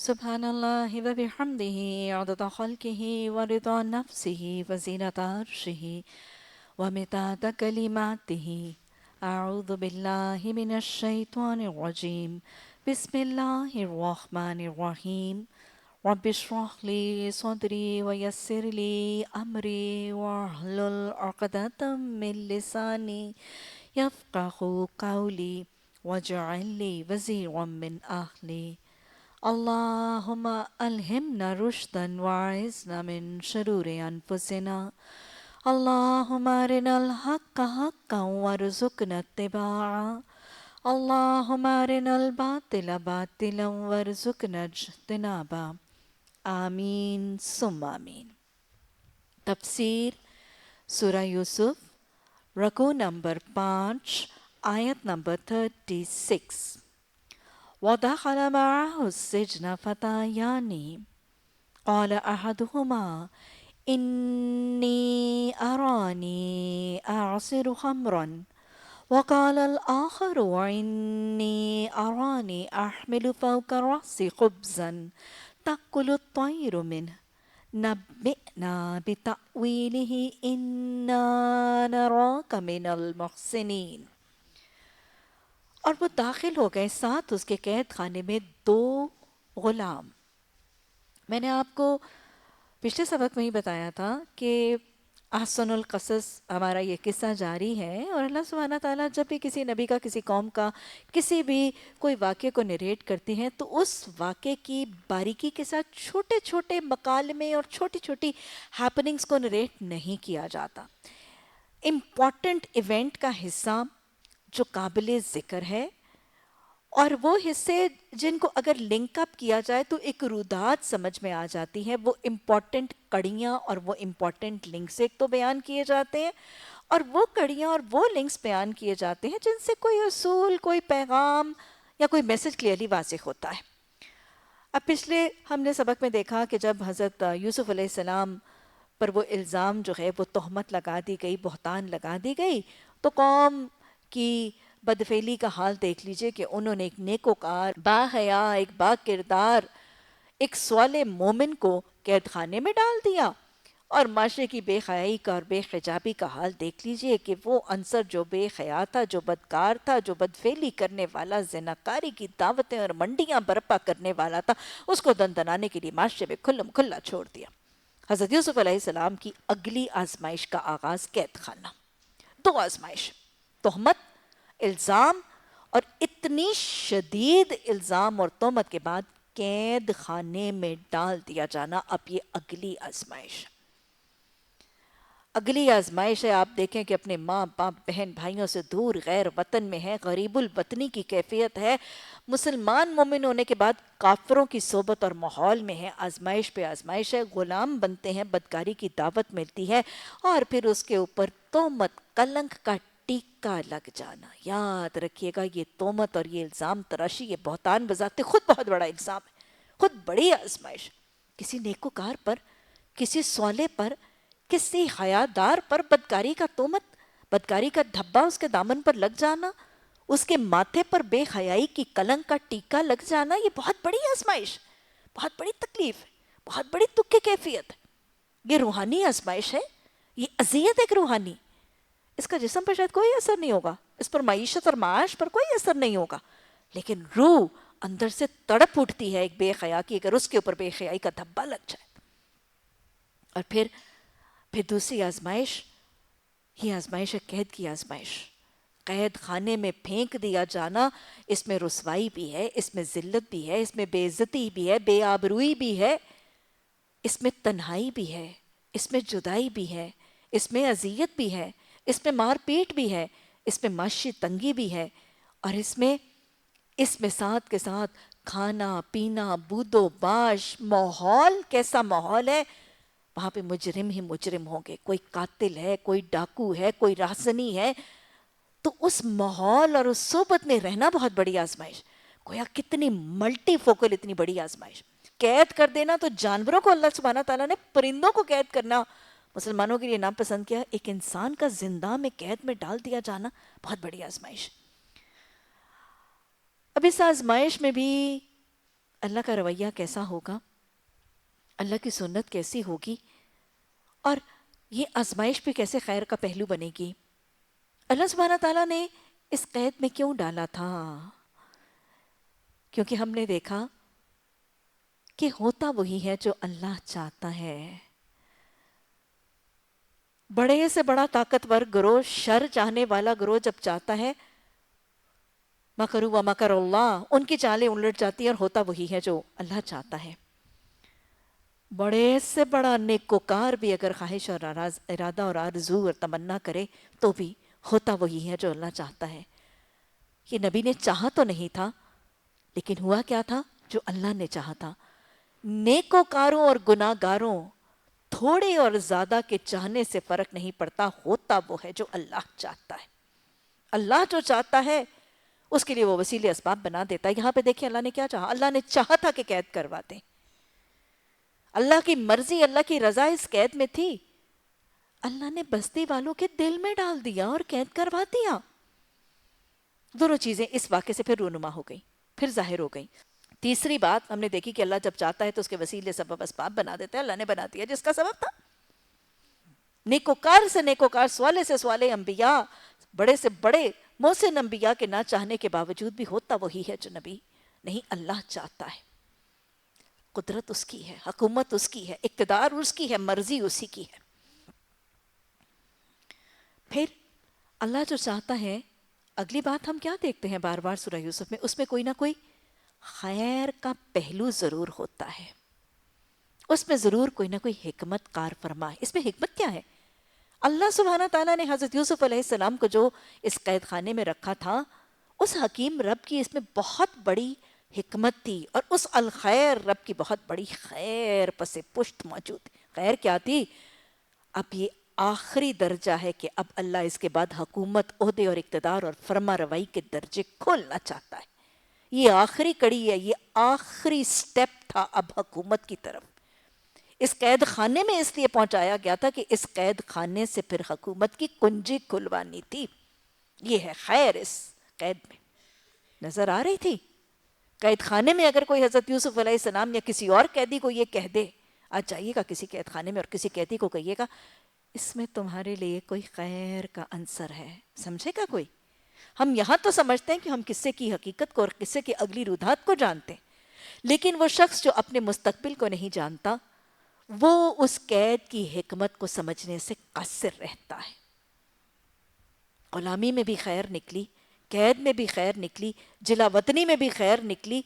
سبحان اللہ و بحمدہ عدد خلقہ ورضا نفسہ وزینت عرشہ ومداد کلماتہ اعوذ باللہ من الشیطان الرجیم بسم اللہ الرحمن الرحیم رب اشرح لی صدری ویسر لی امری واحلل عقدۃ من لسانی یفقہوا قولی واجعل لی وزیرا من اہلی اللهم ألهمنا رشدا وأعذنا من شرور أنفسنا اللهم أرنا الحق حقا وارزقنا اتباعه اللهم أرنا الباطل باطلا وارزقنا اجتنابه آمین ثم آمین۔ تفسیر سورہ یوسف رکوع نمبر 5 آیت نمبر 36۔ ودخل معه السجن فتيان قال أحدهما إني أراني أعصر خمرا وقال الآخر إني أراني أحمل فوق رأسي خبزا تأكل الطير منه نبئنا بتأويله إنا نراك من المحسنين۔ اور وہ داخل ہو گئے ساتھ اس کے قید خانے میں 2 غلام۔ میں نے آپ کو پچھلے سبق میں ہی بتایا تھا کہ احسن القصص ہمارا یہ قصہ جاری ہے، اور اللہ سبحانہ تعالیٰ جب بھی کسی نبی کا، کسی قوم کا، کسی بھی کوئی واقعے کو نریٹ کرتے ہیں تو اس واقعے کی باریکی کے ساتھ چھوٹے چھوٹے مکالمے اور چھوٹی چھوٹی ہیپننگز کو نریٹ نہیں کیا جاتا۔ امپورٹنٹ ایونٹ کا حصہ جو قابل ذکر ہے، اور وہ حصے جن کو اگر لنک اپ کیا جائے تو ایک رودات سمجھ میں آ جاتی ہے، وہ امپورٹنٹ کڑیاں اور وہ امپورٹنٹ لنکس ایک تو بیان کیے جاتے ہیں، اور وہ کڑیاں اور وہ لنکس بیان کیے جاتے ہیں جن سے کوئی اصول، کوئی پیغام یا کوئی میسج کلیئرلی واضح ہوتا ہے۔ اب پچھلے ہم نے سبق میں دیکھا کہ جب حضرت یوسف علیہ السلام پر وہ الزام جو ہے وہ تہمت لگا دی گئی، بہتان لگا دی گئی، تو قوم کی بدفعلی کا حال دیکھ لیجئے کہ انہوں نے ایک نیکوکار، با حیا، ایک با کردار، ایک صالح مومن کو قید خانے میں ڈال دیا، اور معاشرے کی بے حیائی کا اور بے حجابی کا حال دیکھ لیجئے کہ وہ عنصر جو بے حیا تھا، جو بدکار تھا، جو بدفعلی کرنے والا، زناکاری کی دعوتیں اور منڈیاں برپا کرنے والا تھا، اس کو دندنانے کے لیے معاشرے میں کھلم کھلا چھوڑ دیا۔ حضرت یوسف علیہ السلام کی اگلی آزمائش کا آغاز قید خانہ۔ 2 آزمائش، تہمت، الزام، اور اتنی شدید الزام اور تہمت کے بعد قید خانے میں ڈال دیا جانا، اب یہ اگلی آزمائش۔ اگلی آزمائش ہے، آپ دیکھیں کہ اپنے ماں باپ، بہن بھائیوں سے دور، غیر وطن میں ہے، غریب الوطنی کی کیفیت ہے، مسلمان مومن ہونے کے بعد کافروں کی صحبت اور ماحول میں ہے، آزمائش پہ آزمائش ہے، غلام بنتے ہیں، بدکاری کی دعوت ملتی ہے، اور پھر اس کے اوپر تہمت، کلنک کا ٹیکا لگ جانا۔ یاد رکھیے گا، یہ تہمت اور یہ الزام تراشی، یہ بہتان بذات خود بہت بڑا الزام ہے، خود بڑی آزمائش۔ کسی نیکوکار پر، کسی صالح پر، کسی حیادار پر بدکاری کا تہمت، بدکاری کا دھبا اس کے دامن پر لگ جانا، اس کے ماتھے پر بے حیائی کی کلنک کا ٹیکا لگ جانا، یہ بہت بڑی آزمائش، بہت بڑی تکلیف ہے، بہت بڑی دکھ کی کیفیت ہے۔ یہ روحانی آزمائش ہے، یہ اذیت ایک روحانی۔ اس کا جسم پر شاید کوئی اثر نہیں ہوگا، اس پر معیشت اور معاش پر کوئی اثر نہیں ہوگا، لیکن روح اندر سے تڑپ اٹھتی ہے ایک بے حیا کی، اگر اس کے اوپر بے حیائی کا دھبا لگ جائے۔ اور پھر دوسری آزمائش، یہ آزمائش ہے قید کی آزمائش۔ قید خانے میں پھینک دیا جانا، اس میں رسوائی بھی ہے، اس میں ذلت بھی ہے، اس میں بے عزتی بھی ہے، بے آبروئی بھی ہے، اس میں تنہائی بھی ہے، اس میں جدائی بھی ہے، اس میں اذیت بھی ہے، اس میں مار پیٹ بھی ہے، اس میں معاشی تنگی بھی ہے، اور اس میں ساتھ کے ساتھ کھانا پینا، بود و باش، ماحول کیسا ماحول ہے، وہاں پہ مجرم ہی مجرم ہوں گے، کوئی قاتل ہے، کوئی ڈاکو ہے، کوئی راہزنی ہے، تو اس ماحول اور اس صحبت میں رہنا بہت بڑی آزمائش۔ گویا کتنی ملٹی فوکل، اتنی بڑی آزمائش۔ قید کر دینا تو جانوروں کو اللہ سبحانہ تعالیٰ نے، پرندوں کو قید کرنا مسلمانوں کے لیے ناپسند کیا، ایک انسان کا زندہ میں قید میں ڈال دیا جانا بہت بڑی آزمائش۔ اب اس آزمائش میں بھی اللہ کا رویہ کیسا ہوگا، اللہ کی سنت کیسی ہوگی، اور یہ آزمائش بھی کیسے خیر کا پہلو بنے گی. اللہ سبحانہ تعالیٰ نے اس قید میں کیوں ڈالا تھا؟ کیونکہ ہم نے دیکھا کہ ہوتا وہی ہے جو اللہ چاہتا ہے. بڑے سے بڑا طاقتور گروہ، شر چاہنے والا گروہ جب چاہتا ہے، مکروا و مکر اللہ، ان کی چالیں الٹ جاتی ہیں اور ہوتا وہی ہے جو اللہ چاہتا ہے. بڑے سے بڑا نیکوکار بھی اگر خواہش اور ارادہ اور آرزو اور تمنا کرے تو بھی ہوتا وہی ہے جو اللہ چاہتا ہے. یہ نبی نے چاہا تو نہیں تھا، لیکن ہوا کیا تھا؟ جو اللہ نے چاہا تھا. نیکوکاروں اور گناہ گاروں تھوڑے اور زیادہ کے چاہنے سے فرق نہیں پڑتا، ہوتا وہ ہے جو اللہ چاہتا ہے. اللہ جو چاہتا ہے اس کے لیے وہ وسیلے اسباب بنا دیتا ہے. یہاں پہ دیکھیں اللہ نے کیا چاہا. اللہ نے چاہا تھا کہ قید کروا دیں. اللہ کی مرضی، اللہ کی رضا اس قید میں تھی. اللہ نے بستی والوں کے دل میں ڈال دیا اور قید کروا دیا. دونوں چیزیں اس واقعے سے پھر رونما ہو گئی، پھر ظاہر ہو گئی. تیسری بات ہم نے دیکھی کہ اللہ جب چاہتا ہے تو اس کے وسیلے سبب اسباب بنا دیتا ہے. اللہ نے بنا دیا جس کا سبب تھا. نیکوکار سے نیکوکار، سوالے سے سوالے انبیاء، بڑے سے بڑے محسن انبیاء کے نہ چاہنے کے باوجود بھی ہوتا وہی ہے جو نبی نہیں اللہ چاہتا ہے. قدرت اس کی ہے، حکومت اس کی ہے، اقتدار اس کی ہے، مرضی اسی کی ہے. پھر اللہ جو چاہتا ہے، اگلی بات ہم کیا دیکھتے ہیں بار بار سورہ یوسف میں؟ اس میں کوئی نہ کوئی خیر کا پہلو ضرور ہوتا ہے. اس میں ضرور کوئی نہ کوئی حکمت کار فرما ہے. اس میں حکمت کیا ہے؟ اللہ سبحانہ تعالیٰ نے حضرت یوسف علیہ السلام کو جو اس قید خانے میں رکھا تھا، اس حکیم رب کی اس میں بہت بڑی حکمت تھی، اور اس الخیر رب کی بہت بڑی خیر پس پشت موجود. خیر کیا تھی؟ اب یہ آخری درجہ ہے کہ اب اللہ اس کے بعد حکومت، عہدے اور اقتدار اور فرما روائی کے درجے کھولنا چاہتا ہے. یہ آخری کڑی ہے، یہ آخری سٹیپ تھا اب حکومت کی طرف. اس قید خانے میں اس لیے پہنچایا گیا تھا کہ اس قید خانے سے پھر حکومت کی کنجی کھلوانی تھی. یہ ہے خیر اس قید میں. نظر آ رہی تھی قید خانے میں اگر کوئی حضرت یوسف علیہ السلام یا کسی اور قیدی کو یہ کہہ دے، آج جائیے گا کسی قید خانے میں اور کسی قیدی کو کہیے گا اس میں تمہارے لیے کوئی خیر کا عنصر ہے، سمجھے گا کوئی؟ ہم یہاں تو سمجھتے ہیں کہ ہم قصے کی حقیقت کو اور قصے کی اگلی رودھات کو جانتے ہیں، لیکن وہ شخص جو اپنے مستقبل کو نہیں جانتا وہ اس قید کی حکمت کو سمجھنے سے قاصر رہتا ہے. غلامی میں بھی خیر نکلی، قید میں بھی خیر نکلی، جلا وطنی میں بھی خیر نکلی،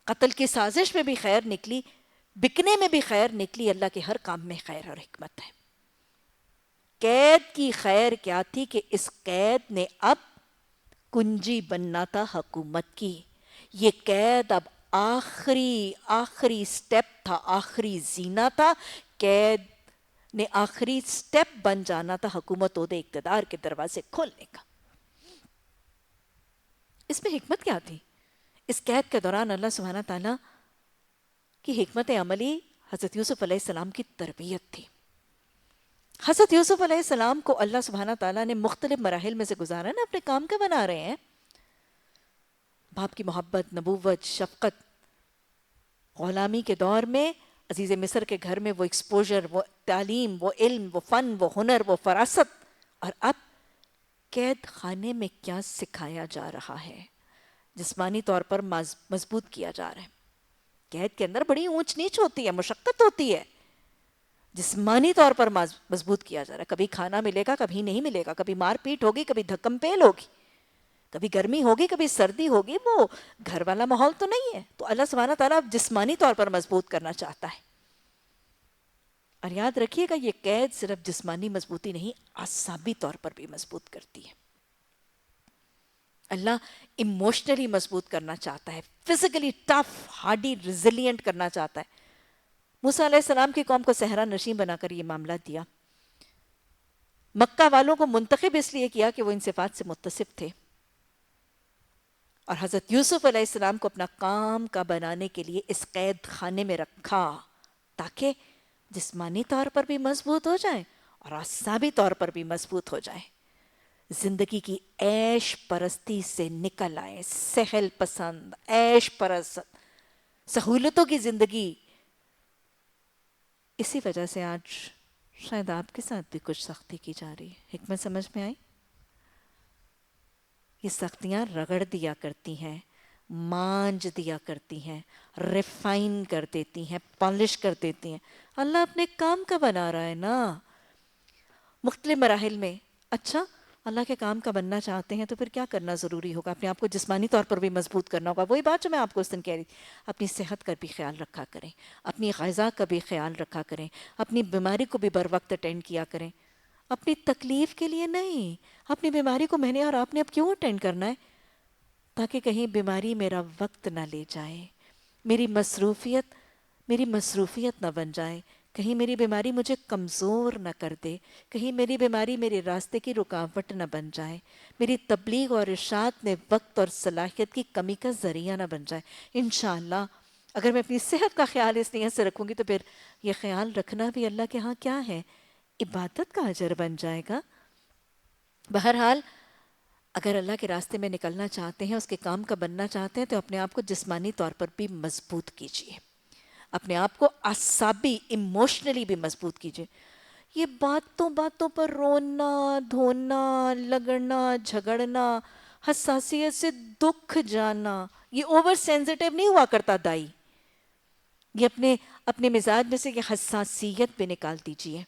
قتل کی سازش میں بھی خیر نکلی، بکنے میں بھی خیر نکلی. اللہ کے ہر کام میں خیر اور حکمت ہے. قید کی خیر کیا تھی کہ اس قید نے اب کنجی بننا تھا حکومت کی. یہ قید اب آخری سٹیپ تھا، آخری زینہ تھا. قید نے آخری سٹیپ بن جانا تھا حکومت، عہدے، اقتدار کے دروازے کھولنے کا. اس میں حکمت کیا تھی؟ اس قید کے دوران اللہ سبحانہ تعالیٰ کی حکمت عملی حضرت یوسف علیہ السلام کی تربیت تھی. حضرت یوسف علیہ السلام کو اللہ سبحانہ تعالیٰ نے مختلف مراحل میں سے گزارا نا، اپنے کام کا بنا رہے ہیں. باپ کی محبت، نبوت، شفقت، غلامی کے دور میں عزیز مصر کے گھر میں وہ ایکسپوجر، وہ تعلیم، وہ علم، وہ فن، وہ ہنر، وہ فراست، اور اب قید خانے میں کیا سکھایا جا رہا ہے؟ جسمانی طور پر مضبوط کیا جا رہا ہے. قید کے اندر بڑی اونچ نیچ ہوتی ہے، مشقت ہوتی ہے. جسمانی طور پر مضبوط کیا جا رہا ہے. کبھی کھانا ملے گا، کبھی نہیں ملے گا، کبھی مار پیٹ ہوگی، کبھی دھکم پیل ہوگی، کبھی گرمی ہوگی، کبھی سردی ہوگی. وہ گھر والا ماحول تو نہیں ہے. تو اللہ سبحانہ تعالیٰ جسمانی طور پر مضبوط کرنا چاہتا ہے. اور یاد رکھیے گا یہ قید صرف جسمانی مضبوطی نہیں، اعصابی طور پر بھی مضبوط کرتی ہے. اللہ ایموشنلی مضبوط کرنا چاہتا ہے، فزیکلی ٹف، ہارڈی، ریزیلینٹ کرنا چاہتا ہے. موسیٰ علیہ السلام کی قوم کو صحرا نشین بنا کر یہ معاملہ دیا. مکہ والوں کو منتخب اس لیے کیا کہ وہ ان صفات سے متصف تھے، اور حضرت یوسف علیہ السلام کو اپنا کام کا بنانے کے لیے اس قید خانے میں رکھا تاکہ جسمانی طور پر بھی مضبوط ہو جائیں اور اعصابی طور پر بھی مضبوط ہو جائیں. زندگی کی عیش پرستی سے نکل آئے، سہل پسند، عیش پرست سہولتوں کی زندگی. اسی وجہ سے آج شاید آپ کے ساتھ بھی کچھ سختی کی جا رہی ہے. حکمت سمجھ میں آئی؟ یہ سختیاں رگڑ دیا کرتی ہیں، مانج دیا کرتی ہیں، ریفائن کر دیتی ہیں، پالش کر دیتی ہیں. اللہ اپنے کام کا بنا رہا ہے نا مختلف مراحل میں. اچھا اللہ کے کام کا بننا چاہتے ہیں تو پھر کیا کرنا ضروری ہوگا؟ اپنے آپ کو جسمانی طور پر بھی مضبوط کرنا ہوگا. وہی بات جو میں آپ کو اس دن کہہ رہی تھی، اپنی صحت کا بھی خیال رکھا کریں، اپنی غذا کا بھی خیال رکھا کریں، اپنی بیماری کو بھی بر وقت اٹینڈ کیا کریں. اپنی تکلیف کے لیے نہیں، اپنی بیماری کو میں نے اور آپ نے اب کیوں اٹینڈ کرنا ہے؟ تاکہ کہیں بیماری میرا وقت نہ لے جائے، میری مصروفیت نہ بن جائے، کہیں میری بیماری مجھے کمزور نہ کر دے، کہیں میری بیماری میرے راستے کی رکاوٹ نہ بن جائے، میری تبلیغ اور ارشاد میں وقت اور صلاحیت کی کمی کا ذریعہ نہ بن جائے. انشاءاللہ اگر میں اپنی صحت کا خیال اس نیت سے رکھوں گی تو پھر یہ خیال رکھنا بھی اللہ کے ہاں کیا ہے؟ عبادت کا اجر بن جائے گا. بہرحال اگر اللہ کے راستے میں نکلنا چاہتے ہیں، اس کے کام کا بننا چاہتے ہیں، تو اپنے آپ کو جسمانی طور پر بھی مضبوط کیجیے، اپنے آپ کو اعصابی ایموشنلی بھی مضبوط کیجیے. یہ باتوں باتوں پر رونا دھونا لگڑنا جھگڑنا، حساسیت سے دکھ جانا، یہ اوور سینسٹیو نہیں ہوا کرتا دائی. یہ اپنے مزاج میں سے یہ حساسیت بھی نکال دیجیے.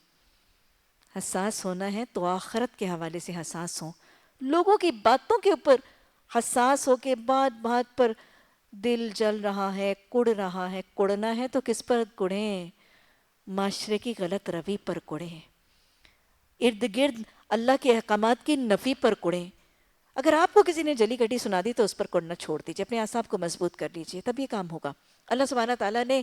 حساس ہونا ہے تو آخرت کے حوالے سے حساس ہوں. لوگوں کی باتوں کے اوپر حساس ہو کے بات بات پر دل جل رہا ہے، کڑ رہا ہے. کڑنا ہے تو کس پر کڑیں؟ معاشرے کی غلط روی پر کڑیں، ارد گرد اللہ کے احکامات کی نفی پر کڑیں. اگر آپ کو کسی نے جلی گٹی سنا دی تو اس پر کڑنا چھوڑ دیجیے، اپنے اعصاب کو مضبوط کر لیجیے، تب یہ کام ہوگا. اللہ سبحانہ تعالیٰ نے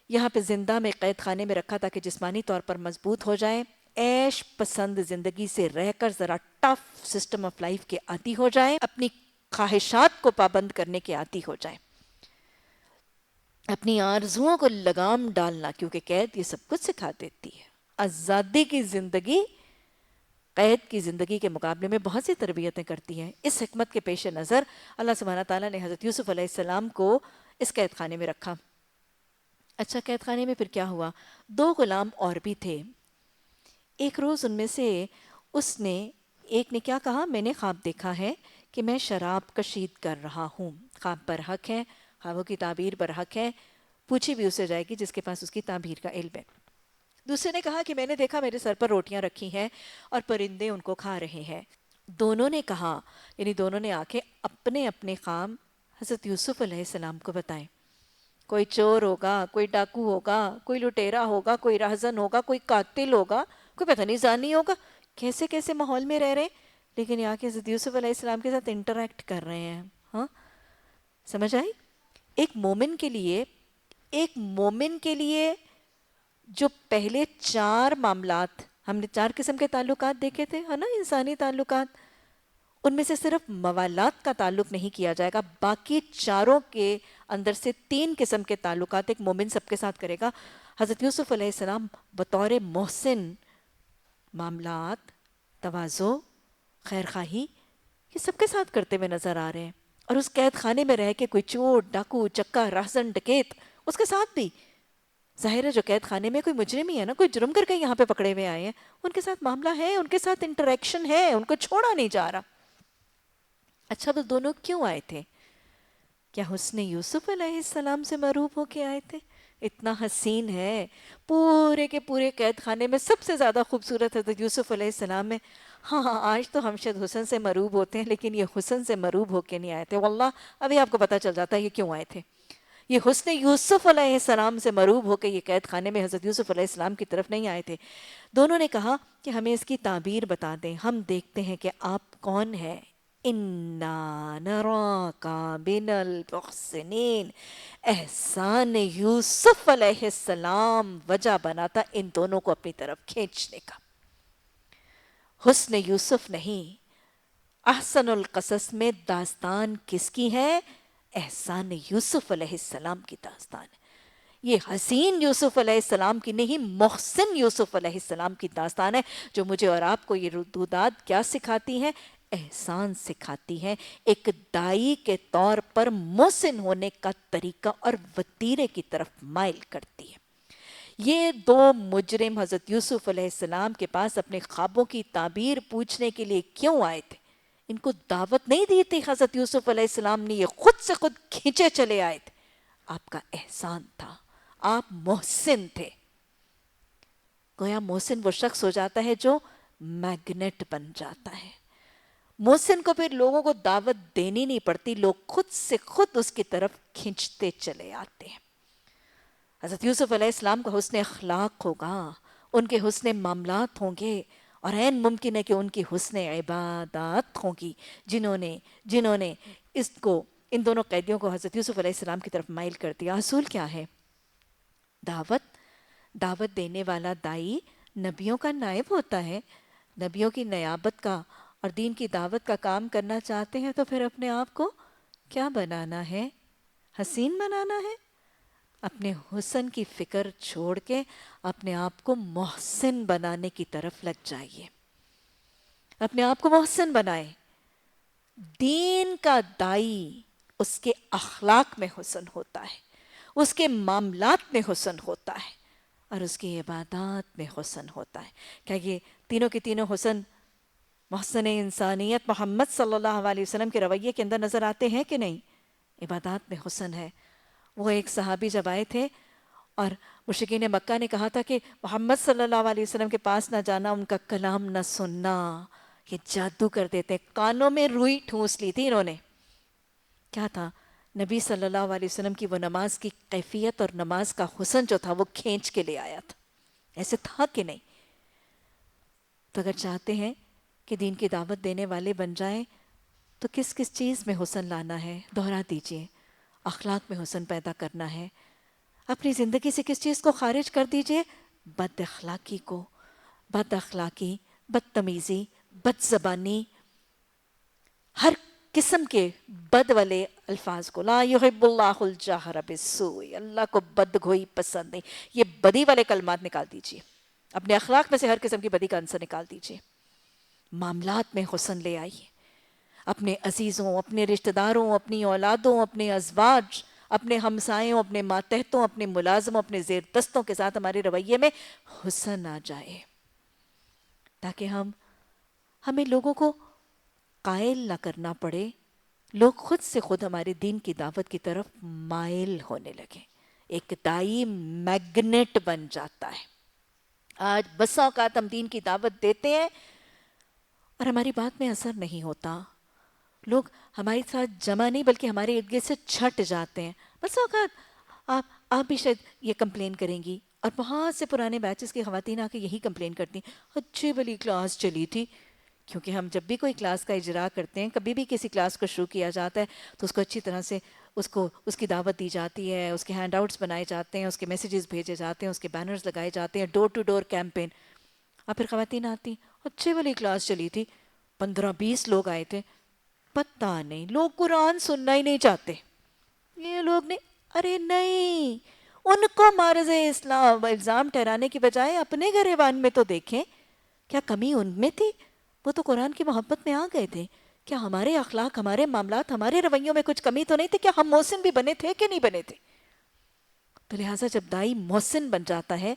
یہاں پہ زندہ میں قید خانے میں رکھا تاکہ جسمانی طور پر مضبوط ہو جائیں، عیش پسند زندگی سے رہ کر ذرا ٹف سسٹم آف لائف کے عادی ہو جائیں، اپنی خواہشات کو پابند کرنے کے عادی ہو جائیں، اپنی آرزوؤں کو لگام ڈالنا، کیونکہ قید یہ سب کچھ سکھا دیتی ہے. آزادی کی زندگی قید کی زندگی کے مقابلے میں بہت سی تربیتیں کرتی ہیں. اس حکمت کے پیش نظر اللہ سبحانہ تعالیٰ نے حضرت یوسف علیہ السلام کو اس قید خانے میں رکھا. اچھا قید خانے میں پھر کیا ہوا؟ 2 غلام اور بھی تھے. ایک روز ان میں سے ایک نے کیا کہا؟ میں نے خواب دیکھا ہے کہ میں شراب کشید کر رہا ہوں. خواب برحق ہے، خوابوں کی تعبیر برحق ہے، پوچھی بھی اسے جائے گی جس کے پاس اس کی تعبیر کا علم ہے. دوسرے نے کہا کہ میں نے دیکھا میرے سر پر روٹیاں رکھی ہیں اور پرندے ان کو کھا رہے ہیں. دونوں نے کہا، یعنی دونوں نے آ کے اپنے اپنے خواب حضرت یوسف علیہ السلام کو بتائیں. کوئی چور ہوگا، کوئی ڈاکو ہوگا، کوئی لٹیرا ہوگا، کوئی راہزن ہوگا، کوئی قاتل ہوگا، کوئی پتہ نہیں زانی ہوگا. کیسے کیسے ماحول میں رہ رہے ہیں، لیکن یہاں کے حضرت یوسف علیہ السلام کے ساتھ انٹریکٹ کر رہے ہیں. ہاں سمجھ آئی؟ ایک مومن کے لیے جو پہلے 4 معاملات ہم نے 4 قسم کے تعلقات دیکھے تھے، ہے نا، انسانی تعلقات، ان میں سے صرف موالات کا تعلق نہیں کیا جائے گا، باقی 4 کے اندر سے 3 قسم کے تعلقات ایک مومن سب کے ساتھ کرے گا. حضرت یوسف علیہ السلام بطور محسن معاملات، تواضع، خیرخواہی یہ سب کے ساتھ کرتے ہوئے نظر آ رہے ہیں. اور اس قید خانے میں رہ کے کوئی چور ڈاکو چکا راہزن ڈکیت اس کے ساتھ بھی ظاہر ہے جو قید خانے میں کوئی مجرم ہی ہے نا، کوئی جرم کر کے یہاں پہ پکڑے ہوئے آئے ہیں، ان کے ساتھ معاملہ ہے، ان کے ساتھ انٹریکشن ہے، ان کو چھوڑا نہیں جا رہا. اچھا وہ دونوں کیوں آئے تھے؟ کیا حسن یوسف علیہ السلام سے مروب ہو کے آئے تھے؟ اتنا حسین ہے، پورے کے پورے قید خانے میں سب سے زیادہ خوبصورت حضرت یوسف علیہ السلام ہے. ہاں آج تو ہم شاید حسن سے مروب ہوتے ہیں، لیکن یہ حسن سے مروب ہو کے نہیں آئے تھے. واللہ ابھی آپ کو پتہ چل جاتا ہے یہ کیوں آئے تھے. یہ حسن یوسف علیہ السلام سے مروب ہو کے یہ قید خانے میں حضرت یوسف علیہ السلام کی طرف نہیں آئے تھے. دونوں نے کہا کہ ہمیں اس کی تعبیر بتا دیں، ہم دیکھتے ہیں کہ آپ کون ہیں. اِنَّا نَرَاكَ مِنَ الْمُحْسِنِينَ. احسان یوسف علیہ السلام وجہ بنا تھا ان دونوں کو اپنی طرف کھینچنے کا. حسن یوسف نہیں، احسن القصص میں داستان کس کی ہے؟ احسان یوسف علیہ السلام کی داستان ہے. یہ حسین یوسف علیہ السلام کی نہیں، محسن یوسف علیہ السلام کی داستان ہے، جو مجھے اور آپ کو یہ ردودات کیا سکھاتی ہیں؟ احسان سکھاتی ہے، ایک دائی کے طور پر محسن ہونے کا طریقہ اور وتیرے کی طرف مائل کرتی ہے۔ یہ دو مجرم حضرت یوسف علیہ السلام کے پاس اپنے خوابوں کی تعبیر پوچھنے کے لیے کیوں آئے تھے؟ ان کو دعوت نہیں دی تھی حضرت یوسف علیہ السلام نے، یہ خود سے خود کھینچے چلے آئے تھے۔ آپ کا احسان تھا، آپ محسن تھے۔ گویا محسن وہ شخص ہو جاتا ہے جو میگنیٹ بن جاتا ہے۔ محسن کو پھر لوگوں کو دعوت دینی نہیں پڑتی، لوگ خود سے خود اس کی طرف کھینچتے چلے آتے ہیں۔ حضرت یوسف علیہ السلام کا حسن اخلاق ہوگا، ان کے حسن معاملات ہوں گے، اور عین ممکن ہے کہ ان کی حسن عبادات ہوں گی، جنہوں نے ان دونوں قیدیوں کو حضرت یوسف علیہ السلام کی طرف مائل کر دیا۔ اصول کیا ہے؟ دعوت دینے والا دائی نبیوں کا نائب ہوتا ہے۔ نبیوں کی نیابت کا اور دین کی دعوت کا کام کرنا چاہتے ہیں تو پھر اپنے آپ کو کیا بنانا ہے؟ حسین بنانا ہے؟ اپنے حسن کی فکر چھوڑ کے اپنے آپ کو محسن بنانے کی طرف لگ جائیے۔ اپنے آپ کو محسن بنائے۔ دین کا دائی اس کے اخلاق میں حسن ہوتا ہے، اس کے معاملات میں حسن ہوتا ہے، اور اس کی عبادات میں حسن ہوتا ہے۔ کیا یہ تینوں کے تینوں حسن محسن انسانیت محمد صلی اللہ علیہ وسلم کے رویے کے اندر نظر آتے ہیں کہ نہیں؟ عبادات میں حسن ہے۔ وہ ایک صحابی جب آئے تھے اور مشرکین مکہ نے کہا تھا کہ محمد صلی اللہ علیہ وسلم کے پاس نہ جانا، ان کا کلام نہ سننا، یہ جادو کر دیتے۔ کانوں میں روئی ٹھونس لی تھی انہوں نے۔ کیا تھا؟ نبی صلی اللہ علیہ وسلم کی وہ نماز کی کیفیت اور نماز کا حسن جو تھا وہ کھینچ کے لے آیا تھا۔ ایسے تھا کہ نہیں؟ تو اگر چاہتے ہیں کہ دین کی دعوت دینے والے بن جائیں تو کس کس چیز میں حسن لانا ہے؟ دہرا دیجئے۔ اخلاق میں حسن پیدا کرنا ہے۔ اپنی زندگی سے کس چیز کو خارج کر دیجئے؟ بد اخلاقی کو، بدتمیزی، بد زبانی، ہر قسم کے بد والے الفاظ کو۔ لا یحب اللہ الجہر بالسوء، اللہ کو بدگوئی پسند نہیں۔ یہ بدی والے کلمات نکال دیجئے، اپنے اخلاق میں سے ہر قسم کی بدی کا عنصر نکال دیجئے۔ معاملات میں حسن لے آئیے، اپنے عزیزوں، اپنے رشتہ داروں، اپنی اولادوں، اپنے ازواج، اپنے ہمسایوں، اپنے ماتحتوں، اپنے ملازموں، اپنے زیر دستوں کے ساتھ ہمارے رویے میں حسن آ جائے، تاکہ ہمیں لوگوں کو قائل نہ کرنا پڑے، لوگ خود سے خود ہمارے دین کی دعوت کی طرف مائل ہونے لگے۔ ایک دائی میگنیٹ بن جاتا ہے۔ آج بسا اوقات ہم دین کی دعوت دیتے ہیں اور ہماری بات میں اثر نہیں ہوتا، لوگ ہمارے ساتھ جمع نہیں بلکہ ہمارے ارد گرد سے چھٹ جاتے ہیں۔ بس اوقات آپ بھی شاید یہ کمپلین کریں گی، اور بہت سے پرانے بیچز کی خواتین آ کے یہی کمپلین کرتی ہیں، اچھی بلی کلاس چلی تھی۔ کیونکہ ہم جب بھی کوئی کلاس کا اجرا کرتے ہیں، کبھی بھی کسی کلاس کو شروع کیا جاتا ہے تو اس کو اچھی طرح سے اس کی دعوت دی جاتی ہے، اس کے ہینڈ آؤٹس بنائے جاتے ہیں، اس کے میسیجز بھیجے جاتے ہیں، اس کے بینرز لگائے جاتے ہیں، ڈور ٹو ڈور کیمپین۔ اور پھر خواتین آتی ہیں، اچھی والی کلاس چلی تھی، 15-20 لوگ آئے تھے، پتہ نہیں لوگ قرآن سننا ہی نہیں چاہتے، یہ لوگ نہیں۔ ارے نہیں، ان کو معرض اسلام الزام ٹھہرانے کی بجائے اپنے گریبان میں تو دیکھیں، کیا کمی ان میں تھی؟ وہ تو قرآن کی محبت میں آ گئے تھے۔ کیا ہمارے اخلاق، ہمارے معاملات، ہمارے رویوں میں کچھ کمی تو نہیں تھی؟ کیا ہم محسن بھی بنے تھے کہ نہیں بنے تھے؟ تو لہٰذا جب دائی محسن بن جاتا ہے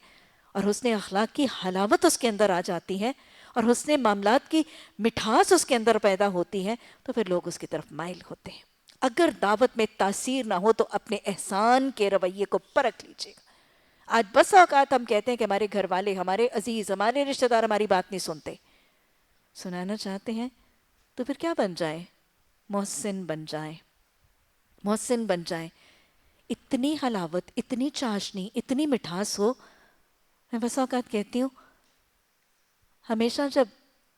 اور حسن اخلاق کی حلاوت اس کے اندر آ جاتی ہے اور حسن معاملات کی مٹھاس اس کے اندر پیدا ہوتی ہے تو پھر لوگ اس کی طرف مائل ہوتے ہیں۔ اگر دعوت میں تاثیر نہ ہو تو اپنے احسان کے رویے کو پرکھ لیجیے گا۔ آج بس اوقات ہم کہتے ہیں کہ ہمارے گھر والے، ہمارے عزیز، ہمارے رشتہ دار ہماری بات نہیں سنتے۔ سنانا چاہتے ہیں تو پھر کیا بن جائے؟ محسن بن جائیں، محسن بن جائیں۔ اتنی حلاوت، اتنی چاشنی، اتنی مٹھاس ہو۔ میں بس اوقات کہتی ہوں، ہمیشہ جب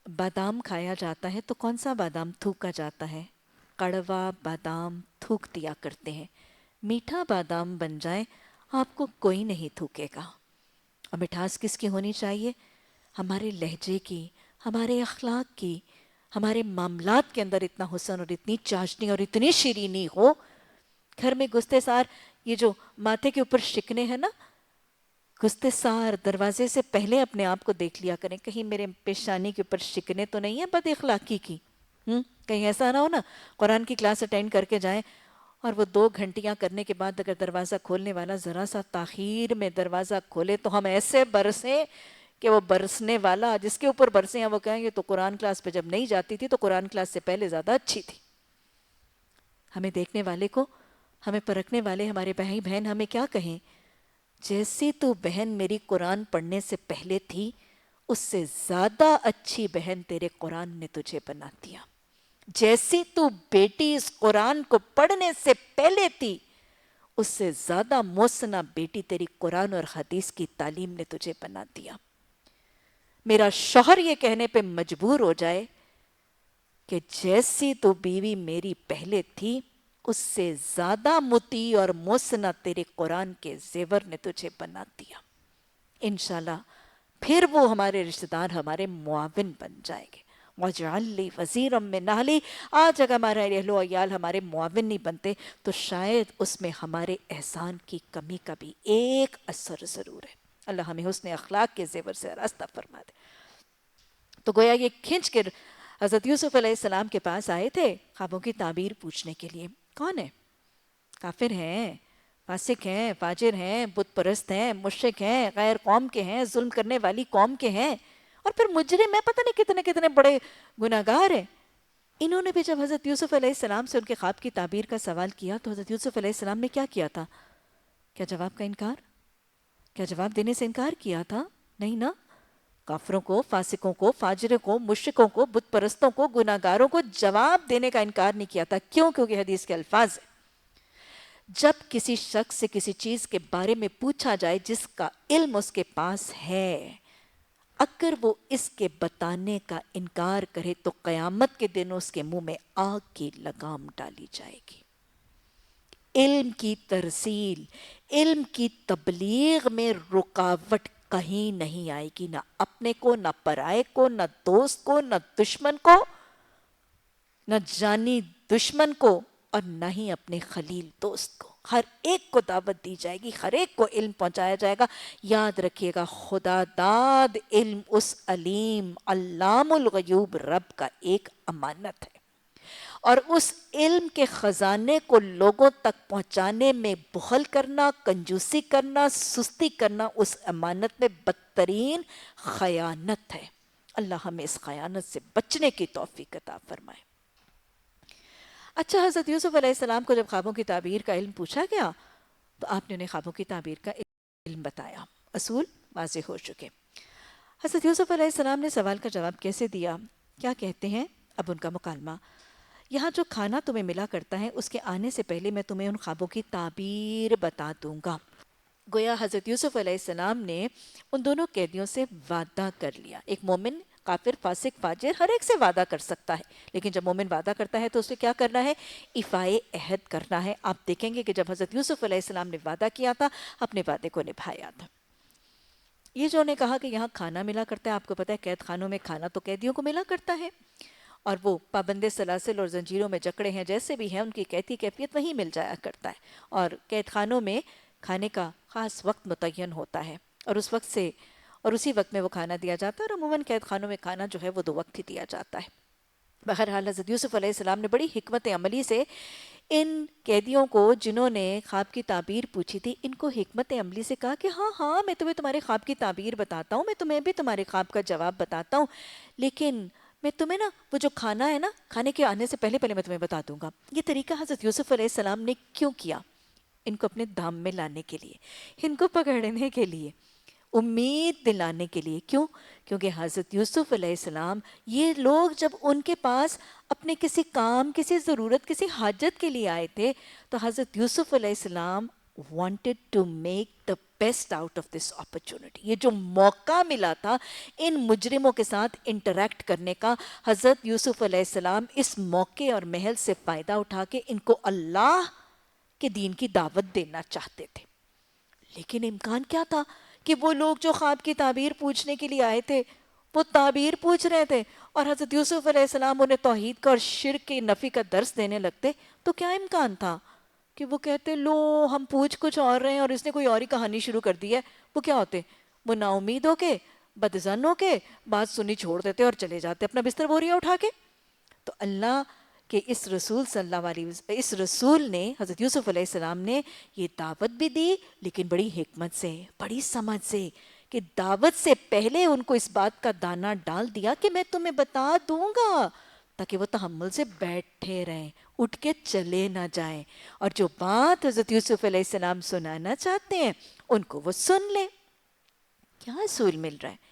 بادام کھایا جاتا ہے تو کون سا بادام تھوکا جاتا ہے؟ کڑوا بادام تھوک دیا کرتے ہیں۔ میٹھا بادام بن جائے آپ کو کوئی نہیں تھوکے گا۔ اور مٹھاس کس کی ہونی چاہیے؟ ہمارے لہجے کی، ہمارے اخلاق کی، ہمارے معاملات کے اندر اتنا حسن اور اتنی چاشنی اور اتنی شیرینی ہو۔ گھر میں گھستے سار یہ جو ماتھے کے اوپر شکنے ہیں نا، گھستے سار دروازے سے پہلے اپنے آپ کو دیکھ لیا کریں، کہیں میرے پیشانی کے اوپر شکنے تو نہیں ہیں بد اخلاقی کی۔ کہیں ایسا نہ ہو نا قرآن کی کلاس اٹینڈ کر کے جائیں اور وہ 2 گھنٹیاں کرنے کے بعد اگر دروازہ کھولنے والا ذرا سا تاخیر میں دروازہ کھولے تو ہم ایسے برسیں کہ وہ برسنے والا جس کے اوپر برسے ہیں وہ کہیں گے تو قرآن کلاس پہ جب نہیں جاتی تھی تو قرآن کلاس سے پہلے زیادہ اچھی تھی. ہمیں دیکھنے والے کو، ہمیں پرکھنے والے ہمارے بھائی بہن ہمیں کیا کہیں؟ جیسی تو بہن میری قرآن پڑھنے سے پہلے تھی اس سے زیادہ اچھی بہن تیرے قرآن نے تجھے بنا دیا. جیسی تو بیٹی اس قرآن کو پڑھنے سے پہلے تھی اس سے زیادہ محسنہ بیٹی تیری قرآن اور حدیث کی تعلیم نے تجھے بنا دیا. میرا شوہر یہ کہنے پہ مجبور ہو جائے کہ جیسی تو بیوی میری پہلے تھی اس سے زیادہ مطیع اور محسنہ تیرے قرآن کے زیور نے تجھے بنا دیا. انشاءاللہ پھر وہ ہمارے رشتہ دار ہمارے معاون بن جائیں گے. وَاجْعَلْ لِي وَزِيرًا مِّنْ أَهْلِي. آج اگر ہمارے اہل و عیال ہمارے معاون نہیں بنتے تو شاید اس میں ہمارے احسان کی کمی کا بھی ایک اثر ضرور ہے. اللہ ہمیں حسن اخلاق کے زیور سے راستہ فرما دے. تو گویا یہ کھنچ کر حضرت یوسف علیہ السلام کے پاس آئے تھے خوابوں کی تعبیر پوچھنے کے لیے. کون ہے؟ کافر ہیں، فاسق ہیں، فاجر ہیں، بت پرست ہیں، مشرک ہیں، غیر قوم کے ہیں، ظلم کرنے والی قوم کے ہیں، اور پھر مجرم ہیں، پتہ نہیں کتنے کتنے بڑے گناہگار ہیں. انہوں نے بھی جب حضرت یوسف علیہ السلام سے ان کے خواب کی تعبیر کا سوال کیا تو حضرت یوسف علیہ السلام نے کیا کیا تھا؟ کیا جواب کا انکار؟ کیا جواب دینے سے انکار کیا تھا؟ نہیں نا. کافروں کو، فاسقوں کو، فاجروں کو، مشرکوں کو، بت پرستوں کو، گناہگاروں کو جواب دینے کا انکار نہیں کیا تھا. کیوں؟ کیونکہ حدیث کے الفاظ ہیں جب کسی شخص سے کسی چیز کے بارے میں پوچھا جائے جس کا علم اس کے پاس ہے، اگر وہ اس کے بتانے کا انکار کرے تو قیامت کے دن اس کے منہ میں آگ کی لگام ڈالی جائے گی. علم کی ترسیل، علم کی تبلیغ میں رکاوٹ کہیں نہیں آئے گی، نہ اپنے کو، نہ پرائے کو، نہ دوست کو، نہ دشمن کو، نہ جانی دشمن کو، اور نہ ہی اپنے خلیل دوست کو. ہر ایک کو دعوت دی جائے گی، ہر ایک کو علم پہنچایا جائے گا. یاد رکھیے گا خدا داد علم اس علیم علام الغیوب رب کا ایک امانت ہے، اور اس علم کے خزانے کو لوگوں تک پہنچانے میں بخل کرنا، کنجوسی کرنا، سستی کرنا اس امانت میں بدترین خیانت ہے. اللہ ہمیں اس خیانت سے بچنے کی توفیق عطا فرمائے. اچھا، حضرت یوسف علیہ السلام کو جب خوابوں کی تعبیر کا علم پوچھا گیا تو آپ نے انہیں خوابوں کی تعبیر کا علم بتایا. اصول واضح ہو چکے. حضرت یوسف علیہ السلام نے سوال کا جواب کیسے دیا؟ کیا کہتے ہیں؟ اب ان کا مکالمہ. یہاں جو کھانا تمہیں ملا کرتا ہے اس کے آنے سے پہلے میں تمہیں ان خوابوں کی تعبیر بتا دوں گا. گویا حضرت یوسف علیہ السلام نے ان دونوں قیدیوں سے وعدہ کر لیا. ایک مومن کافر، فاسق، فاجر ہر ایک سے وعدہ کر سکتا ہے، لیکن جب مومن وعدہ کرتا ہے تو اسے کیا کرنا ہے؟ ایفائے عہد کرنا ہے. آپ دیکھیں گے کہ جب حضرت یوسف علیہ السلام نے وعدہ کیا تھا اپنے وعدے کو نبھایا تھا. یہ جو نے کہا کہ یہاں کھانا ملا کرتا ہے، آپ کو پتہ ہے قید خانوں میں کھانا تو قیدیوں کو ملا کرتا ہے، اور وہ پابند سلاسل اور زنجیروں میں جکڑے ہیں جیسے بھی ہیں ان کی قیدی کیفیت وہیں مل جایا کرتا ہے. اور قید خانوں میں کھانے کا خاص وقت متعین ہوتا ہے اور اس وقت سے اور اسی وقت میں وہ کھانا دیا جاتا ہے، اور عموماً قید خانوں میں کھانا جو ہے وہ 2 وقت ہی دیا جاتا ہے. بہرحال حضرت یوسف علیہ السلام نے بڑی حکمت عملی سے ان قیدیوں کو جنہوں نے خواب کی تعبیر پوچھی تھی ان کو حکمت عملی سے کہا کہ ہاں ہاں میں تمہیں تمہارے خواب کی تعبیر بتاتا ہوں، میں تمہیں بھی تمہارے خواب کا جواب بتاتا ہوں، لیکن میں تمہیں نا وہ جو کھانا ہے نا کھانے کے آنے سے پہلے پہلے میں تمہیں بتا دوں گا. یہ طریقہ حضرت یوسف علیہ السلام نے کیوں کیا؟ ان کو اپنے دام میں لانے کے لیے، ان کو پکڑنے کے لیے، امید دلانے کے لیے. کیوں؟ کیونکہ حضرت یوسف علیہ السلام یہ لوگ جب ان کے پاس اپنے کسی کام، کسی ضرورت، کسی حاجت کے لیے آئے تھے تو حضرت یوسف علیہ السلام wanted to make the best out of this opportunity. یہ جو موقع ملا تھا ان مجرموں کے ساتھ انٹریکٹ کرنے کا، حضرت یوسف علیہ السلام اس موقع اور محل سے فائدہ اٹھا کے ان کو اللہ کے دین کی دعوت دینا چاہتے تھے. لیکن امکان کیا تھا کہ وہ لوگ جو خواب کی تعبیر پوچھنے کے لیے آئے تھے وہ تعبیر پوچھ رہے تھے اور حضرت یوسف علیہ السلام انہیں توحید کا اور شرک کی نفی کا درس دینے لگتے. تو کیا امکان تھا کہ وہ کہتے لو ہم پوچھ کچھ اور رہے ہیں اور اس نے کوئی اور ہی کہانی شروع کر دی ہے. وہ کیا ہوتے؟ وہ نا امید ہو کے، بدظن ہو کے بات سنی چھوڑ دیتے اور چلے جاتے اپنا بستر بوریاں اٹھا کے. تو اللہ کہ اس رسول صلی اللہ علیہ وسلم، اس رسول نے، حضرت یوسف علیہ السلام نے یہ دعوت بھی دی، لیکن بڑی حکمت سے، بڑی سمجھ سے، کہ دعوت سے پہلے ان کو اس بات کا دانہ ڈال دیا کہ میں تمہیں بتا دوں گا، تاکہ وہ تحمل سے بیٹھے رہیں، اٹھ کے چلے نہ جائیں، اور جو بات حضرت یوسف علیہ السلام سنانا چاہتے ہیں ان کو وہ سن لیں۔ کیا اصول مل رہا ہے؟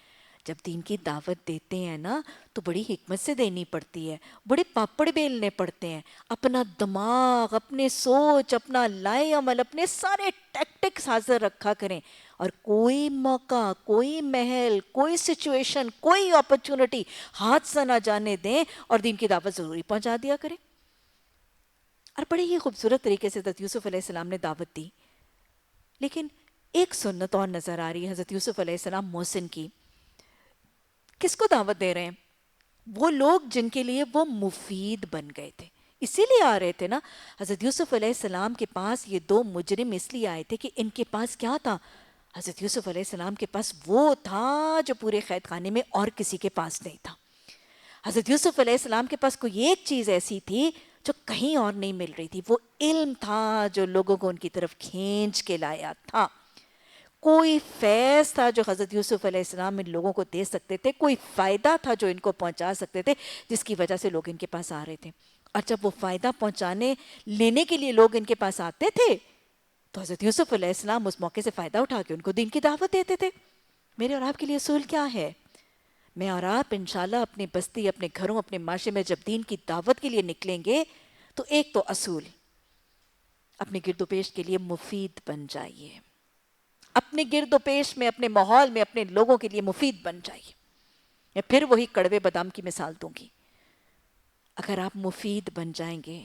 جب دین کی دعوت دیتے ہیں نا تو بڑی حکمت سے دینی پڑتی ہے، بڑے پاپڑ بیلنے پڑتے ہیں، اپنا دماغ، اپنے سوچ، اپنا لائے عمل، اپنے سارے ٹیکٹکس حاضر رکھا کریں، اور کوئی موقع، کوئی محل، کوئی سچویشن، کوئی اپرچونٹی ہاتھ سے نہ جانے دیں، اور دین کی دعوت ضروری پہنچا دیا کریں۔ اور بڑے ہی خوبصورت طریقے سے حضرت یوسف علیہ السلام نے دعوت دی، لیکن ایک سنت اور نظر آ رہی ہے حضرت یوسف علیہ السلام محسن کی۔ کس کو دعوت دے رہے ہیں؟ وہ لوگ جن کے لیے وہ مفید بن گئے تھے، اسی لیے آ رہے تھے نا۔ حضرت یوسف علیہ السلام کے پاس یہ دو مجرم اس لیے آئے تھے کہ ان کے پاس کیا تھا؟ حضرت یوسف علیہ السلام کے پاس وہ تھا جو پورے قید خانے میں اور کسی کے پاس نہیں تھا۔ حضرت یوسف علیہ السلام کے پاس کوئی ایک چیز ایسی تھی جو کہیں اور نہیں مل رہی تھی، وہ علم تھا جو لوگوں کو ان کی طرف کھینچ کے لایا تھا۔ کوئی فیض تھا جو حضرت یوسف علیہ السلام ان لوگوں کو دے سکتے تھے، کوئی فائدہ تھا جو ان کو پہنچا سکتے تھے، جس کی وجہ سے لوگ ان کے پاس آ رہے تھے۔ اور جب وہ فائدہ پہنچانے لینے کے لیے لوگ ان کے پاس آتے تھے تو حضرت یوسف علیہ السلام اس موقع سے فائدہ اٹھا کے ان کو دین کی دعوت دیتے تھے۔ میرے اور آپ کے لیے اصول کیا ہے؟ میں اور آپ انشاءاللہ اپنی بستی، اپنے گھروں، اپنے معاشرے میں جب دین کی دعوت کے لیے نکلیں گے تو ایک تو اصول، اپنے گرد و پیش کے لیے مفید بن جائیے، اپنے گرد و پیش میں، اپنے ماحول میں، اپنے لوگوں کے لیے مفید بن جائیے۔ میں پھر وہی کڑوے بادام کی مثال دوں گی۔ اگر آپ مفید بن جائیں گے،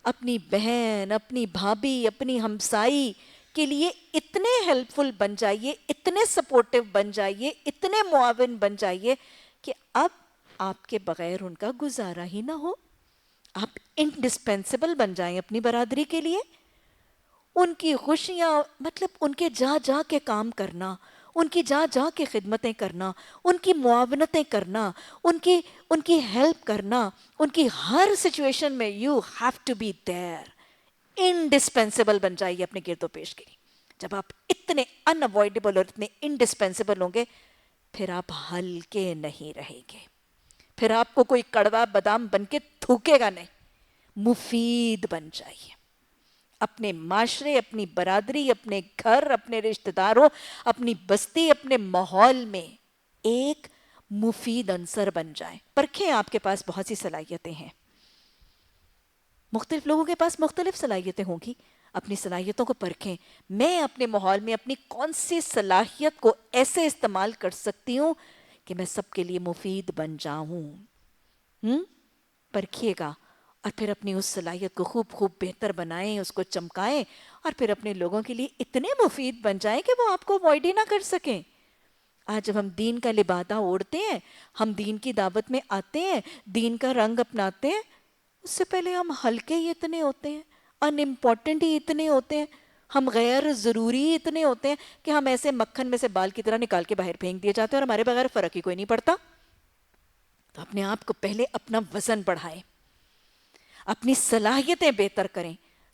اپنی بہن، اپنی بھابھی، اپنی ہمسائی کے لیے اتنے ہیلپ فل بن جائیے، اتنے سپورٹیو بن جائیے، اتنے معاون بن جائیے کہ اب آپ کے بغیر ان کا گزارا ہی نہ ہو، آپ انڈسپینسیبل بن جائیں اپنی برادری کے لیے۔ ان کی خوشیاں، مطلب ان کے جا جا کے کام کرنا، ان کی جا جا کے خدمتیں کرنا، ان کی معاونتیں کرنا، ان کی ہیلپ کرنا، ان کی ہر سچویشن میں you have to be there, indispensable بن جائیے اپنے گرد و پیش کے لیے۔ جب آپ اتنے ان اوائڈیبل اور اتنے انڈسپینسیبل ہوں گے پھر آپ ہلکے نہیں رہیں گے، پھر آپ کو کوئی کڑوا بادام بن کے تھوکے گا نہیں، مفید بن جائیے۔ اپنے معاشرے، اپنی برادری، اپنے گھر، اپنے رشتہ داروں، اپنی بستی، اپنے ماحول میں ایک مفید عنصر بن جائیں۔ پرکھیں، آپ کے پاس بہت سی صلاحیتیں ہیں، مختلف لوگوں کے پاس مختلف صلاحیتیں ہوں گی، اپنی صلاحیتوں کو پرکھیں۔ میں اپنے ماحول میں اپنی کون سی صلاحیت کو ایسے استعمال کر سکتی ہوں کہ میں سب کے لیے مفید بن جاؤں؟ پرکھیے گا، اور پھر اپنی اس صلاحیت کو خوب خوب بہتر بنائیں، اس کو چمکائیں، اور پھر اپنے لوگوں کے لیے اتنے مفید بن جائیں کہ وہ آپ کو اوائڈ ہی نہ کر سکیں۔ آج جب ہم دین کا لبادہ اوڑھتے ہیں، ہم دین کی دعوت میں آتے ہیں، دین کا رنگ اپناتے ہیں، اس سے پہلے ہم ہلکے ہی اتنے ہوتے ہیں، ان امپورٹنٹ ہی اتنے ہوتے ہیں، ہم غیر ضروری ہی اتنے ہوتے ہیں کہ ہم ایسے مکھن میں سے بال کی طرح نکال کے باہر پھینک دیے جاتے ہیں، اور ہمارے بغیر فرق ہی کوئی نہیں پڑتا۔ تو اپنے آپ کو پہلے اپنا وزن بڑھائیں، اپنی صلاحیتیں بہتر کریں،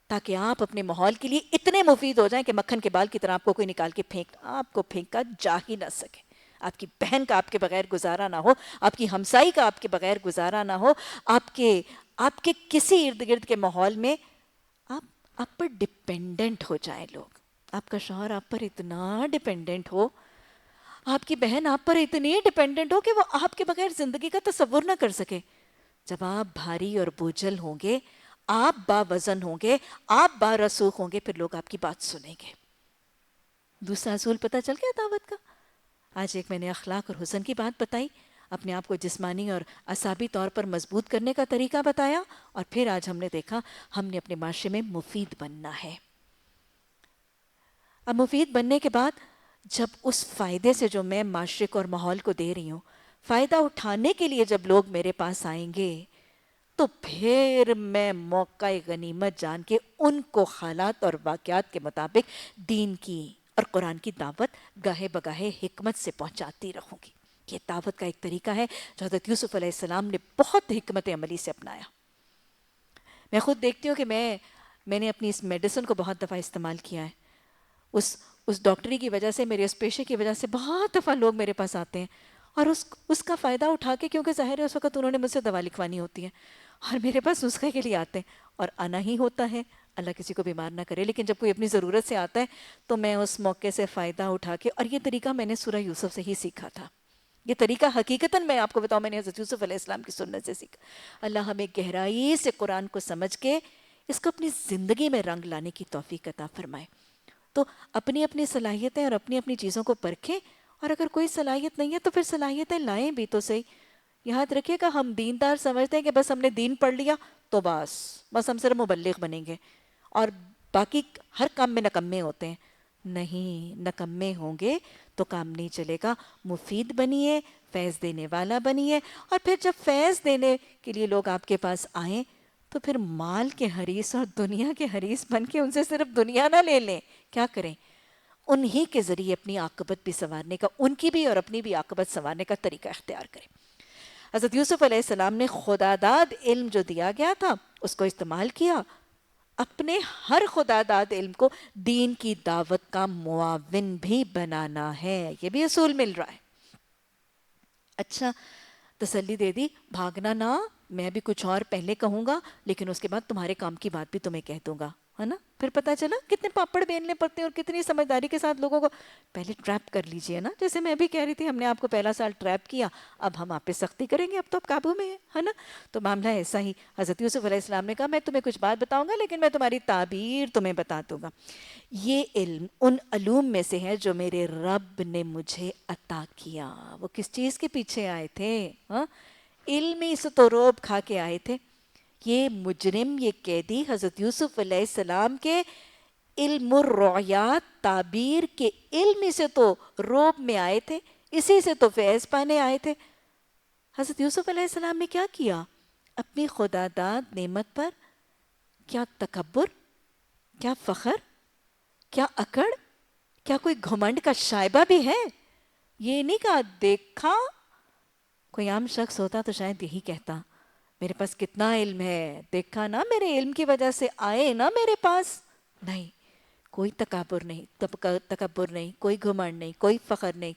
تاکہ آپ اپنے ماحول کے لیے اتنے مفید ہو جائیں کہ مکھن کے بال کی طرح آپ کو کوئی نکال کے آپ کو پھینکا جا ہی نہ سکے۔ آپ کی بہن کا آپ کے بغیر گزارا نہ ہو، آپ کی ہمسائی کا آپ کے بغیر گزارا نہ ہو، آپ کے کسی ارد گرد کے ماحول میں آپ پر ڈپینڈنٹ ہو جائیں لوگ۔ آپ کا شوہر آپ پر اتنا ڈپینڈنٹ ہو، آپ کی بہن آپ پر اتنی ڈپینڈنٹ ہو کہ وہ آپ کے بغیر زندگی کا تصور نہ کر سکے۔ جب آپ بھاری اور بوجھل ہوں گے، آپ باوزن ہوں گے، آپ بارسوخ ہوں گے، پھر لوگ آپ کی بات سنیں گے۔ دوسرا اصول پتہ چل گیا دعوت کا؟ آج ایک میں نے اخلاق اور حسن کی بات بتائی، اپنے آپ کو جسمانی اور اعصابی طور پر مضبوط کرنے کا طریقہ بتایا، اور پھر آج ہم نے دیکھا ہم نے اپنے معاشرے میں مفید بننا ہے۔ اب مفید بننے کے بعد جب اس فائدے سے جو میں معاشرے کو اور ماحول کو دے رہی ہوں، فائدہ اٹھانے کے لیے جب لوگ میرے پاس آئیں گے تو پھر میں موقع غنیمت جان کے ان کو حالات اور واقعات کے مطابق دین کی اور قرآن کی دعوت گاہے بگاہے حکمت سے پہنچاتی رہوں گی۔ یہ دعوت کا ایک طریقہ ہے جو حضرت یوسف علیہ السلام نے بہت حکمت عملی سے اپنایا. میں خود دیکھتی ہوں کہ میں نے اپنی اس میڈیسن کو بہت دفعہ استعمال کیا ہے. اس ڈاکٹری کی وجہ سے، میرے اس پیشے کی وجہ سے بہت دفعہ لوگ میرے پاس آتے ہیں اور اس کا فائدہ اٹھا کے، کیونکہ ظاہر ہے اس وقت انہوں نے مجھ سے دوا لکھوانی ہوتی ہے اور میرے پاس نسخے کے لیے آتے ہیں، اور آنا ہی ہوتا ہے. اللہ کسی کو بیمار نہ کرے، لیکن جب کوئی اپنی ضرورت سے آتا ہے تو میں اس موقع سے فائدہ اٹھا کے، اور یہ طریقہ میں نے سورہ یوسف سے ہی سیکھا تھا. یہ طریقہ حقیقتاً میں آپ کو بتاؤں، میں نے حضرت یوسف علیہ السلام کی سنت سے سیکھا. اللہ ہمیں گہرائی سے قرآن کو سمجھ کے اس کو اپنی زندگی میں رنگ لانے کی توفیق عطا فرمائے. تو اپنی اپنی صلاحیتیں اور اپنی اپنی چیزوں کو پرکھیں، اور اگر کوئی صلاحیت نہیں ہے تو پھر صلاحیتیں لائیں بھی تو صحیح. یاد رکھیے گا، ہم دیندار سمجھتے ہیں کہ بس ہم نے دین پڑھ لیا تو بس ہم صرف مبلغ بنیں گے اور باقی ہر کام میں نکمے ہوتے ہیں. نہیں، نکمے ہوں گے تو کام نہیں چلے گا. مفید بنیے، فیض دینے والا بنیے، اور پھر جب فیض دینے کے لیے لوگ آپ کے پاس آئیں تو پھر مال کے حریص اور دنیا کے حریص بن کے ان سے صرف دنیا نہ لے لیں. کیا کریں؟ انہی کے ذریعے اپنی عاقبت بھی سنوارنے کا، ان کی بھی اور اپنی بھی عاقبت سنوارنے کا طریقہ اختیار کریں. حضرت یوسف علیہ السلام نے خداداد علم جو دیا گیا تھا اس کو استعمال کیا. اپنے ہر خداداد علم کو دین کی دعوت کا معاون بھی بنانا ہے. یہ بھی اصول مل رہا ہے. اچھا، تسلی دے دی، بھاگنا نہ. میں بھی کچھ اور پہلے کہوں گا، لیکن اس کے بعد تمہارے کام کی بات بھی تمہیں کہہ دوں گا، ہے نا؟ پھر پتہ چلا کتنے پاپڑ بیلنے پڑتے ہیں اور کتنی سمجھداری کے ساتھ لوگوں کو پہلے ٹریپ کر لیجئے نا. جیسے میں بھی کہہ رہی تھی، ہم نے آپ کو پہلا سال ٹریپ کیا، اب ہم آپ پہ سختی کریں گے، اب تو آپ قابو میں ہیں، ہے نا؟ تو معاملہ ایسا ہی. حضرت یوسف علیہ السلام نے کہا میں تمہیں کچھ بات بتاؤں گا، لیکن میں تمہاری تعبیر تمہیں بتا دوں گا. یہ علم ان علوم میں سے ہے جو میرے رب نے مجھے عطا کیا. وہ کس چیز کے پیچھے آئے تھے؟ علمی سے تو روب کھا کے آئے تھے. یہ مجرم، یہ قیدی حضرت یوسف علیہ السلام کے علم الرؤیات، تعبیر کے علم سے تو روب میں آئے تھے، اسی سے تو فیض پانے آئے تھے. حضرت یوسف علیہ السلام نے کیا کیا؟ اپنی خداداد نعمت پر کیا تکبر، کیا فخر، کیا اکڑ، کیا کوئی گھمنڈ کا شائبہ بھی ہے؟ یہ نہیں کہا دیکھا. کوئی عام شخص ہوتا تو شاید یہی کہتا میرے پاس کتنا علم ہے، دیکھا نا میرے علم کی وجہ سے آئے نا میرے پاس. نہیں، کوئی تکبر نہیں، کوئی گھمنڈ نہیں، کوئی فخر نہیں،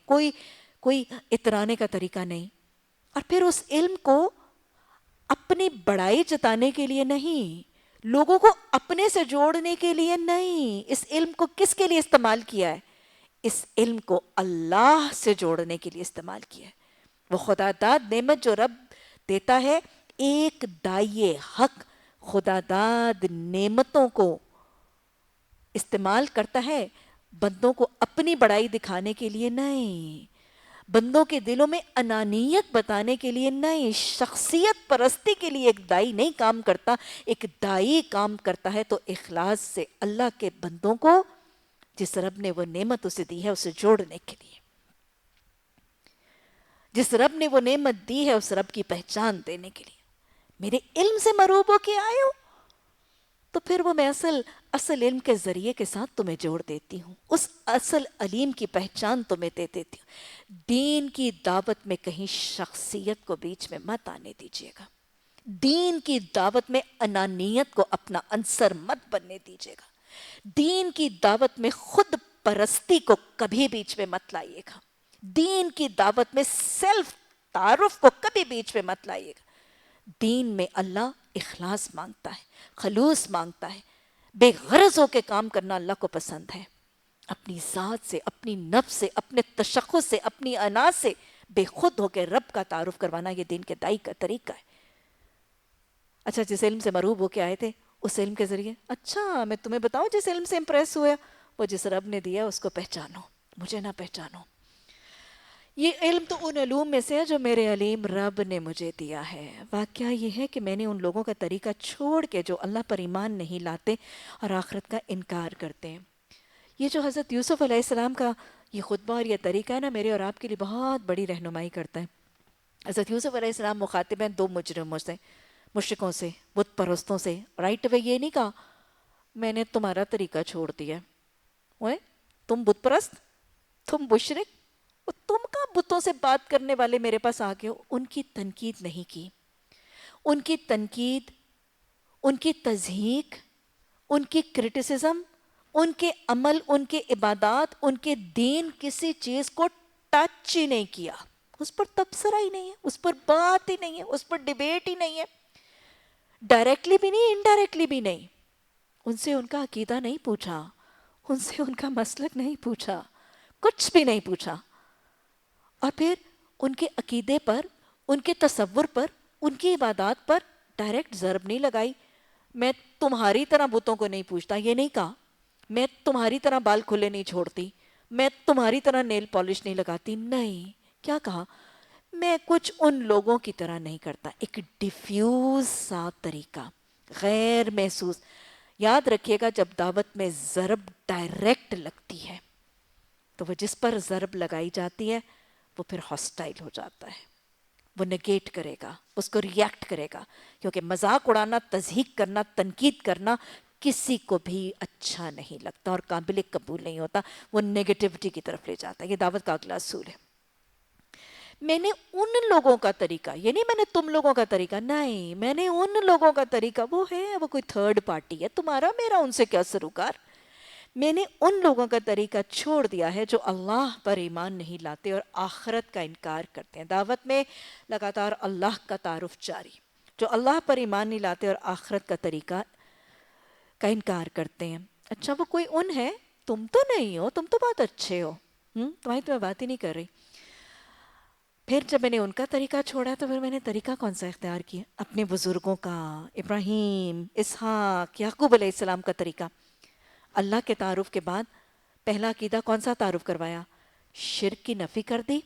کوئی اترانے کا طریقہ نہیں. اور پھر اس علم کو اپنی بڑائی جتانے کے لیے نہیں، لوگوں کو اپنے سے جوڑنے کے لیے نہیں. اس علم کو کس کے لیے استعمال کیا ہے؟ اس علم کو اللہ سے جوڑنے کے لیے استعمال کیا ہے. وہ خدا داد نعمت جو رب دیتا ہے، ایک دائی حق خدا داد نعمتوں کو استعمال کرتا ہے بندوں کو اپنی بڑائی دکھانے کے لیے نہیں، بندوں کے دلوں میں انانیت بتانے کے لیے نہیں، شخصیت پرستی کے لیے ایک دائی نہیں کام کرتا. ایک دائی کام کرتا ہے تو اخلاص سے اللہ کے بندوں کو جس رب نے وہ نعمت اسے دی ہے اسے جوڑنے کے لیے. جس رب نے وہ نعمت دی ہے اس رب کی پہچان دینے کے لیے. میرے علم سے مروب ہو کے آئے ہو تو پھر وہ میں اصل علم کے ذریعے کے ساتھ تمہیں جوڑ دیتی ہوں، اس اصل علیم کی پہچان تمہیں دے دیتی ہوں. دین کی دعوت میں کہیں شخصیت کو بیچ میں مت آنے دیجیے گا. دین کی دعوت میں انانیت کو اپنا عنصر مت بننے دیجیے گا. دین کی دعوت میں خود پرستی کو کبھی بیچ میں مت لائیے گا. دین کی دعوت میں سیلف تعارف کو کبھی بیچ میں مت لائیے گا. دین میں اللہ اخلاص مانگتا ہے، خلوص مانگتا ہے. بے غرض ہو کے کام کرنا اللہ کو پسند ہے. اپنی ذات سے، اپنی نفس سے، اپنے تشخص سے، اپنی انا سے بے خود ہو کے رب کا تعارف کروانا یہ دین کے دائی کا طریقہ ہے. اچھا، جس علم سے مروب ہو کے آئے تھے اس علم کے ذریعے، اچھا میں تمہیں بتاؤں جس علم سے امپریس ہوا وہ جس رب نے دیا اس کو پہچانو، مجھے نہ پہچانو. یہ علم تو ان علوم میں سے ہے جو میرے علیم رب نے مجھے دیا ہے. واقعہ یہ ہے کہ میں نے ان لوگوں کا طریقہ چھوڑ کے جو اللہ پر ایمان نہیں لاتے اور آخرت کا انکار کرتے ہیں. یہ جو حضرت یوسف علیہ السلام کا یہ خطبہ اور یہ طریقہ ہے نا، میرے اور آپ کے لیے بہت بڑی رہنمائی کرتا ہے. حضرت یوسف علیہ السلام مخاطب ہیں دو مجرموں سے، مشرکوں سے، بت پرستوں سے. رائٹ اوے یہ نہیں کہا میں نے تمہارا طریقہ چھوڑ دیا. اوئے تم بت پرست، تم مشرک، تم کہاں بتوں سے بات کرنے والے میرے پاس آ گئے، ان کی تنقید نہیں کی. ان کی تنقید، ان کی تضحیک، ان کی کرٹیسزم، ان کے عمل، ان کے عبادات، ان کے دین، کسی چیز کو ٹچ ہی نہیں کیا. اس پر تبصرہ ہی نہیں ہے، اس پر بات ہی نہیں ہے، اس پر ڈیبیٹ ہی نہیں ہے، ڈائریکٹلی بھی نہیں، انڈائریکٹلی بھی نہیں. ان سے ان کا عقیدہ نہیں پوچھا، ان سے ان کا مسلک نہیں پوچھا، کچھ بھی نہیں پوچھا. اور پھر ان کے عقیدے پر، ان کے تصور پر، ان کی عبادات پر ڈائریکٹ ضرب نہیں لگائی. میں تمہاری طرح بتوں کو نہیں پوچھتا، یہ نہیں کہا. میں تمہاری طرح بال کھلے نہیں چھوڑتی، میں تمہاری طرح نیل پالش نہیں لگاتی. نہیں، کیا کہا؟ میں کچھ ان لوگوں کی طرح نہیں کرتا. ایک ڈیفیوز سا طریقہ، غیر محسوس. یاد رکھیے گا، جب دعوت میں ضرب ڈائریکٹ لگتی ہے تو وہ جس پر ضرب لگائی جاتی ہے وہ پھر ہاسٹائل ہو جاتا ہے، وہ نگیٹ کرے گا، اس کو ریئیکٹ کرے گا. کیونکہ مذاق اڑانا، تضحیک کرنا، تنقید کرنا کسی کو بھی اچھا نہیں لگتا اور قابل قبول نہیں ہوتا. وہ نیگیٹیوٹی کی طرف لے جاتا ہے. یہ دعوت کا اگلا اصول ہے. میں نے ان لوگوں کا طریقہ، یہ نہیں میں نے تم لوگوں کا طریقہ، نہیں، میں نے ان لوگوں کا طریقہ، وہ ہے، وہ کوئی تھرڈ پارٹی ہے، تمہارا میرا ان سے کیا سروکار. میں نے ان لوگوں کا طریقہ چھوڑ دیا ہے جو اللہ پر ایمان نہیں لاتے اور آخرت کا انکار کرتے ہیں. دعوت میں لگاتار اللہ کا تعارف جاری. جو اللہ پر ایمان نہیں لاتے اور آخرت کا طریقہ کا انکار کرتے ہیں. اچھا، وہ کوئی ان ہے، تم تو نہیں ہو، تم تو بہت اچھے ہو، تمہاری تو میں بات ہی نہیں کر رہی. پھر جب میں نے ان کا طریقہ چھوڑا تو پھر میں نے طریقہ کون سا اختیار کیا؟ اپنے بزرگوں کا، ابراہیم، اسحاق، یعقوب علیہ السلام کا طریقہ. اللہ کے تعارف کے بعد پہلا عقیدہ کون سا تعارف کروایا؟ شرک کی نفی کر دی،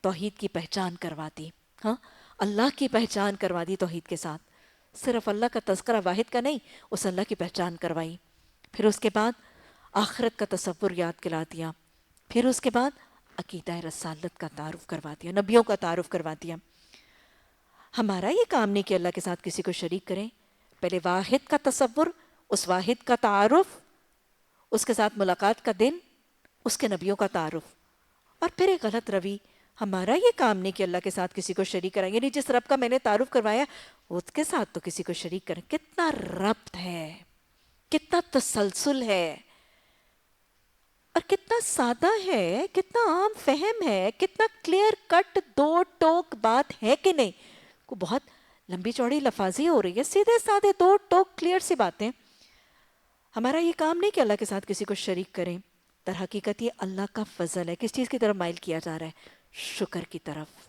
توحید کی پہچان کروا دی. ہاں، اللہ کی پہچان کروا دی توحید کے ساتھ. صرف اللہ کا تذکرہ واحد کا نہیں، اس اللہ کی پہچان کروائی. پھر اس کے بعد آخرت کا تصور یاد دلا دیا. پھر اس کے بعد عقیدہ رسالت کا تعارف کروا دیا، نبیوں کا تعارف کروا دیا. ہمارا یہ کام نہیں کہ اللہ کے ساتھ کسی کو شریک کریں. پہلے واحد کا تصور، اس واحد کا تعارف، اس کے ساتھ ملاقات کا دن، اس کے نبیوں کا تعارف، اور پھر ایک غلط روی. ہمارا یہ کام نہیں کہ اللہ کے ساتھ کسی کو شریک کریں، یعنی جس رب کا میں نے تعارف کروایا اس کے ساتھ تو کسی کو شریک کریں. کتنا ربط ہے، کتنا تسلسل ہے، اور کتنا سادہ ہے، کتنا عام فہم ہے، کتنا کلیئر کٹ دو ٹوک بات ہے کہ نہیں. کو بہت لمبی چوڑی لفاظی ہو رہی ہے، سیدھے سادھے دو ٹوک کلیئر سی باتیں. ہمارا یہ کام نہیں کہ اللہ کے ساتھ کسی کو شریک کریں. در حقیقت یہ اللہ کا فضل ہے. کس چیز کی طرف مائل کیا جا رہا ہے؟ شکر کی طرف.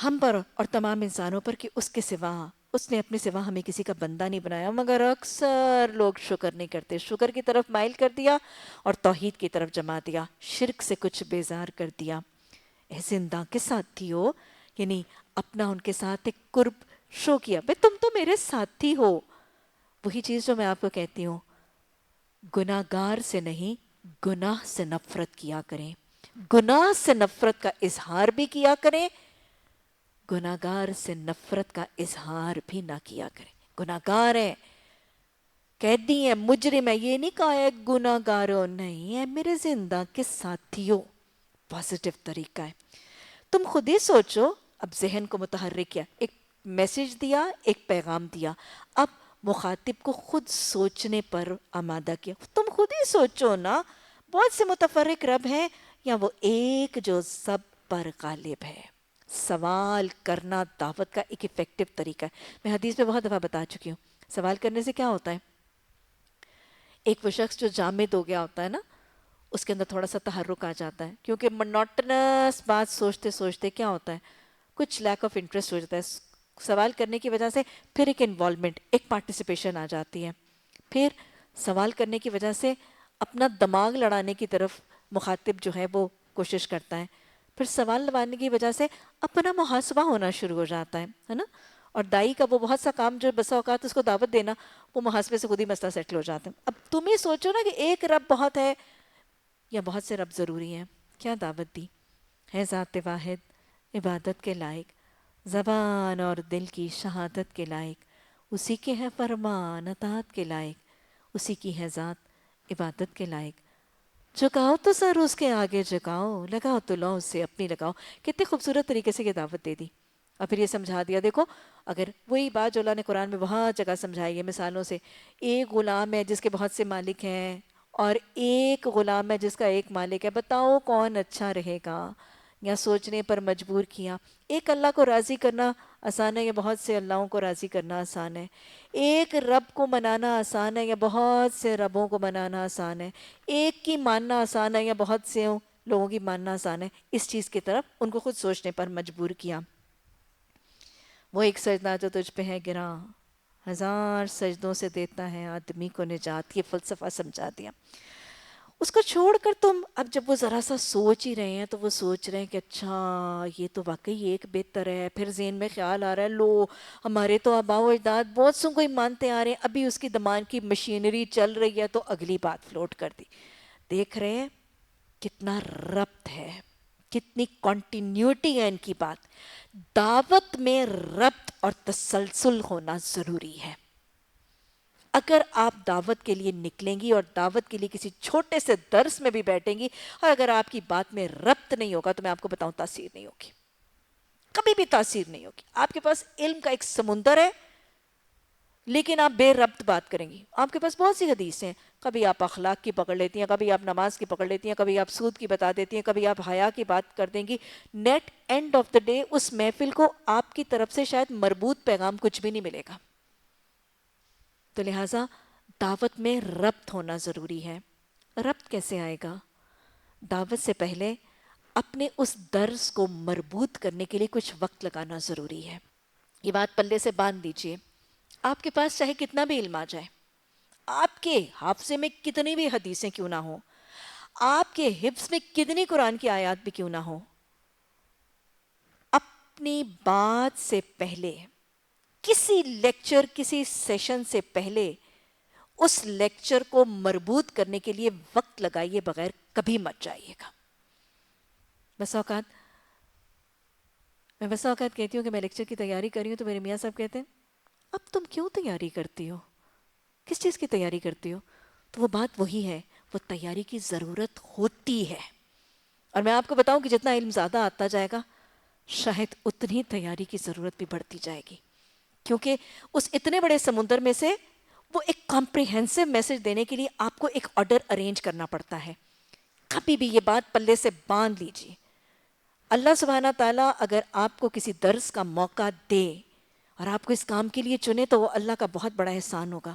ہم پر اور تمام انسانوں پر کہ اس کے سوا، اس نے اپنے سوا ہمیں کسی کا بندہ نہیں بنایا. مگر اکثر لوگ شکر نہیں کرتے. شکر کی طرف مائل کر دیا اور توحید کی طرف جما دیا، شرک سے کچھ بیزار کر دیا. اے زندہ کے ساتھی ہو، یعنی اپنا ان کے ساتھ ایک قرب شو کیا. بھئی تم تو میرے ساتھی ہو. وہی چیز جو میں آپ کو کہتی ہوں، گناہ گار سے نہیں، گناہ سے نفرت کیا کریں. گناہ سے نفرت کا اظہار بھی کیا کریں، گناہ گار سے نفرت کا اظہار بھی نہ کیا کریں. گناہ گار ہے، قیدی ہے، مجرم ہے، یہ نہیں کہا ہے گناہ گاروں، نہیں ہے میرے زندہ کے ساتھیوں. پازیٹیو طریقہ ہے. تم خود ہی سوچو. اب ذہن کو متحرک کیا، ایک میسج دیا، ایک پیغام دیا. اب مخاطب کو خود سوچنے پر آمادہ کیا. تم خود ہی سوچو نا، بہت سے متفرق رب ہیں یا وہ ایک جو سب پر غالب ہے. سوال کرنا دعوت کا ایک افیکٹو طریقہ ہے. میں حدیث میں بہت دفعہ بتا چکی ہوں. سوال کرنے سے کیا ہوتا ہے؟ ایک وہ شخص جو جامد ہو گیا ہوتا ہے نا، اس کے اندر تھوڑا سا تحرک آ جاتا ہے. کیونکہ منوٹنس بات سوچتے سوچتے کیا ہوتا ہے، کچھ لیک آف انٹرسٹ ہو جاتا ہے. سوال کرنے کی وجہ سے پھر ایک انوالومنٹ، ایک پارٹیسپیشن آ جاتی ہے. پھر سوال کرنے کی وجہ سے اپنا دماغ لڑانے کی طرف مخاطب جو ہے وہ کوشش کرتا ہے. پھر سوال لگانے کی وجہ سے اپنا محاسبہ ہونا شروع ہو جاتا ہے نا. اور دائی کا وہ بہت سا کام جو بسا اوقات اس کو دعوت دینا، وہ محاسبے سے خود ہی مسئلہ سیٹل ہو جاتا ہے. اب تم ہی سوچو نا کہ ایک رب بہت ہے یا بہت سے رب ضروری ہیں. کیا دعوت دی ہے؟ ذات واحد عبادت کے لائق، زبان اور دل کی شہادت کے لائق، اسی کے ہے فرمان اطاعت کے لائق، اسی کی ہے ذات عبادت کے لائق. جھکاؤ تو سر اس کے آگے جھکاؤ، لگاؤ تو لو اسے اپنی لگاؤ. کتنے خوبصورت طریقے سے یہ دعوت دے دی. اور پھر یہ سمجھا دیا، دیکھو اگر وہی بات جو اللہ نے قرآن میں بہت جگہ سمجھائی ہے مثالوں سے، ایک غلام ہے جس کے بہت سے مالک ہیں، اور ایک غلام ہے جس کا ایک مالک ہے، بتاؤ کون اچھا رہے گا؟ یا سوچنے پر مجبور کیا. ایک اللہ کو راضی کرنا آسان ہے یا بہت سے اللہوں کو راضی کرنا آسان ہے؟ ایک رب کو منانا آسان ہے یا بہت سے ربوں کو منانا آسان ہے؟ ایک کی ماننا آسان ہے یا بہت سے لوگوں کی ماننا آسان ہے؟ اس چیز کی طرف ان کو خود سوچنے پر مجبور کیا. وہ ایک سجدہ جو تجھ پہ ہے گراں، ہزار سجدوں سے دیتا ہے آدمی کو نجات. یہ فلسفہ سمجھا دیا. اس کو چھوڑ کر تم اب جب وہ ذرا سا سوچ ہی رہے ہیں تو وہ سوچ رہے ہیں کہ اچھا یہ تو واقعی ایک بہتر ہے. پھر ذہن میں خیال آ رہا ہے، لو ہمارے تو آباء و اجداد بہت سو کوئی مانتے آ رہے ہیں، ابھی اس کی دمان کی مشینری چل رہی ہے تو اگلی بات فلوٹ کر دی. دیکھ رہے ہیں کتنا ربط ہے، کتنی کنٹینیوٹی ہے ان کی بات. دعوت میں ربط اور تسلسل ہونا ضروری ہے. اگر آپ دعوت کے لیے نکلیں گی اور دعوت کے لیے کسی چھوٹے سے درس میں بھی بیٹھیں گی اور اگر آپ کی بات میں ربط نہیں ہوگا تو میں آپ کو بتاؤں تاثیر نہیں ہوگی، کبھی بھی تاثیر نہیں ہوگی. آپ کے پاس علم کا ایک سمندر ہے لیکن آپ بے ربط بات کریں گی. آپ کے پاس بہت سی حدیث ہیں، کبھی آپ اخلاق کی پکڑ لیتی ہیں، کبھی آپ نماز کی پکڑ لیتی ہیں، کبھی آپ سود کی بتا دیتی ہیں، کبھی آپ حیا کی بات کر دیں گی. نیٹ اینڈ آف دا ڈے اس محفل کو آپ کی طرف سے شاید مربوط پیغام کچھ بھی نہیں ملے گا. تو لہٰذا دعوت میں ربط ہونا ضروری ہے. ربط کیسے آئے گا؟ دعوت سے پہلے اپنے اس درس کو مربوط کرنے کے لیے کچھ وقت لگانا ضروری ہے. یہ بات پلے سے باندھ دیجئے. آپ کے پاس چاہے کتنا بھی علم آ جائے، آپ کے حافظے میں کتنی بھی حدیثیں کیوں نہ ہوں، آپ کے حفظ میں کتنی قرآن کی آیات بھی کیوں نہ ہوں، اپنی بات سے پہلے کسی لیکچر، کسی سیشن سے پہلے اس لیکچر کو مربوط کرنے کے لیے وقت لگائیے بغیر کبھی مت جائیے گا. بس اوقات کہتی ہوں کہ میں لیکچر کی تیاری کر رہی ہوں تو میرے میاں صاحب کہتے ہیں اب تم کیوں تیاری کرتی ہو، کس چیز کی تیاری کرتی ہو؟ تو وہ بات وہی ہے، وہ تیاری کی ضرورت ہوتی ہے. اور میں آپ کو بتاؤں کہ جتنا علم زیادہ آتا جائے گا شاید اتنی تیاری کی ضرورت بھی بڑھتی جائے گی، کیونکہ اس اتنے بڑے سمندر میں سے وہ ایک کمپریہنسو میسج دینے کے لیے آپ کو ایک آرڈر ارینج کرنا پڑتا ہے. کبھی بھی یہ بات پلے سے باندھ لیجیے. اللہ سبحانہ تعالیٰ اگر آپ کو کسی درس کا موقع دے اور آپ کو اس کام کے لیے چنے تو وہ اللہ کا بہت بڑا احسان ہوگا.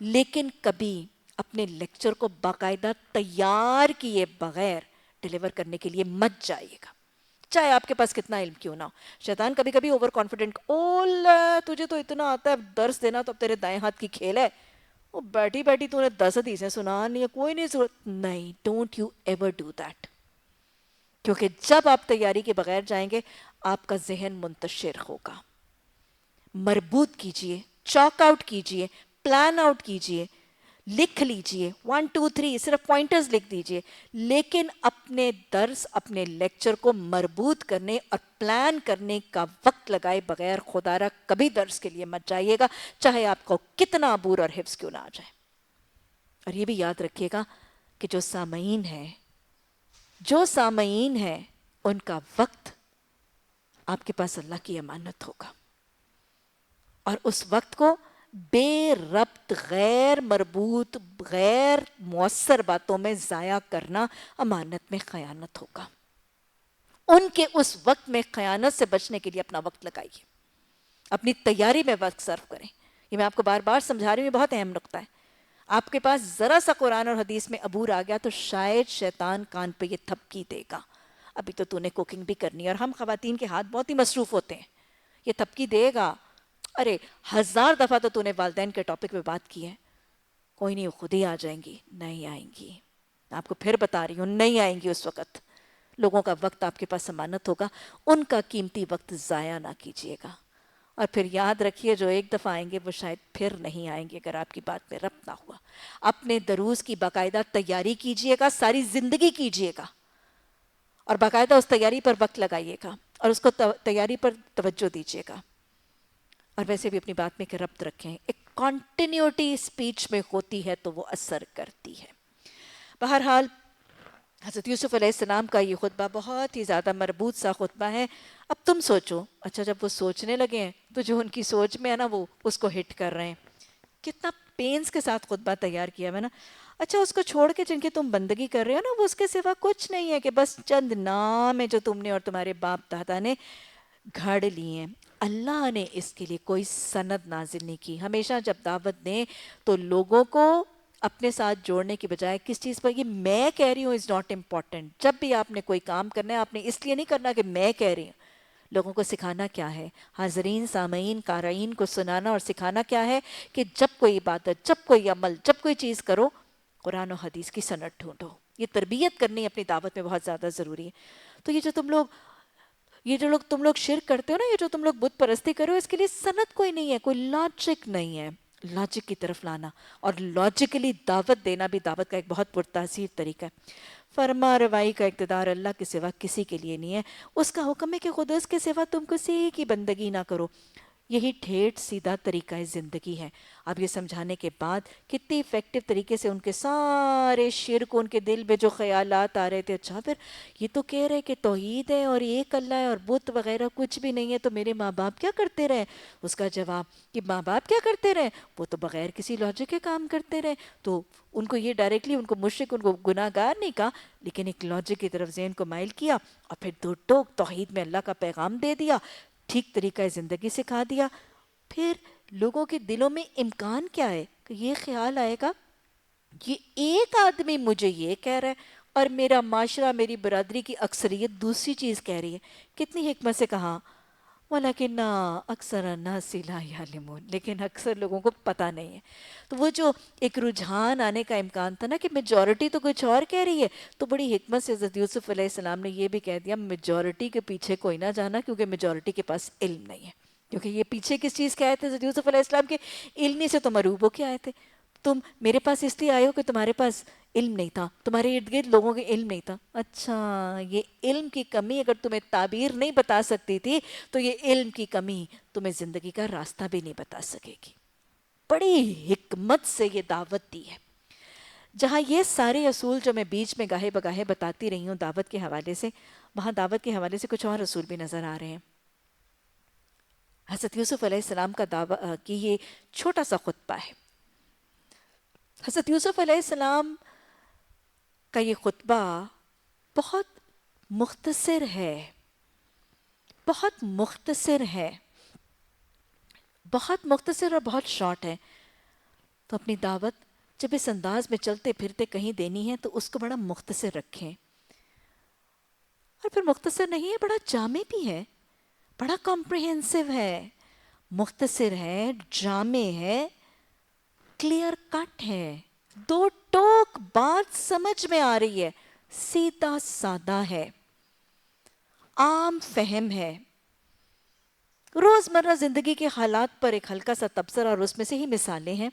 لیکن کبھی اپنے لیکچر کو باقاعدہ تیار کیے بغیر ڈیلیور کرنے کے لیے مت جائیے گا، چاہے آپ کے پاس کتنا علم کیوں نہ ہو. شیطان کبھی کبھی اوور کانفیڈنٹ، تجھے تو اتنا آتا ہے درس دینا تو اب تیرے دائیں ہاتھ کی کھیل ہے، وہ بیٹھی بیٹھی تو نے 10 حدیثیں سنا نہیں ہے، کوئی نہیں ضرورت. نہیں، don't you ever do that. کیونکہ جب آپ تیاری کے بغیر جائیں گے آپ کا ذہن منتشر ہوگا. مربوط کیجئے، چاک آؤٹ کیجئے، پلان آؤٹ کیجئے، لکھ لیجئے 1 2 3 صرف پوائنٹرز لکھ دیجئے. لیکن اپنے درس، اپنے لیکچر کو مربوط کرنے اور پلان کرنے کا وقت لگائے بغیر خدا را کبھی درس کے لیے مت جائیے گا، چاہے آپ کو کتنا عبور اور حفظ کیوں نہ آ جائے. اور یہ بھی یاد رکھیے گا کہ جو سامعین ہیں ان کا وقت آپ کے پاس اللہ کی امانت ہوگا، اور اس وقت کو بے ربط، غیر مربوط، غیر مؤثر باتوں میں ضائع کرنا امانت میں خیانت ہوگا. ان کے اس وقت میں خیانت سے بچنے کے لیے اپنا وقت لگائیے، اپنی تیاری میں وقت صرف کریں. یہ میں آپ کو بار بار سمجھا رہی ہوں، یہ بہت اہم نقطہ ہے. آپ کے پاس ذرا سا قرآن اور حدیث میں عبور آ گیا تو شاید شیطان کان پہ یہ تھپکی دے گا، ابھی تو نے کوکنگ بھی کرنی ہے. اور ہم خواتین کے ہاتھ بہت ہی مصروف ہوتے ہیں، یہ تھپکی دے گا. ارے 1000 دفعہ تو نے والدین کے ٹاپک پہ بات کی ہے، کوئی نہیں، وہ خود ہی آ جائیں گی. نہیں آئیں گی، آپ کو پھر بتا رہی ہوں، نہیں آئیں گی. اس وقت لوگوں کا وقت آپ کے پاس امانت ہوگا، ان کا قیمتی وقت ضائع نہ کیجیے گا. اور پھر یاد رکھیے جو ایک دفعہ آئیں گے وہ شاید پھر نہیں آئیں گے اگر آپ کی بات میں ربط نہ ہوا. اپنے دروس کی باقاعدہ تیاری کیجیے گا، ساری زندگی کیجیے گا، اور باقاعدہ اس تیاری پر وقت لگائیے گا اور اس کو تیاری پر توجہ دیجیے گا. اور ویسے بھی اپنی بات میں کہ ربط رکھیں. ایک کنٹینیوٹی اسپیچ میں ہوتی ہے تو وہ اثر کرتی ہے. بہرحال حضرت یوسف علیہ السلام کا یہ خطبہ بہت ہی زیادہ مربوط سا خطبہ ہے. اب تم سوچو. اچھا جب وہ سوچنے لگے ہیں تو جو ان کی سوچ میں ہے نا وہ اس کو ہٹ کر رہے ہیں. کتنا پینس کے ساتھ خطبہ تیار کیا ہے نا. اچھا اس کو چھوڑ کے جن کی تم بندگی کر رہے ہو نا وہ اس کے سوا کچھ نہیں ہے کہ بس چند نام ہے جو تم نے اور تمہارے باپ دادا نے گھڑ لیے ہیں. اللہ نے اس کے لیے کوئی سند نازل نہیں کی. ہمیشہ جب دعوت دیں تو لوگوں کو اپنے ساتھ جوڑنے کی بجائے کس چیز پر یہ میں کہہ رہی ہوں از ناٹ امپورٹنٹ. جب بھی آپ نے کوئی کام کرنا ہے آپ نے اس لیے نہیں کرنا کہ میں کہہ رہی ہوں. لوگوں کو سکھانا کیا ہے؟ حاضرین سامعین قارئین کو سنانا اور سکھانا کیا ہے کہ جب کوئی عبادت، جب کوئی عمل، جب کوئی چیز کرو قرآن و حدیث کی سند ڈھونڈو. یہ تربیت کرنی اپنی دعوت میں بہت زیادہ ضروری ہے. تو یہ جو لوگ تم لوگ شرک کرتے ہو نا، یہ جو تم لوگ بت پرستی کرو، اس کے لیے سند کوئی نہیں ہے، کوئی لاجک نہیں ہے. لاجک کی طرف لانا اور لاجکلی دعوت دینا بھی دعوت کا ایک بہت پرتاثیر طریقہ ہے. فرما روائی کا اقتدار اللہ کے سوا کسی کے لیے نہیں ہے. اس کا حکم ہے کہ خود اس کے سوا تم کسی کی بندگی نہ کرو. یہی ٹھیٹ سیدھا طریقہ زندگی ہے. اب یہ سمجھانے کے بعد کتنی ایفیکٹو طریقے سے ان کے سارے شرک، ان کے دل میں جو خیالات آ رہے تھے، اچھا پھر یہ تو کہہ رہے کہ توحید ہے اور ایک اللہ ہے اور بت وغیرہ کچھ بھی نہیں ہے، تو میرے ماں باپ کیا کرتے رہے؟ اس کا جواب کہ ماں باپ کیا کرتے رہے؟ وہ تو بغیر کسی لاجک کے کام کرتے رہے. تو ان کو یہ ڈائریکٹلی ان کو مشرک، ان کو گناہ گار نہیں کہا، لیکن ایک لاجک کی طرف ذہن کو مائل کیا اور پھر دو ٹوک توحید میں اللہ کا پیغام دے دیا، ٹھیک طریقہ زندگی سکھا دیا. پھر لوگوں کے دلوں میں امکان کیا ہے کہ یہ خیال آئے گا یہ ایک آدمی مجھے یہ کہہ رہا ہے اور میرا معاشرہ، میری برادری کی اکثریت دوسری چیز کہہ رہی ہے. کتنی حکمت سے کہا وَلَكِنَّ أَكْثَرَ النَّاسِ لَا يَعْلَمُونَ، لیکن اکثر لوگوں کو پتہ نہیں ہے. تو وہ جو ایک رجحان آنے کا امکان تھا نا کہ میجورٹی تو کچھ اور کہہ رہی ہے، تو بڑی حکمت سے حضرت یوسف علیہ السلام نے یہ بھی کہہ دیا میجورٹی کے پیچھے کوئی نہ جانا، کیونکہ میجورٹی کے پاس علم نہیں ہے. کیونکہ یہ پیچھے کس چیز کے آئے تھے حضرت یوسف علیہ السلام کے؟ علمی سے تو مروب ہو کے آئے تھے. تم میرے پاس اس لیے آئے ہو کہ تمہارے پاس علم نہیں تھا، تمہارے ارد گرد لوگوں کے علم نہیں تھا. اچھا یہ علم کی کمی اگر تمہیں تعبیر نہیں بتا سکتی تھی تو یہ علم کی کمی تمہیں زندگی کا راستہ بھی نہیں بتا سکے گی. بڑی حکمت سے یہ دعوت دی ہے. جہاں یہ سارے اصول جو میں بیچ میں گاہے بگاہے بتاتی رہی ہوں دعوت کے حوالے سے، وہاں دعوت کے حوالے سے کچھ اور اصول بھی نظر آ رہے ہیں. حضرت یوسف علیہ السلام کا دعویٰ کی یہ چھوٹا سا خطبہ ہے. حضرت یوسف علیہ السلام کا یہ خطبہ بہت مختصر ہے، بہت مختصر ہے، بہت مختصر اور بہت شارٹ ہے. تو اپنی دعوت جب اس انداز میں چلتے پھرتے کہیں دینی ہے تو اس کو بڑا مختصر رکھیں. اور پھر مختصر نہیں ہے، بڑا جامع بھی ہے، بڑا کمپریہنسو ہے. مختصر ہے، جامع ہے، کلیئر کٹ ہے، دو ٹوک بات سمجھ میں آ رہی ہے، سیدھا سادہ ہے، عام فہم ہے، روزمرہ زندگی کے حالات پر ایک ہلکا سا تبصرہ اور اس میں سے ہی مثالیں ہیں.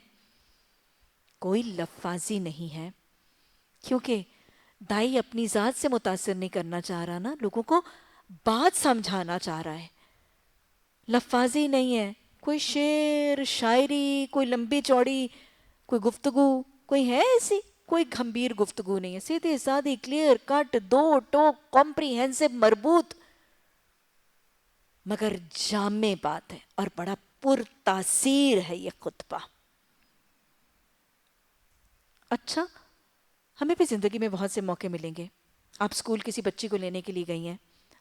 کوئی لفاظی نہیں ہے، کیونکہ دائی اپنی ذات سے متاثر نہیں کرنا چاہ رہا نا، لوگوں کو بات سمجھانا چاہ رہا ہے. لفاظی نہیں ہے، کوئی شعر شاعری، کوئی لمبی چوڑی کوئی گفتگو کوئی ہے ایسی، کوئی گھمبیر گفتگو نہیں ہے. سیدھی سادھی کلیئر کٹ، دو ٹوک، کمپریہنسو، مربوط مگر جامع بات ہے اور بڑا پر تاثیر ہے یہ خطبہ. اچھا ہمیں بھی زندگی میں بہت سے موقع ملیں گے. آپ اسکول کسی بچی کو لینے کے لیے گئی ہیں،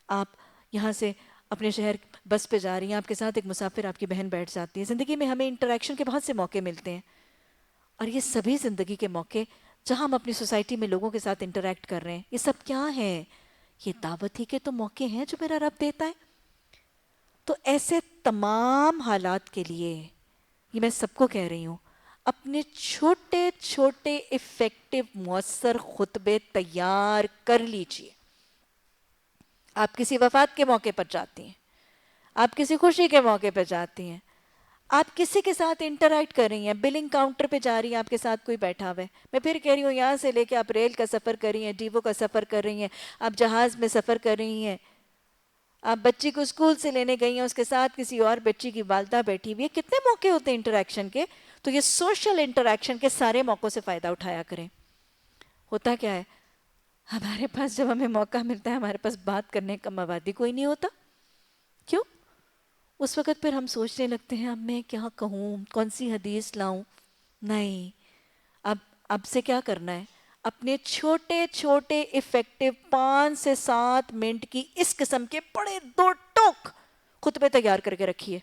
آپ یہاں سے اپنے شہر بس پہ جا رہی ہیں، آپ کے ساتھ ایک مسافر آپ کی بہن بیٹھ جاتی ہے. زندگی میں ہمیں انٹریکشن کے بہت سے موقع ملتے ہیں، اور یہ سبھی زندگی کے موقع جہاں ہم اپنی سوسائٹی میں لوگوں کے ساتھ انٹریکٹ کر رہے ہیں، یہ سب کیا ہے؟ یہ دعوت ہی کے تو موقع ہیں جو میرا رب دیتا ہے. تو ایسے تمام حالات کے لیے یہ میں سب کو کہہ رہی ہوں، اپنے چھوٹے چھوٹے افیکٹو مؤثر خطبے تیار کر لیجئے. آپ کسی وفات کے موقع پر جاتی ہیں، آپ کسی خوشی کے موقع پر جاتی ہیں، آپ کسی کے ساتھ انٹریکٹ کر رہی ہیں، بلنگ کاؤنٹر پہ جا رہی ہیں، آپ کے ساتھ کوئی بیٹھا ہوا ہے. میں پھر کہہ رہی ہوں یہاں سے لے کے آپ ریل کا سفر کر رہی ہیں، ڈیوو کا سفر کر رہی ہیں، آپ جہاز میں سفر کر رہی ہیں، آپ بچی کو اسکول سے لینے گئی ہیں، اس کے ساتھ کسی اور بچی کی والدہ بیٹھی ہوئی ہے. کتنے موقع ہوتے ہیں انٹریکشن کے؟ تو یہ سوشل انٹریکشن کے سارے موقعوں سے فائدہ اٹھایا کریں. ہوتا کیا ہے ہمارے پاس جب ہمیں موقع ملتا ہے ہمارے پاس بات کرنے کا مواد ہی کوئی نہیں ہوتا. کیوں؟ اس وقت پھر ہم سوچنے لگتے ہیں اب میں کیا کہوں, کون سی حدیث لاؤں. نہیں, اب سے کیا کرنا ہے, اپنے چھوٹے چھوٹے افیکٹو 5 سے 7 منٹ کی اس قسم کے بڑے 2 ٹوک خطبے تیار کر کے رکھیے.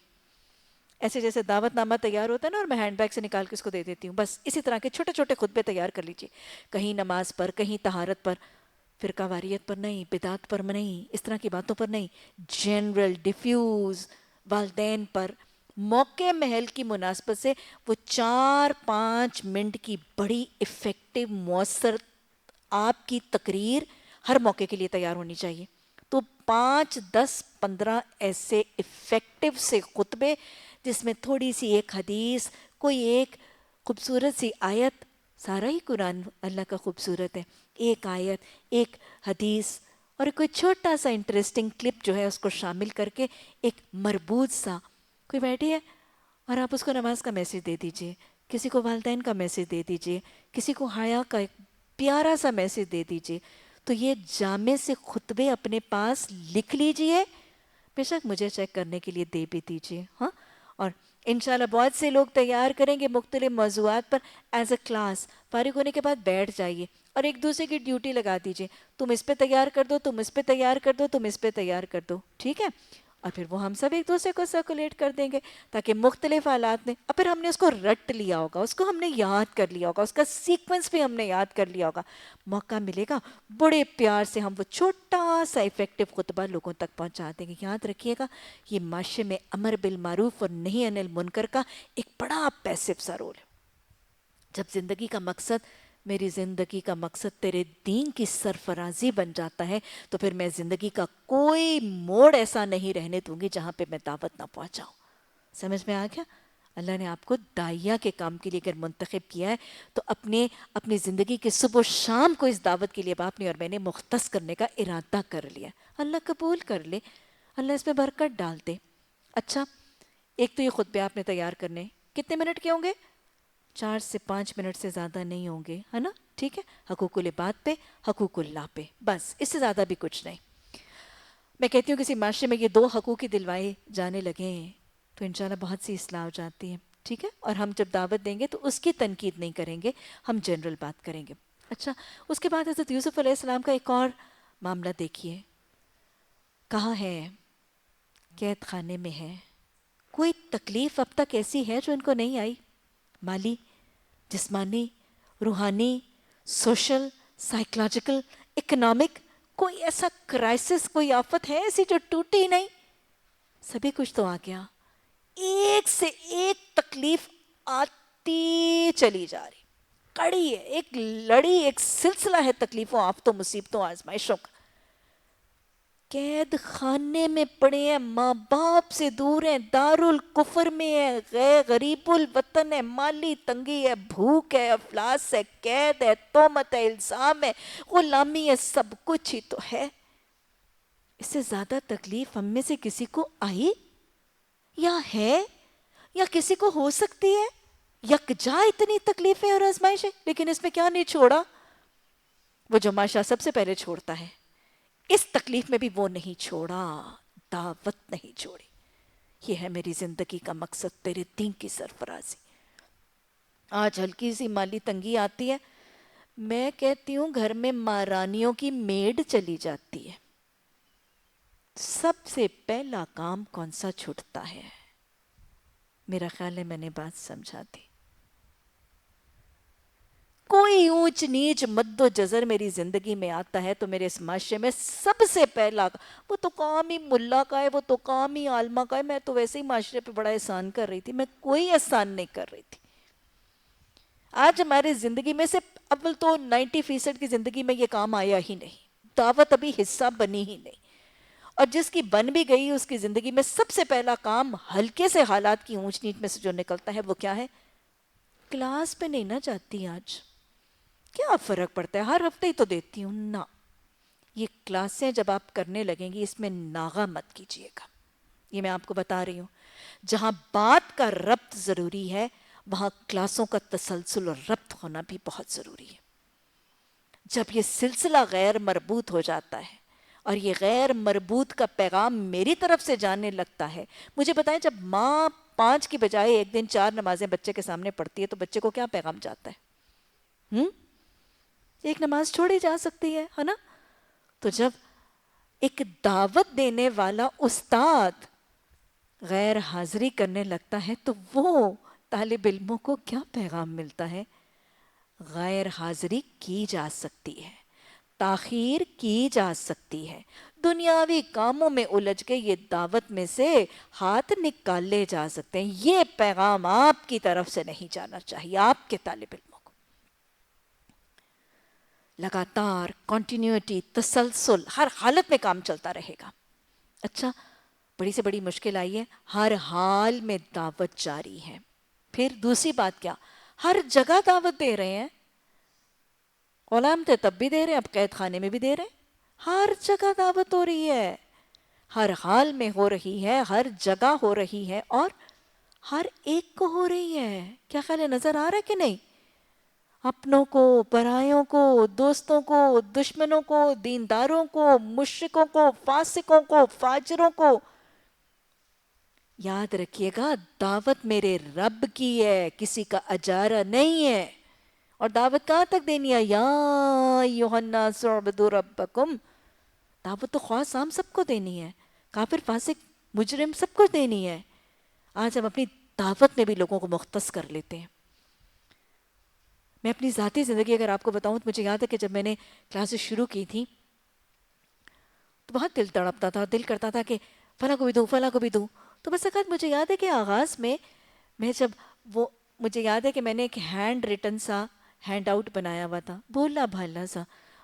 ایسے جیسے دعوت نامہ تیار ہوتا ہے نا, اور میں ہینڈ بیگ سے نکال کے اس کو دے دیتی ہوں, بس اسی طرح کے چھوٹے چھوٹے خطبے تیار کر لیجیے. کہیں نماز پر, کہیں طہارت پر, فرقہ واریت پر نہیں, بدعت پر نہیں, اس طرح کی باتوں پر نہیں, جنرل ڈیفیوز, والدین پر, موقع محل کی مناسبت سے وہ 4-5 منٹ کی بڑی افیکٹو مؤثر آپ کی تقریر ہر موقع کے لیے تیار ہونی چاہیے. تو 5-10-15 ایسے افیکٹو سے خطبے جس میں تھوڑی سی ایک حدیث, کوئی ایک خوبصورت سی آیت, سارا ہی قرآن اللہ کا خوبصورت ہے, ایک آیت, ایک حدیث اور کوئی چھوٹا سا انٹرسٹنگ کلپ جو ہے اس کو شامل کر کے ایک مربوط سا, کوئی بیٹھی ہے اور آپ اس کو نماز کا میسج دے دیجئے, کسی کو والدین کا میسج دے دیجئے, کسی کو حیا کا ایک پیارا سا میسج دے دیجئے. تو یہ جامع سے خطبے اپنے پاس لکھ لیجئے, بے شک مجھے چیک کرنے کے لیے دے بھی دیجئے. ہاں, اور انشاءاللہ بہت سے لوگ تیار کریں گے مختلف موضوعات پر ایز اے کلاس. فارغ ہونے کے بعد بیٹھ جائیے اور ایک دوسرے کی ڈیوٹی لگا دیجئے, تم اس پہ تیار کر دو, تم اس پہ تیار کر دو, تم اس پہ تیار کر دو, ٹھیک ہے. اور پھر وہ ہم سب ایک دوسرے کو سرکولیٹ کر دیں گے تاکہ مختلف حالات میں, اور پھر ہم نے اس کو رٹ لیا ہوگا, اس کو ہم نے یاد کر لیا ہوگا, اس کا سیکوینس بھی ہم نے یاد کر لیا ہوگا. موقع ملے گا بڑے پیار سے ہم وہ چھوٹا سا افیکٹو خطبہ لوگوں تک پہنچا دیں گے. یاد رکھیے گا یہ معاشرے میں امر بالمعروف اور نہیں عن المنکر کا ایک بڑا پیسو سا رول ہے. جب زندگی کا مقصد, میری زندگی کا مقصد تیرے دین کی سرفرازی بن جاتا ہے, تو پھر میں زندگی کا کوئی موڑ ایسا نہیں رہنے دوں گی جہاں پہ میں دعوت نہ پہنچاؤں. سمجھ میں آ گیا؟ اللہ نے آپ کو داعیہ کے کام کے لیے اگر منتخب کیا ہے تو اپنی زندگی کے صبح و شام کو اس دعوت کے لیے باپ نے اور میں نے مختص کرنے کا ارادہ کر لیا. اللہ قبول کر لے, اللہ اس میں برکت ڈال دے. اچھا, ایک تو یہ خطبے آپ نے تیار کرنے, کتنے منٹ کے ہوں گے؟ 4 سے 5 منٹ سے زیادہ نہیں ہوں گے, ہے نا, ٹھیک ہے. حقوق العباد پہ, حقوق اللہ پہ, بس اس سے زیادہ بھی کچھ نہیں. میں کہتی ہوں کسی معاشرے میں یہ 2 حقوق ہی دلوائے جانے لگیں تو انشاءاللہ بہت سی اصلاح ہو جاتی ہے, ٹھیک ہے. اور ہم جب دعوت دیں گے تو اس کی تنقید نہیں کریں گے, ہم جنرل بات کریں گے. اچھا, اس کے بعد حضرت یوسف علیہ السلام کا ایک اور معاملہ دیکھیے. کہاں ہے؟ قید خانے میں ہے. کوئی تکلیف اب تک ایسی ہے جو ان کو نہیں آئی؟ مالی, جسمانی, روحانی, سوشل, سائیکلوجیکل, اکنامک, کوئی ایسا کرائسس, کوئی آفت ہے ایسی جو ٹوٹی نہیں؟ سبھی کچھ تو آ گیا. ایک سے ایک تکلیف آتی چلی جا رہی, کڑی ہے, ایک لڑی, ایک سلسلہ ہے تکلیفوں, آفتوں, مصیبتوں, آزمائشوں کا. قید خانے میں پڑے ہیں, ماں باپ سے دور ہیں, دارالکفر میں ہے, غریب الوطن ہے, مالی تنگی ہے, بھوک ہے, افلاس ہے, قید ہے, تہمت ہے, الزام ہے, غلامی ہے, سب کچھ ہی تو ہے. اس سے زیادہ تکلیف ہم میں سے کسی کو آئی یا ہے یا کسی کو ہو سکتی ہے؟ یکجا اتنی تکلیفیں اور آزمائشیں, لیکن اس میں کیا نہیں چھوڑا؟ وہ جو ماشاء سب سے پہلے چھوڑتا ہے, اس تکلیف میں بھی وہ نہیں چھوڑا, دعوت نہیں چھوڑی. یہ ہے میری زندگی کا مقصد, تیرے دین کی سرفرازی. آج ہلکی سی مالی تنگی آتی ہے, میں کہتی ہوں گھر میں مہارانیوں کی میڈ چلی جاتی ہے. سب سے پہلا کام کون سا چھوٹتا ہے؟ میرا خیال ہے میں نے بات سمجھا دی. کوئی اونچ نیچ مد و جزر میری زندگی میں آتا ہے تو میرے اس معاشرے میں سب سے پہلا, وہ تو کام ہی ملا کا ہے, وہ تو کام ہی عالمہ کا ہے, میں تو ویسے ہی معاشرے پہ بڑا احسان کر رہی تھی. میں کوئی احسان نہیں کر رہی تھی. آج ہمارے زندگی میں سے اول تو 90% کی زندگی میں یہ کام آیا ہی نہیں, دعوت ابھی حصہ بنی ہی نہیں. اور جس کی بن بھی گئی اس کی زندگی میں سب سے پہلا کام ہلکے سے حالات کی اونچ نیچ میں سے جو نکلتا ہے وہ کیا ہے؟ کلاس پہ نہیں نہ جاتی. آج کیا فرق پڑتا ہے, ہر ہفتے ہی تو دیتی ہوں نا. یہ کلاسیں جب آپ کرنے لگیں گی اس میں ناغہ مت کیجیے گا, یہ میں آپ کو بتا رہی ہوں. جہاں بات کا ربط ضروری ہے وہاں کلاسوں کا تسلسل اور ربط ہونا بھی بہت ضروری ہے. جب یہ سلسلہ غیر مربوط ہو جاتا ہے اور یہ غیر مربوط کا پیغام میری طرف سے جانے لگتا ہے. مجھے بتائیں جب ماں 5 کی بجائے ایک دن 4 نمازیں بچے کے سامنے پڑھتی ہے تو بچے کو کیا پیغام جاتا ہے؟ ایک نماز چھوڑی جا سکتی ہے نا؟ تو جب ایک دعوت دینے والا استاد غیر حاضری کرنے لگتا ہے تو وہ طالب علموں کو کیا پیغام ملتا ہے؟ غیر حاضری کی جا سکتی ہے، تاخیر کی جا سکتی ہے، دنیاوی کاموں میں الجھ کے یہ دعوت میں سے ہاتھ نکالے جا سکتے ہیں. یہ پیغام آپ کی طرف سے نہیں جانا چاہیے آپ کے طالب علموں کو. لگاتار کنٹینیوٹی، تسلسل، ہر حالت میں کام چلتا رہے گا. اچھا، بڑی سے بڑی مشکل آئی ہے، ہر حال میں دعوت جاری ہے. پھر دوسری بات کیا؟ ہر جگہ دعوت دے رہے ہیں. غلام تھے تب بھی دے رہے ہیں، اب قید خانے میں بھی دے رہے ہیں. ہر جگہ دعوت ہو رہی ہے، ہر حال میں ہو رہی ہے، ہر جگہ ہو رہی ہے، اور ہر ایک کو ہو رہی ہے. کیا خیال ہے، نظر آ رہا ہے کہ نہیں؟ اپنوں کو، پرایوں کو، دوستوں کو، دشمنوں کو، دینداروں کو، مشرکوں کو، فاسقوں کو، فاجروں کو. یاد رکھیے گا دعوت میرے رب کی ہے، کسی کا اجارہ نہیں ہے. اور دعوت کہاں تک دینی ہے؟ یا ایھا الناس اعبدوا ربکم. دعوت تو خواص عام سب کو دینی ہے، کافر فاسق مجرم سب کو دینی ہے. آج ہم اپنی دعوت میں بھی لوگوں کو مختص کر لیتے ہیں. میں اپنی ذاتی زندگی اگر آپ کو بتاؤں تو مجھے یاد ہے کہ جب میں نے کلاسز شروع کی تھی تو بہت دل تڑپتا تھا، دل کرتا تھا کہ فلاں کو بھی دوں، فلاں کو بھی دوں. تو بس اوقات مجھے یاد ہے کہ آغاز میں جب وہ مجھے یاد ہے کہ میں نے ایک ہینڈ ریٹن سا ہینڈ آؤٹ بنایا ہوا تھا، بھولا بھالا سا،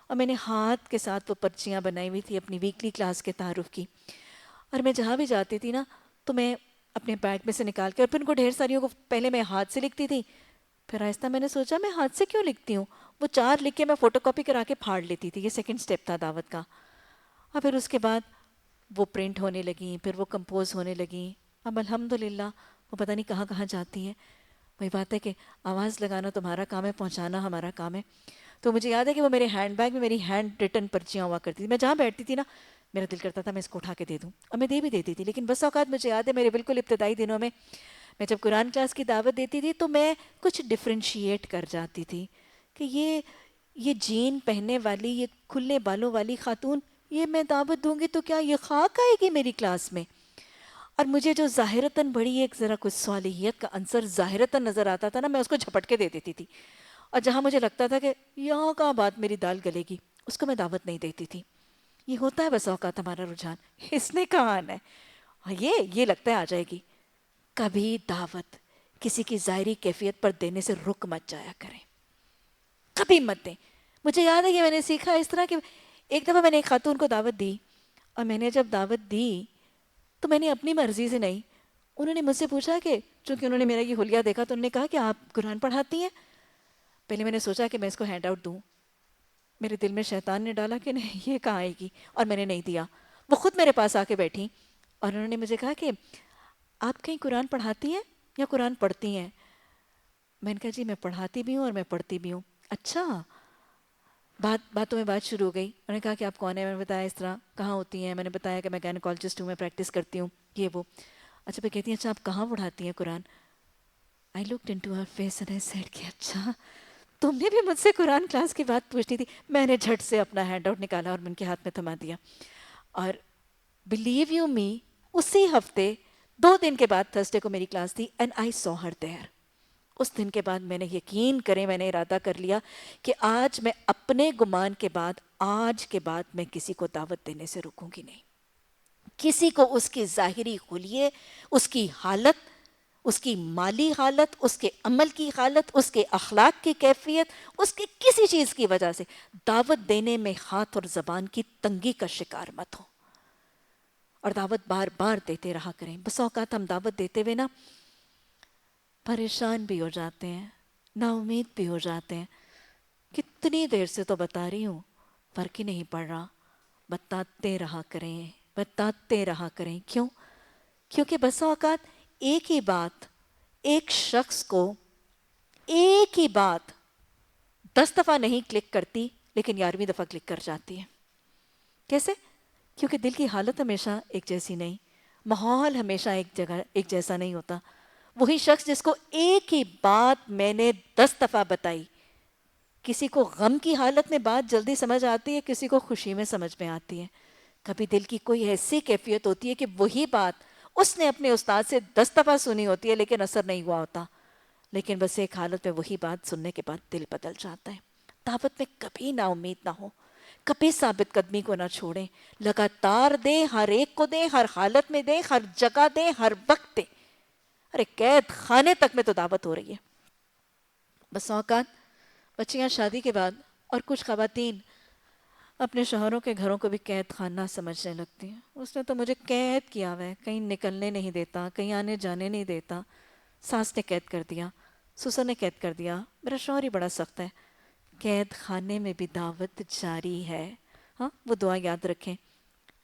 اور میں نے ہاتھ کے ساتھ وہ پرچیاں بنائی ہوئی تھی اپنی ویکلی کلاس کے تعارف کی. اور میں جہاں بھی جاتی تھی نا تو میں اپنے بیگ میں سے نکال کے، اور پھر ان کو ڈھیر ساریوں کو پہلے میں ہاتھ سے لکھتی تھی. پھر آہستہ میں نے سوچا میں ہاتھ سے کیوں لکھتی ہوں، وہ 4 لکھ کے میں فوٹو کاپی کرا کے پھاڑ لیتی تھی. یہ سیکنڈ سٹیپ تھا دعوت کا. اور پھر اس کے بعد وہ پرنٹ ہونے لگیں، پھر وہ کمپوز ہونے لگیں. اب الحمدللہ وہ پتہ نہیں کہاں کہاں جاتی ہیں. وہی بات ہے کہ آواز لگانا تمہارا کام ہے، پہنچانا ہمارا کام ہے. تو مجھے یاد ہے کہ وہ میرے ہینڈ بیگ میں میری ہینڈ ریٹن پرچیاں ہوا کرتی تھی. میں جہاں بیٹھتی تھی نا میرا دل کرتا تھا میں اس کو اٹھا کے دے دوں، اور میں دے بھی دیتی تھی. لیکن بس اوقات مجھے یاد ہے میرے بالکل ابتدائی دنوں میں جب قرآن کلاس کی دعوت دیتی تھی تو میں کچھ ڈفرینشیٹ کر جاتی تھی کہ یہ جین پہننے والی، یہ کھلے بالوں والی خاتون، یہ میں دعوت دوں گی تو کیا یہ خاک آئے گی میری کلاس میں؟ اور مجھے جو ظاہرتاً بڑی ایک ذرا کچھ صالحیت کا عنصر ظاہرتاً نظر آتا تھا نا، میں اس کو جھپٹ کے دے دیتی تھی. اور جہاں مجھے لگتا تھا کہ یہاں کہاں بات میری دال گلے گی، اس کو میں دعوت نہیں دیتی تھی. یہ ہوتا ہے بس اوقات ہمارا رجحان، اس نے کہاں آنا ہے، اور یہ لگتا ہے آ جائے گی. کبھی دعوت کسی کی ظاہری کیفیت پر دینے سے رک مت جایا کریں، کبھی مت دیں. مجھے یاد ہے کہ میں نے سیکھا اس طرح کہ ایک دفعہ میں نے ایک خاتون کو دعوت دی، اور میں نے جب دعوت دی تو میں نے اپنی مرضی سے نہیں، انہوں نے مجھ سے پوچھا کہ چونکہ انہوں نے میرا یہ حلیہ دیکھا تو انہوں نے کہا کہ آپ قرآن پڑھاتی ہیں. پہلے میں نے سوچا کہ میں اس کو ہینڈ آؤٹ دوں، میرے دل میں شیطان نے ڈالا کہ نہیں یہ کہاں آئے گی، اور میں نے نہیں دیا. وہ خود میرے پاس آ کے بیٹھی اور انہوں نے مجھے کہا کہ آپ کہیں قرآن پڑھاتی ہیں یا قرآن پڑھتی ہیں؟ میں نے کہا جی میں پڑھاتی بھی ہوں اور میں پڑھتی بھی ہوں. اچھا. باتوں میں بات شروع ہو گئی. انہوں نے کہا کہ آپ کون ہیں؟ میں نے بتایا اس طرح. کہاں ہوتی ہیں؟ میں نے بتایا کہ میں گائنیکالوجسٹ ہوں، میں پریکٹس کرتی ہوں یہ وہ. اچھا پھر کہتی ہیں اچھا آپ کہاں پڑھاتی ہیں قرآن؟ I looked into her face and I said کہ اچھا تم نے بھی مجھ سے قرآن کلاس کی بات پوچھنی تھی. میں نے جھٹ سے اپنا ہینڈ آؤٹ نکالا اور ان کے ہاتھ میں تھما دیا. اور بلیو یو می اسی ہفتے 2 دن کے بعد تھرسڈے کو میری کلاس تھی اینڈ آئی سو ہر دیر. اس دن کے بعد میں نے یقین کریں میں نے ارادہ کر لیا کہ آج میں اپنے گمان کے بعد آج کے بعد میں کسی کو دعوت دینے سے رکوں گی نہیں. کسی کو اس کی ظاہری خلیے، اس کی حالت، اس کی مالی حالت، اس کے عمل کی حالت، اس کے اخلاق کی کیفیت، اس کی کسی چیز کی وجہ سے دعوت دینے میں ہاتھ اور زبان کی تنگی کا شکار مت ہو، اور دعوت بار بار دیتے رہا کریں. بس اوقات ہم دعوت دیتے ہوئے نا پریشان بھی ہو جاتے ہیں، نا امید بھی ہو جاتے ہیں. کتنی دیر سے تو بتا رہی ہوں، فرق ہی نہیں پڑ رہا. بتاتے رہا کریں، بتاتے رہا کریں. کیوں؟ کیونکہ بس اوقات ایک ہی بات ایک شخص کو ایک ہی بات 10 دفعہ نہیں کلک کرتی لیکن 11ویں دفعہ کلک کر جاتی ہے. کیسے؟ کیونکہ دل کی حالت ہمیشہ ایک جیسی نہیں، ماحول ہمیشہ ایک جیسا نہیں ہوتا. وہی شخص جس کو ایک ہی بات میں نے 10 دفعہ بتائی، کسی کو غم کی حالت میں بات جلدی سمجھ آتی ہے، کسی کو خوشی میں سمجھ میں آتی ہے. کبھی دل کی کوئی ایسی کیفیت ہوتی ہے کہ وہی بات اس نے اپنے استاد سے 10 دفعہ سنی ہوتی ہے لیکن اثر نہیں ہوا ہوتا، لیکن بس ایک حالت میں وہی بات سننے کے بعد دل بدل جاتا ہے. دعوت میں کبھی نا امید نہ ہو، کبھی ثابت قدمی کو نہ چھوڑیں، لگاتار دیں، ہر ایک کو دیں، ہر حالت میں دیں، ہر جگہ دیں، ہر وقت دیں. ارے قید خانے تک میں تو دعوت ہو رہی ہے. بس اوقات بچیاں شادی کے بعد اور کچھ خواتین اپنے شوہروں کے گھروں کو بھی قید خانہ سمجھنے لگتی ہیں. اس نے تو مجھے قید کیا ہوا ہے، کہیں نکلنے نہیں دیتا، کہیں آنے جانے نہیں دیتا. ساس نے قید کر دیا، سسر نے قید کر دیا، میرا شوہر ہی بڑا سخت ہے. قید خانے میں بھی دعوت جاری ہے. ہاں، وہ دعا یاد رکھیں.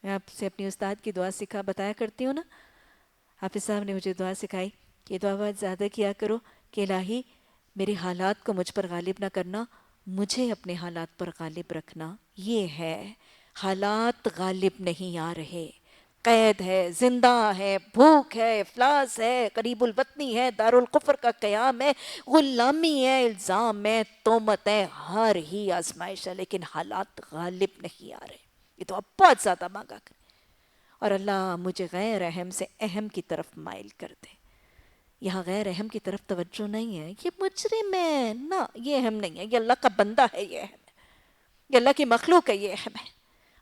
میں آپ سے اپنی استاد کی دعا بتایا کرتی ہوں نا. حافظ صاحب نے مجھے دعا سکھائی کہ یہ دعا بہت زیادہ کیا کرو کہ الہی میرے حالات کو مجھ پر غالب نہ کرنا، مجھے اپنے حالات پر غالب رکھنا. یہ ہے، حالات غالب نہیں آ رہے، قید ہے، زندہ ہے، بھوک ہے، افلاس ہے، قریب الوطنی ہے، دارالقفر کا قیام ہے، غلامی ہے، الزام ہے، تہمت ہے، ہر ہی آزمائش ہے، لیکن حالات غالب نہیں آ رہے. یہ تو اب بہت زیادہ مانگا کریں. اور اللہ مجھے غیر اہم سے اہم کی طرف مائل کر دے. یہاں غیر اہم کی طرف توجہ نہیں ہے، یہ مجرم ہے، نہ، یہ اہم نہیں ہے، یہ اللہ کا بندہ ہے، یہ اہم ہے، یہ اللہ کی مخلوق ہے، یہ اہم ہے.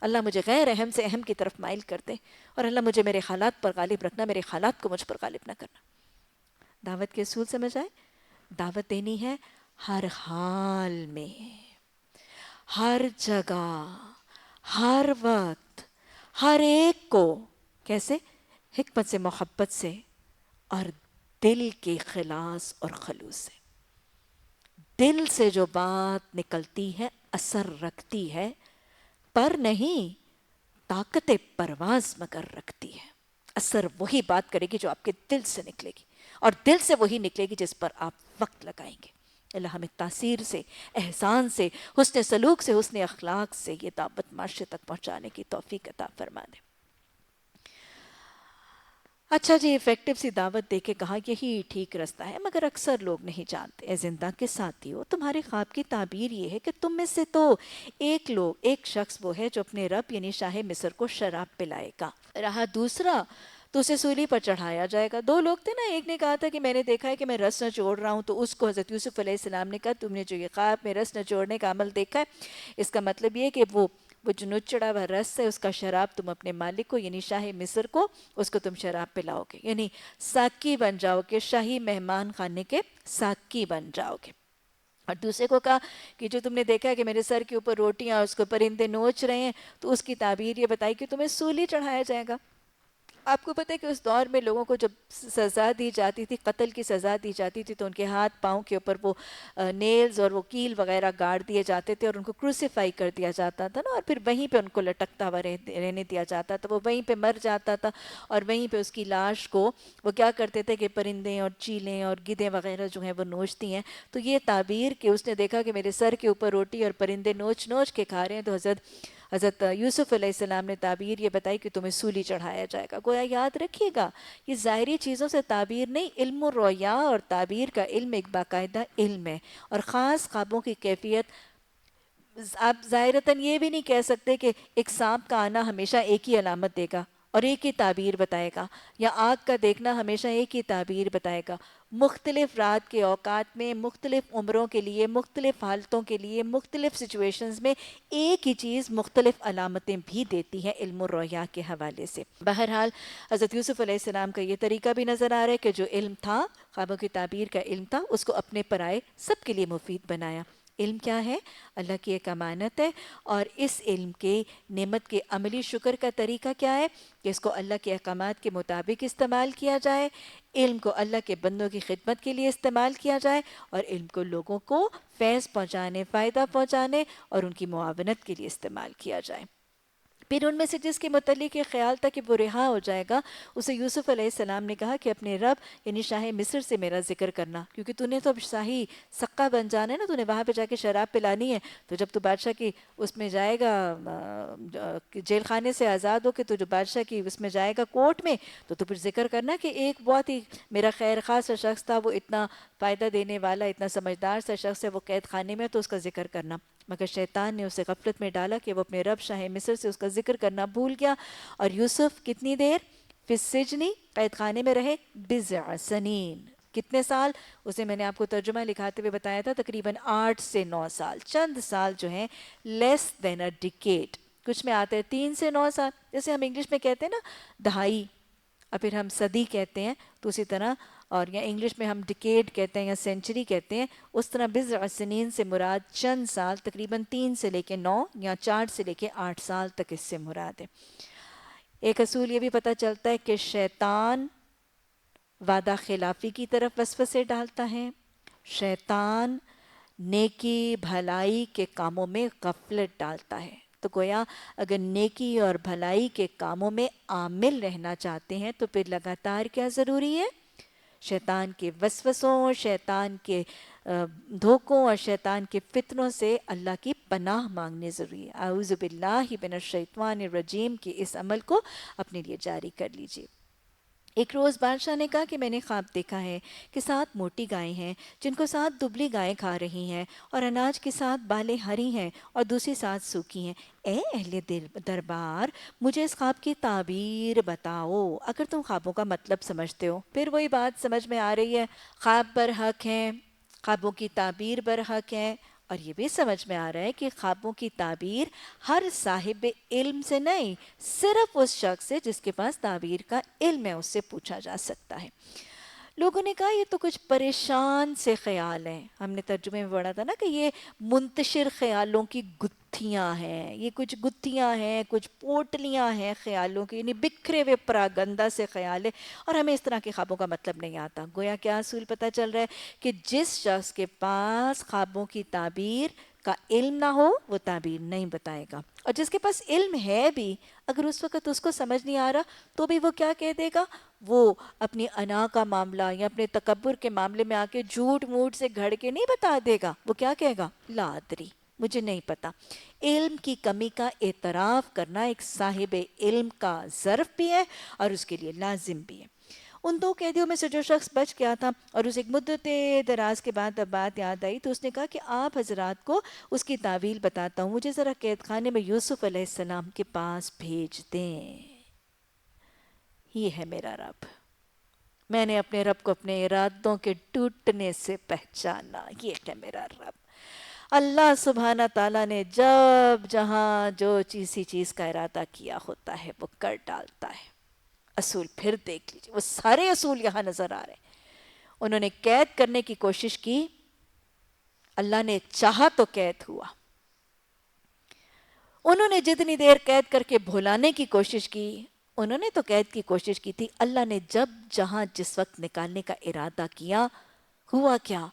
اللہ مجھے غیر اہم سے اہم کی طرف مائل کر دے، اور اللہ مجھے میرے حالات پر غالب رکھنا، میرے حالات کو مجھ پر غالب نہ کرنا. دعوت کے اصول سمجھ آئے؟ دعوت دینی ہے ہر حال میں، ہر جگہ، ہر وقت، ہر ایک کو. کیسے؟ حکمت سے، محبت سے، اور دل کے خلاص اور خلوص سے. دل سے جو بات نکلتی ہے اثر رکھتی ہے، پر نہیں طاقت پرواز مگر رکھتی ہے. اثر وہی بات کرے گی جو آپ کے دل سے نکلے گی، اور دل سے وہی نکلے گی جس پر آپ وقت لگائیں گے. اللہ ہمیں تاثیر سے، احسان سے، حسن سلوک سے، حسن اخلاق سے یہ دعوت معاشرے تک پہنچانے کی توفیق عطا فرما دے. اچھا جی، افیکٹو سی دعوت دے کے کہا یہی ٹھیک رستہ ہے، مگر اکثر لوگ نہیں جانتے. اے زندہ کے ساتھیو، تمہارے خواب کی تعبیر یہ ہے کہ تم میں سے تو ایک شخص وہ ہے جو اپنے رب یعنی شاہ مصر کو شراب پلائے گا، رہا دوسرا تو اسے سولی پر چڑھایا جائے گا. 2 لوگ تھے نا، ایک نے کہا تھا کہ میں نے دیکھا ہے کہ میں رس نچوڑ رہا ہوں، تو اس کو حضرت یوسف علیہ السلام نے کہا تم نے جو یہ خواب میں رس نچوڑنے کا عمل دیکھا ہے، اس کا مطلب یہ کہ وہ جو نچڑا ہوا رس ہے اس کا شراب تم اپنے مالک کو یعنی شاہ مصر کو اس کو تم شراب پلاؤ گے، یعنی ساقی بن جاؤ گے، شاہی مہمان خانے کے ساقی بن جاؤ گے. اور دوسرے کو کہا کہ جو تم نے دیکھا ہے کہ میرے سر کے اوپر روٹیاں اس کو پرندے نوچ رہے ہیں، تو اس کی تعبیر یہ بتائی کہ تمہیں سولی چڑھایا جائے گا. آپ کو پتہ ہے کہ اس دور میں لوگوں کو جب سزا دی جاتی تھی، قتل کی سزا دی جاتی تھی، تو ان کے ہاتھ پاؤں کے اوپر وہ نیلز اور وہ کیل وغیرہ گاڑ دیے جاتے تھے اور ان کو کروسیفائی کر دیا جاتا تھا نا، اور پھر وہیں پہ ان کو لٹکتا ہوا رہنے دیا جاتا تھا. وہ وہیں پہ مر جاتا تھا اور وہیں پہ اس کی لاش کو وہ کیا کرتے تھے کہ پرندے اور چیلیں اور گدھیں وغیرہ جو ہیں وہ نوچتی ہیں. تو یہ تعبیر کہ اس نے دیکھا کہ میرے سر کے اوپر روٹی اور پرندے نوچ نوچ کے کھا رہے ہیں، تو حضرت یوسف علیہ السلام نے تعبیر یہ بتائی کہ تمہیں سولی چڑھایا جائے گا. گویا یاد رکھیے گا، یہ ظاہری چیزوں سے تعبیر نہیں، علم و رویا اور تعبیر کا علم ایک باقاعدہ علم ہے. اور خاص خوابوں کی کیفیت، آپ ظاہرتاً یہ بھی نہیں کہہ سکتے کہ ایک سانپ کا آنا ہمیشہ ایک ہی علامت دے گا اور ایک ہی تعبیر بتائے گا، یا آگ کا دیکھنا ہمیشہ ایک ہی تعبیر بتائے گا. مختلف رات کے اوقات میں، مختلف عمروں کے لیے، مختلف حالتوں کے لیے، مختلف سچویشنز میں ایک ہی چیز مختلف علامتیں بھی دیتی ہے علم و رویا کے حوالے سے. بہرحال حضرت یوسف علیہ السلام کا یہ طریقہ بھی نظر آ رہا ہے کہ جو علم تھا، خوابوں کی تعبیر کا علم تھا، اس کو اپنے پرائے سب کے لیے مفید بنایا. علم کیا ہے؟ اللہ کی ایک امانت ہے، اور اس علم کے نعمت کے عملی شکر کا طریقہ کیا ہے کہ اس کو اللہ کے احکامات کے مطابق استعمال کیا جائے، علم کو اللہ کے بندوں کی خدمت کے لیے استعمال کیا جائے، اور علم کو لوگوں کو فیض پہنچانے، فائدہ پہنچانے اور ان کی معاونت کے لیے استعمال کیا جائے. پھر ان میں سے جس کے متعلق یہ خیال تھا کہ وہ رہا ہو جائے گا، اسے یوسف علیہ السلام نے کہا کہ اپنے رب یعنی شاہ مصر سے میرا ذکر کرنا، کیونکہ تو نے تو اب شاہی سقہ بن جانا ہے نا، تو نے وہاں پہ جا کے شراب پلانی ہے، تو جب تو بادشاہ کی اس میں جائے گا جیل خانے سے آزاد ہو کے تو جو بادشاہ کی اس میں جائے گا کورٹ میں، تو پھر ذکر کرنا کہ ایک بہت ہی میرا خیر خواہ سا شخص تھا، وہ اتنا فائدہ دینے والا اتنا سمجھدار سا شخص ہے، وہ قید خانے میں، تو اس کا ذکر کرنا۔ مگر شیطان نے اسے غفلت میں ڈالا کہ وہ اپنے رب شاہ مصر سے اس کا ذکر کرنا بھول گیا، اور یوسف کتنی دیر فی السجن قید خانے میں رہے، بضع سنین، کتنے سال؟ اسے میں نے آپ کو ترجمہ لکھاتے ہوئے بتایا تھا، تقریباً 8 سے 9 سال، چند سال جو ہیں لیس دین اے ڈیکیڈ، کچھ میں آتے ہیں 3 سے 9 سال، جیسے ہم انگلش میں کہتے ہیں نا دہائی، اور پھر ہم صدی کہتے ہیں، تو اسی طرح، اور یا انگلش میں ہم ڈیکیڈ کہتے ہیں یا سینچری کہتے ہیں، اس طرح بضع سنین سے مراد چند سال، تقریباً 3 سے لے کے 9 یا 4 سے لے کے 8 سال تک اس سے مراد ہے۔ ایک اصول یہ بھی پتہ چلتا ہے کہ شیطان وعدہ خلافی کی طرف وسوسے ڈالتا ہے، شیطان نیکی بھلائی کے کاموں میں غفلت ڈالتا ہے، تو گویا اگر نیکی اور بھلائی کے کاموں میں عامل رہنا چاہتے ہیں تو پھر لگاتار کیا ضروری ہے؟ شیطان کے وسوسوں، شیطان کے دھوکوں اور شیطان کے فتنوں سے اللہ کی پناہ مانگنے ضروری ہے۔ اعوذ باللہ من الشیطان الرجیم کے اس عمل کو اپنے لیے جاری کر لیجئے۔ ایک روز بادشاہ نے کہا کہ میں نے خواب دیکھا ہے کہ 7 موٹی گائیں ہیں جن کو 7 دبلی گائیں کھا رہی ہیں، اور اناج کے 7 بالیں ہری ہیں اور دوسری 7 سوکھی ہیں۔ اے اہل دربار، مجھے اس خواب کی تعبیر بتاؤ اگر تم خوابوں کا مطلب سمجھتے ہو۔ پھر وہی بات سمجھ میں آ رہی ہے، خواب برحق ہیں، خوابوں کی تعبیر برحق ہے، اور یہ بھی سمجھ میں آ رہا ہے کہ خوابوں کی تعبیر ہر صاحب علم سے نہیں، صرف اس شخص سے جس کے پاس تعبیر کا علم ہے اس سے پوچھا جا سکتا ہے۔ لوگوں نے کہا یہ تو کچھ پریشان سے خیال ہیں، ہم نے ترجمے میں پڑھا تھا نا کہ یہ منتشر خیالوں کی گتھیاں ہیں، یہ کچھ گتھیاں ہیں، کچھ پوٹلیاں ہیں خیالوں کی، یعنی بکھرے ہوئے پراگندہ سے خیال ہے، اور ہمیں اس طرح کے خوابوں کا مطلب نہیں آتا۔ گویا کیا اصول پتہ چل رہا ہے کہ جس شخص کے پاس خوابوں کی تعبیر کا علم نہ ہو وہ تعبیر نہیں بتائے گا، اور جس کے پاس علم ہے بھی اگر اس وقت اس کو سمجھ نہیں آ رہا تو بھی وہ کیا کہہ دے گا، وہ اپنی انا کا معاملہ یا اپنے تکبر کے معاملے میں آ کے جھوٹ موٹ سے گھڑ کے نہیں بتا دے گا، وہ کیا کہے گا، لا ادری، مجھے نہیں پتا۔ علم کی کمی کا اعتراف کرنا ایک صاحب علم کا ظرف بھی ہے اور اس کے لیے لازم بھی ہے۔ ان 2 قیدیوں میں سے جو شخص بچ گیا تھا اور اسے ایک مدت دراز کے بعد اب بات یاد آئی تو اس نے کہا کہ آپ حضرات کو اس کی تعویل بتاتا ہوں، مجھے ذرا قید خانے میں یوسف علیہ السلام کے پاس بھیج دیں۔ یہ ہے میرا رب، میں نے اپنے رب کو اپنے ارادوں کے ٹوٹنے سے پہچانا، یہ ہے میرا رب۔ اللہ سبحانہ تعالیٰ نے جب جہاں جو چیز کا ارادہ کیا ہوتا ہے وہ کر ڈالتا ہے۔ اصول پھر دیکھ لیجیے، وہ سارے اصول یہاں نظر آ رہے ہیں۔ انہوں نے قید کرنے کی کوشش کی، اللہ نے چاہا تو قید ہوا۔ انہوں نے جتنی دیر قید کر کے بھلانے کی کوشش کی، انہوں نے تو قید کی کوشش کی تھی، اللہ نے جب جہاں جس وقت نکالنے کا ارادہ کیا، ہوا کیا؟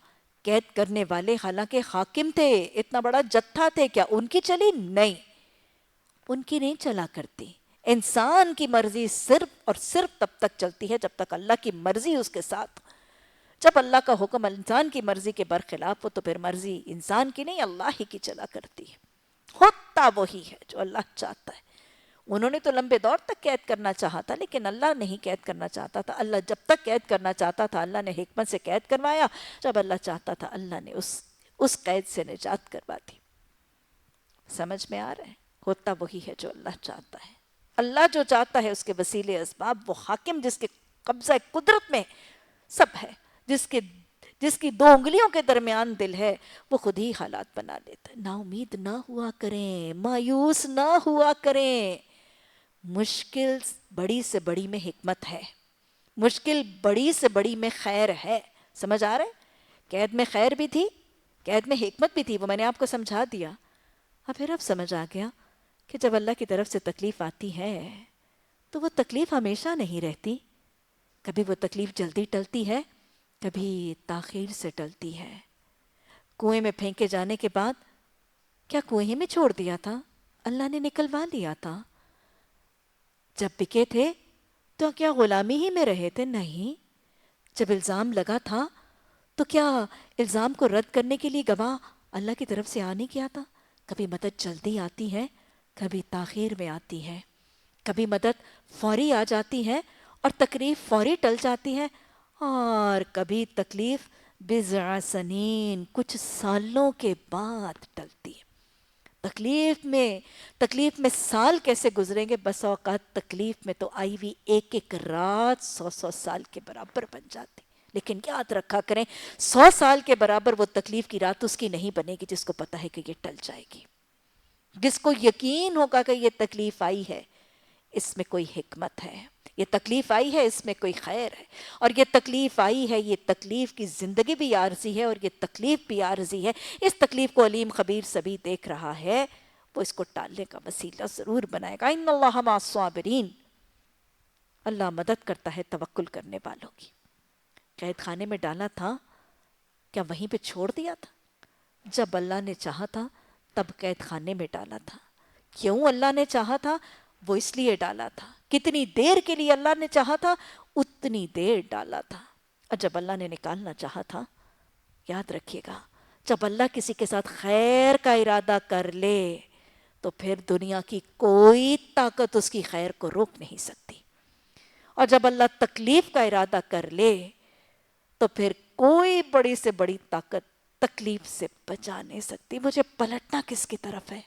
قید کرنے والے حالانکہ حاکم تھے، اتنا بڑا جتھا تھے، کیا ان کی چلی؟ نہیں، ان کی نہیں چلا کرتی۔ انسان کی مرضی صرف اور صرف تب تک چلتی ہے جب تک اللہ کی مرضی اس کے ساتھ۔ جب اللہ کا حکم انسان کی مرضی کے برخلاف ہو تو پھر مرضی انسان کی نہیں اللہ ہی کی چلا کرتی ہے۔ ہوتا وہی ہے جو اللہ چاہتا ہے۔ انہوں نے تو لمبے دور تک قید کرنا چاہا تھا لیکن اللہ نہیں قید کرنا چاہتا تھا۔ اللہ جب تک قید کرنا چاہتا تھا اللہ نے حکمت سے قید کروایا، جب اللہ چاہتا تھا اللہ نے اس قید سے نجات کروا دی۔ سمجھ میں آ رہا ہے؟ ہوتا وہی ہے جو اللہ چاہتا ہے۔ اللہ جو چاہتا ہے اس کے وسیلے اسباب، وہ حاکم جس کے قبضہ قدرت میں سب ہے، جس کی 2 انگلیوں کے درمیان دل ہے، وہ خود ہی حالات بنا لیتا ہے۔ نا امید نہ ہوا کریں، مایوس نہ ہوا کریں۔ مشکل بڑی سے بڑی میں حکمت ہے، مشکل بڑی سے بڑی میں خیر ہے۔ سمجھ آ رہا ہے؟ قید میں خیر بھی تھی، قید میں حکمت بھی تھی، وہ میں نے آپ کو سمجھا دیا۔ پھر اب سمجھ آ گیا کہ جب اللہ کی طرف سے تکلیف آتی ہے تو وہ تکلیف ہمیشہ نہیں رہتی، کبھی وہ تکلیف جلدی ٹلتی ہے، کبھی تاخیر سے ٹلتی ہے۔ کنویں میں پھینکے جانے کے بعد کیا کنویں میں چھوڑ دیا تھا؟ اللہ نے نکلوا لیا تھا۔ جب بکے تھے تو کیا غلامی ہی میں رہے تھے؟ نہیں. جب الزام لگا تھا تو کیا الزام کو رد کرنے کے لیے گواہ اللہ کی طرف سے آ نہیں کیا تھا؟ کبھی مدد جلدی آتی ہے، کبھی تاخیر میں آتی ہے. کبھی مدد فوری آ جاتی ہے اور تکلیف فوری ٹل جاتی ہے، اور کبھی تکلیف بضع سنین، کچھ سالوں کے بعد ٹلتی ہے. تکلیف میں سال کیسے گزریں گے، بس اوقات تکلیف میں تو آئی ہوئی ایک ایک رات 100 سال کے برابر بن جاتی. لیکن یاد رکھا کریں 100 سال کے برابر وہ تکلیف کی رات اس کی نہیں بنے گی جس کو پتا ہے کہ یہ ٹل جائے گی، جس کو یقین ہوگا کہ یہ تکلیف آئی ہے اس میں کوئی حکمت ہے، یہ تکلیف آئی ہے اس میں کوئی خیر ہے، اور یہ تکلیف آئی ہے، یہ تکلیف کی زندگی بھی عارضی ہے اور یہ تکلیف بھی عارضی ہے. اس تکلیف کو علیم خبیر سبھی دیکھ رہا ہے، وہ اس کو ٹالنے کا وسیلہ ضرور بنائے گا. ان اللہ مع الصابرین، اللہ مدد کرتا ہے توکل کرنے والوں کی. قید خانے میں ڈالا تھا، کیا وہیں پہ چھوڑ دیا تھا؟ جب اللہ نے چاہا تھا تب قید خانے میں ڈالا تھا. کیوں اللہ نے چاہا تھا؟ وہ اس لیے ڈالا تھا. کتنی دیر کے لیے اللہ نے چاہا تھا؟ اتنی دیر ڈالا تھا. اور جب اللہ نے نکالنا چاہا تھا، یاد رکھیے گا، جب اللہ کسی کے ساتھ خیر کا ارادہ کر لے تو پھر دنیا کی کوئی طاقت اس کی خیر کو روک نہیں سکتی. اور جب اللہ تکلیف کا ارادہ کر لے تو پھر کوئی بڑی سے بڑی طاقت تکلیف سے بچا نہیں سکتی. مجھے پلٹنا کس کی طرف ہے؟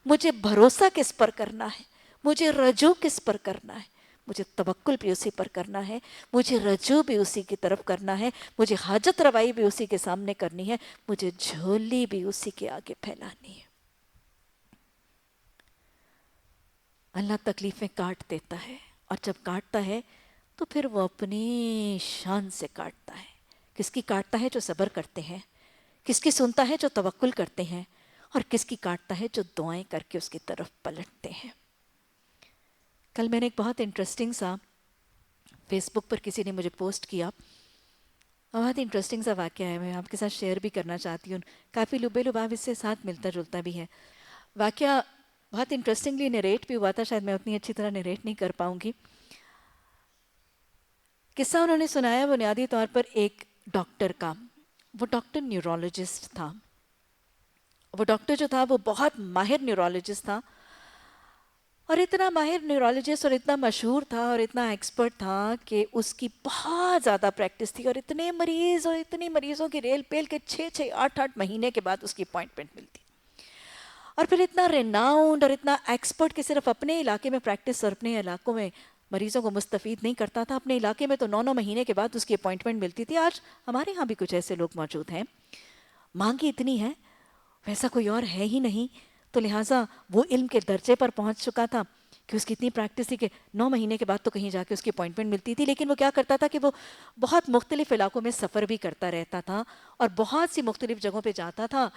مجھے بھروسہ کس پر کرنا ہے؟ مجھے رجوع کس پر کرنا ہے؟ مجھے توکل بھی اسی پر کرنا ہے، مجھے رجوع بھی اسی کی طرف کرنا ہے، مجھے حاجت روائی بھی اسی کے سامنے کرنی ہے، مجھے جھولی بھی اسی کے آگے پھیلانی ہے. اللہ تکلیفیں کاٹ دیتا ہے، اور جب کاٹتا ہے تو پھر وہ اپنی شان سے کاٹتا ہے. کس کی کاٹتا ہے؟ جو صبر کرتے ہیں. کس کی سنتا ہے؟ جو توکل کرتے ہیں. اور کس کی کاٹتا ہے؟ جو دعائیں کر کے اس کی طرف پلٹتے ہیں. کل میں نے ایک بہت انٹرسٹنگ سا فیس بک پر کسی نے مجھے پوسٹ کیا، بہت انٹرسٹنگ سا واقعہ ہے، میں آپ کے ساتھ شیئر بھی کرنا چاہتی ہوں. کافی لبے لباب اس سے ساتھ ملتا جلتا بھی ہے. واقعہ بہت انٹرسٹنگلی نریٹ بھی ہوا تھا، شاید میں اتنی اچھی طرح نریٹ نہیں کر پاؤں گی. قصہ انہوں نے سنایا بنیادی طور پر ایک ڈاکٹر کا. وہ ڈاکٹر نیورولوجسٹ تھا. وہ ڈاکٹر جو تھا وہ بہت ماہر نیورولوجسٹ تھا، اور اتنا ماہر نیورولوجسٹ اور اتنا مشہور تھا اور اتنا ایکسپرٹ تھا کہ اس کی بہت زیادہ پریکٹس تھی، اور اتنے مریض اور اتنی مریضوں کی ریل پیل کے 6-8 مہینے کے بعد اس کی اپوائنٹمنٹ ملتی. اور پھر اتنا ریناؤنڈ اور اتنا ایکسپرٹ کہ صرف اپنے علاقے میں پریکٹس اور اپنے علاقوں میں مریضوں کو مستفید نہیں کرتا تھا، اپنے علاقے میں تو 9 مہینے کے بعد اس کی اپوائنٹمنٹ ملتی تھی. آج ہمارے ہاں بھی کچھ ایسے لوگ موجود ہیں. مانگ ہی اتنی ہے، ویسا کوئی اور ہے ہی نہیں، تو لہٰذا وہ علم کے درجے پر پہنچ چکا تھا کہ اس کی اتنی پریکٹس تھی کہ 9 مہینے کے بعد تو کہیں جا کے اس کی اپوائنٹمنٹ ملتی تھی. لیکن وہ کیا کرتا تھا کہ وہ بہت مختلف علاقوں میں سفر بھی کرتا رہتا تھا اور بہت سی مختلف جگہوں پہ جاتا تھا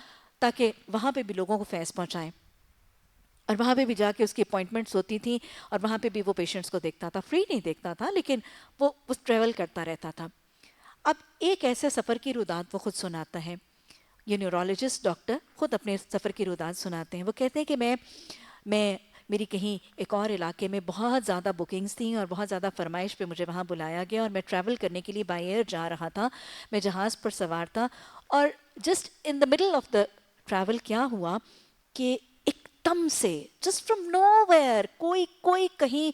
تاکہ وہاں پہ بھی لوگوں کو فیض پہنچائیں، اور وہاں پہ بھی جا کے اس کی اپوائنٹمنٹس ہوتی تھیں، اور وہاں پہ بھی وہ پیشنٹس کو دیکھتا تھا. فری نہیں دیکھتا تھا، لیکن وہ ٹریول کرتا رہتا تھا. اب ایک ایسے سفر کی رودات وہ خود سناتا ہے. یہ نیورولوجسٹ ڈاکٹر خود اپنے سفر کی رودات سناتے ہیں. وہ کہتے ہیں کہ میں میری کہیں ایک اور علاقے میں بہت زیادہ بکنگز تھیں اور بہت زیادہ فرمائش پہ مجھے وہاں بلایا گیا، اور میں ٹریول کرنے کے لیے بائی ایئر جا رہا تھا. میں جہاز پر سوار تھا، اور just in the middle of the travel کیا ہوا کہ ایک دم سے جسٹ فرام نو ویئر، کوئی کہیں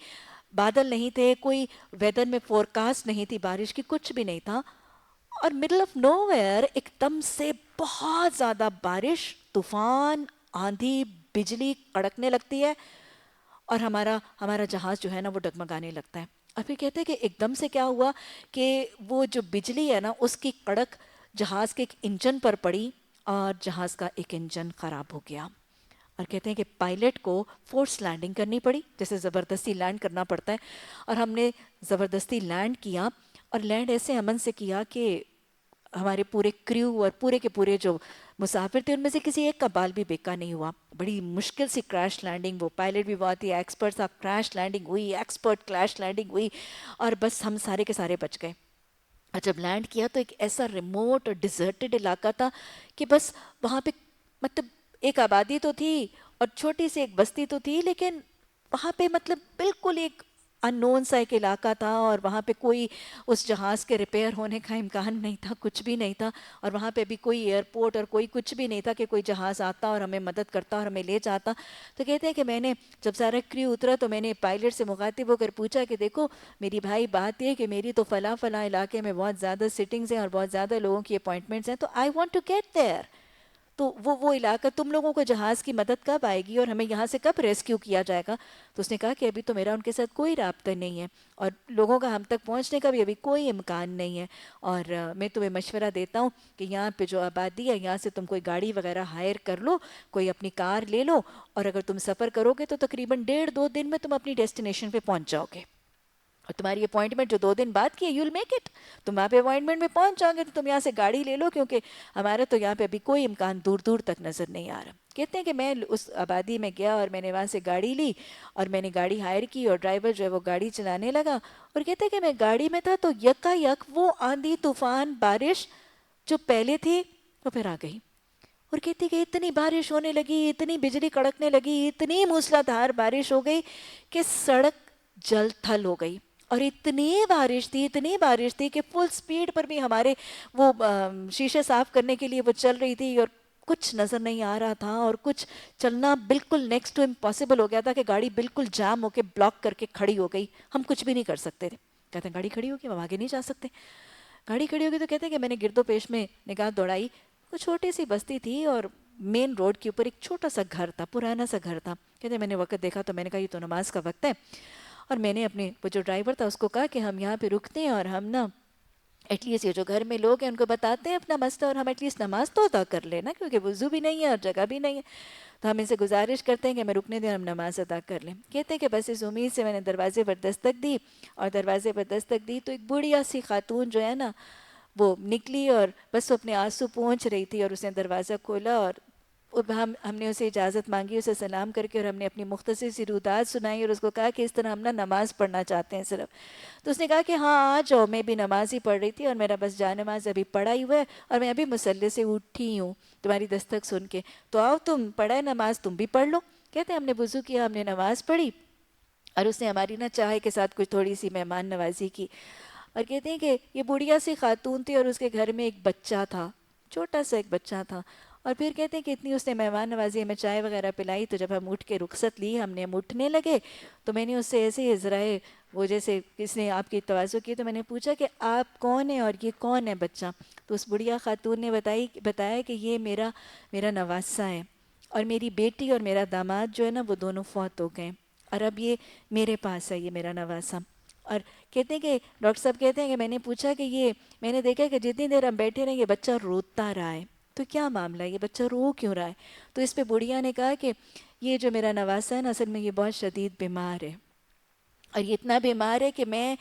بادل نہیں تھے، کوئی ویدر میں فورکاسٹ نہیں تھی بارش کی، کچھ بھی نہیں تھا، اور مڈل آف نو ویئر ایک دم سے بہت زیادہ بارش، طوفان، آندھی، بجلی کڑکنے لگتی ہے، اور ہمارا جہاز جو ہے نا وہ ڈگمگانے لگتا ہے. اور پھر کہتے ہیں کہ ایک دم سے کیا ہوا کہ وہ جو بجلی ہے نا اس کی کڑک جہاز کے ایک انجن پر پڑی، اور جہاز کا ایک انجن خراب ہو گیا. اور کہتے ہیں کہ پائلٹ کو فورس لینڈنگ کرنی پڑی، جیسے زبردستی لینڈ کرنا پڑتا ہے، اور ہم نے زبردستی لینڈ کیا، اور لینڈ ایسے امن سے کیا کہ ہمارے پورے کریو اور پورے کے پورے جو مسافر تھے ان میں سے کسی ایک کا بال بھی بیکا نہیں ہوا. بڑی مشکل سی کریش لینڈنگ، وہ پائلٹ بھی بہت ہی ایکسپرٹ تھا، کریش لینڈنگ ہوئی، ایکسپرٹ کریش لینڈنگ ہوئی، اور بس ہم سارے کے سارے بچ گئے. اور جب لینڈ کیا تو ایک ایسا ریموٹ اور ڈیزرٹڈ علاقہ تھا کہ بس وہاں پہ مطلب ایک آبادی تو تھی اور چھوٹی سی ایک بستی تو تھی، لیکن وہاں پہ مطلب بالکل ایک ان نون سا ایک علاقہ تھا، اور وہاں پہ کوئی اس جہاز کے ریپیئر ہونے کا امکان نہیں تھا، کچھ بھی نہیں تھا، اور وہاں پہ بھی کوئی ایئرپورٹ اور کوئی کچھ بھی نہیں تھا کہ کوئی جہاز آتا اور ہمیں مدد کرتا اور ہمیں لے جاتا. تو کہتے ہیں کہ میں نے جب سارا کریو اترا تو میں نے پائلٹ سے مخاطب ہو کر پوچھا کہ دیکھو میری بھائی بات یہ کہ میری تو فلاں فلاں علاقے میں بہت زیادہ سٹنگز ہیں اور بہت زیادہ لوگوں کی اپوائنٹمنٹس ہیں، تو I want to get there. تو وہ علاقہ تم لوگوں کو جہاز کی مدد کب آئے گی اور ہمیں یہاں سے کب ریسکیو کیا جائے گا؟ تو اس نے کہا کہ ابھی تو میرا ان کے ساتھ کوئی رابطہ نہیں ہے، اور لوگوں کا ہم تک پہنچنے کا بھی ابھی کوئی امکان نہیں ہے، اور میں تمہیں مشورہ دیتا ہوں کہ یہاں پہ جو آبادی ہے یہاں سے تم کوئی گاڑی وغیرہ ہائر کر لو، کوئی اپنی کار لے لو، اور اگر تم سفر کرو گے تو تقریباً 1.5-2 دن میں تم اپنی ڈیسٹینیشن پہ پہنچ جاؤ گے، اور تمہاری اپوائنٹمنٹ جو 2 دن بعد کی ہے یو ول میک اٹ. تم وہاں پہ اپوائنٹمنٹ میں پہنچ جاؤ گے تو تم یہاں سے گاڑی لے لو، کیونکہ ہمارا تو یہاں پہ ابھی کوئی امکان دور دور تک نظر نہیں آ رہا. کہتے ہیں کہ میں اس آبادی میں گیا اور میں نے وہاں سے گاڑی لی اور میں نے گاڑی ہائر کی، اور ڈرائیور جو ہے وہ گاڑی چلانے لگا، اور کہتے ہیں کہ میں گاڑی میں تھا تو یکا یک وہ آندھی طوفان بارش جو پہلے تھی وہ پھر آ گئی. اور کہتی کہ اتنی بارش ہونے لگی، اتنی بجلی کڑکنے لگی، اتنی موسلا دھار بارش ہو گئی کہ سڑک جل تھل ہو گئی. اور اتنی بارش تھی کہ فل سپیڈ پر بھی ہمارے وہ شیشے صاف کرنے کے لیے وہ چل رہی تھی، اور کچھ نظر نہیں آ رہا تھا، اور کچھ چلنا بالکل نیکسٹ ٹو امپاسبل ہو گیا تھا کہ گاڑی بالکل جام ہو کے بلاک کر کے کھڑی ہو گئی، ہم کچھ بھی نہیں کر سکتے تھے. کہتے ہیں گاڑی کھڑی ہوگی ہم آگے نہیں جا سکتے. گاڑی کھڑی ہوگی تو کہتے ہیں کہ میں نے گرد و پیش میں نگاہ دوڑائی. وہ چھوٹی سی بستی تھی اور مین روڈ کے اوپر ایک چھوٹا سا گھر تھا، پرانا سا گھر تھا. کہتے ہیں میں نے وقت دیکھا تو میں نے کہا یہ تو نماز کا وقت ہے، اور میں نے اپنے وہ جو ڈرائیور تھا اس کو کہا کہ ہم یہاں پہ رکتے ہیں اور ہم نا ایٹ لیسٹ یہ جو گھر میں لوگ ہیں ان کو بتاتے ہیں اپنا مسئلہ، اور ہم ایٹ لیسٹ نماز تو ادا کر لینا کیونکہ وضو بھی نہیں ہے اور جگہ بھی نہیں ہے، تو ہم ان سے گزارش کرتے ہیں کہ ہمیں رکنے دیں، ہم نماز ادا کر لیں. کہتے ہیں کہ بس اس امید سے میں نے دروازے پر دستک دی، اور دروازے پر دستک دی تو ایک بڑھیا سی خاتون جو ہے نا وہ نکلی، اور بس وہ اپنے آنسو پہنچ رہی تھی، اور اس نے دروازہ کھولا، اور ہم نے اسے اجازت مانگی، اسے سلام کر کے، اور ہم نے اپنی مختصر سی رودات سنائی اور اس کو کہا کہ اس طرح ہم نا نماز پڑھنا چاہتے ہیں صرف. تو اس نے کہا کہ ہاں آ جاؤ، میں بھی نماز ہی پڑھ رہی تھی اور میرا بس جا نماز ابھی پڑھا ہی ہوا ہے اور میں ابھی مصلی سے اٹھی ہوں تمہاری دستک سن کے، تو آؤ تم پڑھا نماز تم بھی پڑھ لو. کہتے ہیں ہم نے وضو کیا، ہم نے نماز پڑھی، اور اس نے ہماری نا چائے کے ساتھ کچھ تھوڑی سی مہمان نوازی کی. اور کہتے ہیں کہ یہ بڑھیا سی خاتون تھی اور اس کے گھر میں ایک بچہ تھا، چھوٹا سا ایک بچہ تھا. اور پھر کہتے ہیں کہ اتنی اس نے مہمان نوازی، ہمیں چائے وغیرہ پلائی، تو جب ہم اٹھ کے رخصت لی، ہم اٹھنے لگے تو میں نے اس سے ایسے ہی ذرائع وہ جیسے کس نے آپ کی تواضع کی، تو میں نے پوچھا کہ آپ کون ہیں اور یہ کون ہے بچہ؟ تو اس بڑھیا خاتون نے بتایا کہ یہ میرا نواسہ ہے، اور میری بیٹی اور میرا داماد جو ہے نا وہ دونوں فوت ہو گئے، اور اب یہ میرے پاس ہے، یہ میرا نواسہ. اور کہتے ہیں کہ ڈاکٹر صاحب کہتے ہیں کہ میں نے پوچھا کہ یہ میں نے دیکھا کہ جتنی دیر ہم بیٹھے رہے یہ بچہ روتا رہا ہے، تو کیا معاملہ ہے، یہ بچہ رو کیوں رہا ہے؟ تو اس پہ بڑھیا نے کہا کہ یہ جو میرا نواسہ ہے نا اصل میں یہ بہت شدید بیمار ہے، اور یہ اتنا بیمار ہے کہ میں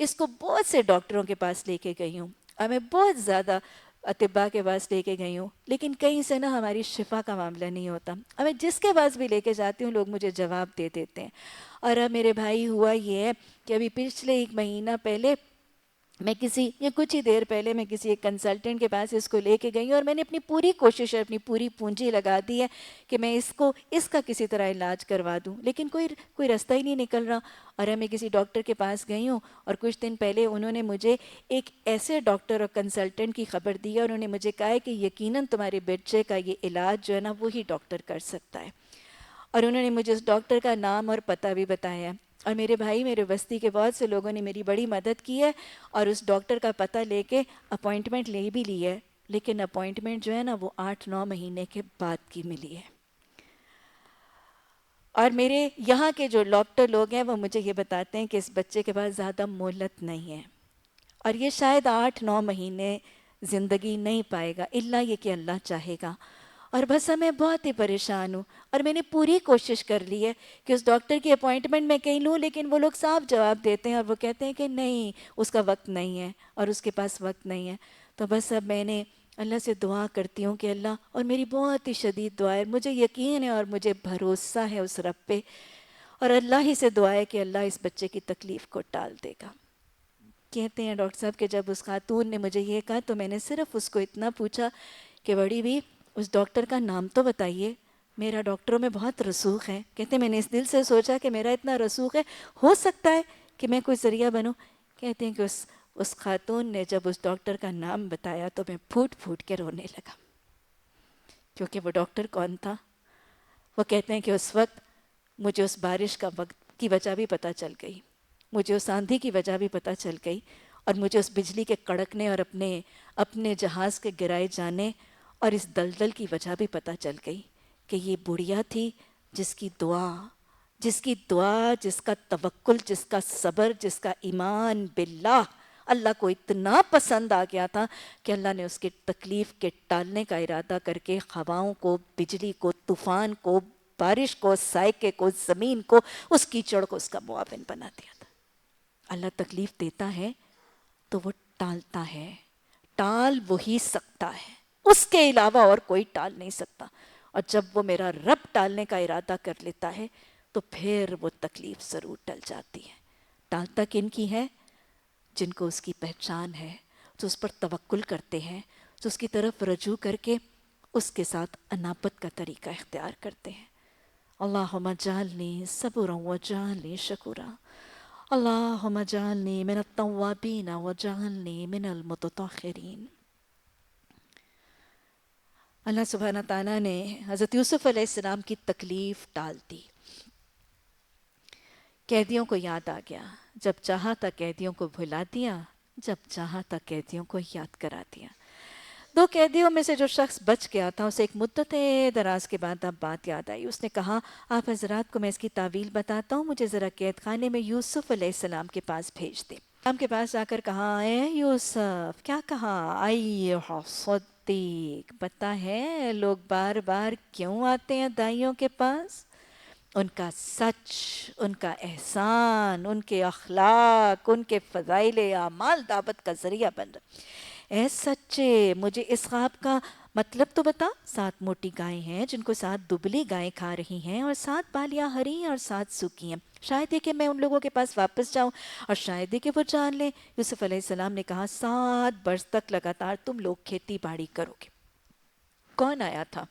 اس کو بہت سے ڈاکٹروں کے پاس لے کے گئی ہوں، اور میں بہت زیادہ اطباء کے پاس لے کے گئی ہوں، لیکن کہیں سے نا ہماری شفا کا معاملہ نہیں ہوتا. اب میں جس کے پاس بھی لے کے جاتی ہوں لوگ مجھے جواب دے دیتے ہیں. اور اب میرے بھائی ہوا یہ ہے کہ ابھی پچھلے 1 مہینہ پہلے میں کچھ ہی دیر پہلے میں کسی ایک کنسلٹنٹ کے پاس اس کو لے کے گئی ہوں، اور میں نے اپنی پوری کوشش اور اپنی پوری پونجی لگا دی ہے کہ میں اس کا کسی طرح علاج کروا دوں، لیکن کوئی رستہ ہی نہیں نکل رہا. اور میں کسی ڈاکٹر کے پاس گئی ہوں، اور کچھ دن پہلے انہوں نے مجھے ایک ایسے ڈاکٹر اور کنسلٹنٹ کی خبر دی ہے، انہوں نے مجھے کہا ہے کہ یقیناً تمہارے بچے کا یہ علاج جو ہے نا وہی ڈاکٹر کر سکتا ہے. اور انہوں نے مجھے اس ڈاکٹر کا نام اور پتہ بھی بتایا ہے. اور میرے بھائی میرے بستی کے بہت سے لوگوں نے میری بڑی مدد کی ہے، اور اس ڈاکٹر کا پتہ لے کے اپوائنٹمنٹ لے بھی لی ہے، لیکن اپوائنٹمنٹ جو ہے نا وہ 8-9 مہینے کے بعد کی ملی ہے. اور میرے یہاں کے جو ڈاکٹر لوگ ہیں وہ مجھے یہ بتاتے ہیں کہ اس بچے کے پاس زیادہ مہلت نہیں ہے، اور یہ شاید 8-9 مہینے زندگی نہیں پائے گا، الا یہ کہ اللہ چاہے گا. اور بس میں بہت ہی پریشان ہوں، اور میں نے پوری کوشش کر لی ہے کہ اس ڈاکٹر کی اپوائنٹمنٹ میں کہیں لوں، لیکن وہ لوگ صاف جواب دیتے ہیں اور وہ کہتے ہیں کہ نہیں اس کا وقت نہیں ہے اور اس کے پاس وقت نہیں ہے. تو بس اب میں نے اللہ سے دعا کرتی ہوں کہ اللہ، اور میری بہت ہی شدید دعا ہے، مجھے یقین ہے اور مجھے بھروسہ ہے اس رب پہ، اور اللہ ہی سے دعا ہے کہ اللہ اس بچے کی تکلیف کو ٹال دے گا. کہتے ہیں ڈاکٹر صاحب کہ جب اس خاتون نے مجھے یہ کہا تو میں نے صرف اس کو اتنا پوچھا کہ بڑی بھی اس ڈاکٹر کا نام تو بتائیے. میرا ڈاکٹروں میں بہت رسوخ ہے. کہتے ہیں میں نے اس دل سے سوچا کہ میرا اتنا رسوخ ہے، ہو سکتا ہے کہ میں کوئی ذریعہ بنوں. کہتے ہیں کہ اس خاتون نے جب اس ڈاکٹر کا نام بتایا تو میں پھوٹ پھوٹ کے رونے لگا. کیونکہ وہ ڈاکٹر کون تھا؟ وہ کہتے ہیں کہ اس وقت مجھے اس بارش کا وقت کی وجہ بھی پتہ چل گئی، مجھے اس آندھی کی وجہ بھی پتہ چل گئی، اور مجھے اس بجلی کے کڑکنے اور اپنے جہاز کے گرائے جانے اور اس دلدل کی وجہ بھی پتہ چل گئی کہ یہ بڑھیا تھی جس کی دعا، جس کا توکل، جس کا صبر، جس کا ایمان باللہ اللہ کو اتنا پسند آ گیا تھا کہ اللہ نے اس کی تکلیف کے ٹالنے کا ارادہ کر کے ہواؤں کو، بجلی کو، طوفان کو، بارش کو، سائقے کو، زمین کو، اس کیچڑ کو اس کا معاون بنا دیا تھا. اللہ تکلیف دیتا ہے تو وہ ٹالتا ہے، ٹال وہی سکتا ہے، اس کے علاوہ اور کوئی ٹال نہیں سکتا. اور جب وہ میرا رب ٹالنے کا ارادہ کر لیتا ہے تو پھر وہ تکلیف ضرور ٹل جاتی ہے. ٹالتا کن کی ہے؟ جن کو اس کی پہچان ہے، جو اس پر توکل کرتے ہیں، جو اس کی طرف رجوع کر کے اس کے ساتھ انابت کا طریقہ اختیار کرتے ہیں. اللہم اجعلنی صبورا وجعلنی شکورا، اللہم اجعلنی من التوابین وجعلنی من المتطہرین. اللہ سبحانہ تعالیٰ نے حضرت یوسف علیہ السلام کی تکلیف ٹال دی. قیدیوں کو یاد آ گیا، جب چاہا تھا قیدیوں کو بھلا دیا، جب چاہا تھا قیدیوں کو یاد کرا دیا. 2 قیدیوں میں سے جو شخص بچ گیا تھا اسے ایک مدت دراز کے بعد اب بات یاد آئی. اس نے کہا آپ حضرات کو میں اس کی تعویل بتاتا ہوں، مجھے ذرا قید خانے میں یوسف علیہ السلام کے پاس بھیج دیں. ہم کے پاس جا کر کہا اے یوسف، کیا کہا؟ ایھا صدیق، پتہ ہے لوگ بار بار کیوں آتے ہیں دائیوں کے پاس؟ ان کا سچ، ان کا احسان، ان کے اخلاق، ان کے فضائل اعمال دعوت کا ذریعہ بن رہا. اے سچے، مجھے اس خواب کا مطلب تو بتا. 7 موٹی گائیں ہیں جن کو 7 دبلی گائیں کھا رہی ہیں، اور 7 بالیاں ہری ہیں اور 7 سوکھی ہیں. شاید ہے کہ میں ان لوگوں کے پاس واپس جاؤں اور شاید ہے کہ وہ جان لیں. یوسف علیہ السلام نے کہا 7 برس تک لگاتار تم لوگ کھیتی باڑی کرو گے. کون آیا تھا؟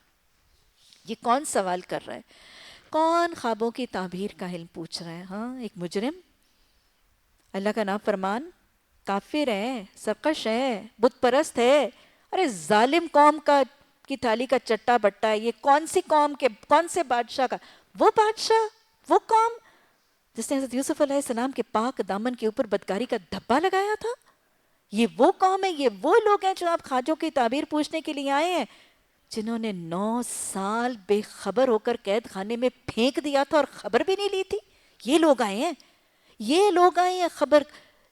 یہ کون سوال کر رہا ہے؟ کون خوابوں کی تعبیر کا علم پوچھ رہا ہے؟ ہاں، ایک مجرم، اللہ کا نافرمان، کافر ہے، سرکش ہے، بت پرست ہے. ارے ظالم قوم کی تھالی کا چٹا بٹا ہے. یہ کون سی قوم کے، کون سے بادشاہ کا؟ وہ بادشاہ، وہ قوم جس نے حضرت یوسف علیہ السلام کے پاک دامن کے اوپر بدکاری کا دھبا لگایا تھا. یہ وہ قوم ہے، یہ وہ لوگ ہیں جو آپ خواجوں کی تعبیر پوچھنے کے لیے آئے ہیں، جنہوں نے 9 سال بے خبر ہو کر قید خانے میں پھینک دیا تھا اور خبر بھی نہیں لی تھی. یہ لوگ آئے ہیں، یہ لوگ آئے ہیں خبر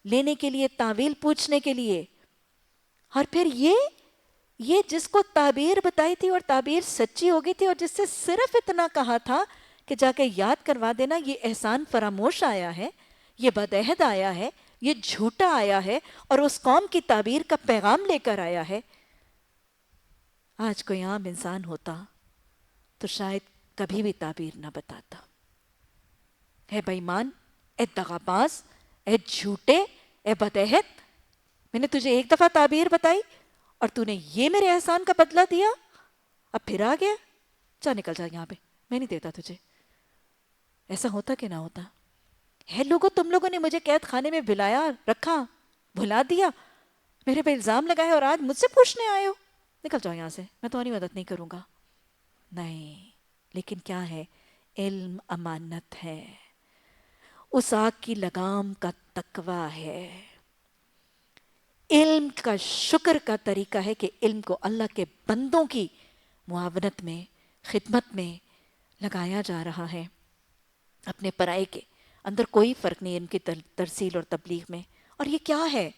لینے کے لیے، تعویل پوچھنے کے لیے. اور پھر یہ جس کو تعبیر بتائی تھی اور تعبیر سچی ہو گئی تھی، اور جس سے صرف اتنا کہا تھا کہ جا کے یاد کروا دینا، یہ احسان فراموش آیا ہے، یہ بدعہد آیا ہے، یہ جھوٹا آیا ہے اور اس قوم کی تعبیر کا پیغام لے کر آیا ہے. آج کوئی عام انسان ہوتا تو شاید کبھی بھی تعبیر نہ بتاتا. اے بے ایمان، اے دغاباز، اے جھوٹے، اے بدعہد، میں نے تجھے ایک دفعہ تعبیر بتائی اور تو نے یہ میرے احسان کا بدلہ دیا، اب پھر آ گیا؟ جا نکل جا یہاں پہ، میں نہیں دیتا تجھے. ایسا ہوتا کہ نہ ہوتا؟ ہے لوگوں، تم لوگوں نے مجھے قید خانے میں بلایا، رکھا، بھلا دیا، میرے پہ الزام لگائے اور آج مجھ سے پوچھنے آئے ہو. نکل جاؤ یہاں سے، میں تمہاری مدد نہیں کروں گا. نہیں، لیکن کیا ہے؟ علم امانت ہے، اس آگ کی لگام کا تقویٰ ہے. علم کا شکر کا طریقہ ہے کہ علم کو اللہ کے بندوں کی معاونت میں، خدمت میں لگایا جا رہا ہے. اپنے پرائے کے اندر کوئی فرق نہیں ان کی ترسیل اور تبلیغ میں. اور یہ کیا ہے؟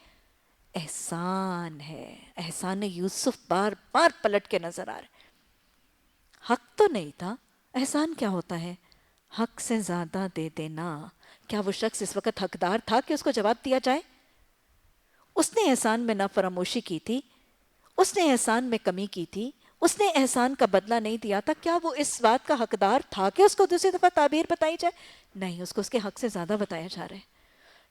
احسان ہے. احسان یوسف بار بار پلٹ کے نظر آ رہے. حق تو نہیں تھا. احسان کیا ہوتا ہے؟ حق سے زیادہ دے دینا. کیا وہ شخص اس وقت حقدار تھا کہ اس کو جواب دیا جائے؟ اس نے احسان میں نافراموشی کی تھی، اس نے احسان میں کمی کی تھی، اس نے احسان کا بدلہ نہیں دیا تھا. کیا وہ اس بات کا حقدار تھا کہ اس کو دوسری دفعہ تعبیر بتائی جائے؟ نہیں، اس کو اس کے حق سے زیادہ بتایا جا رہا ہے.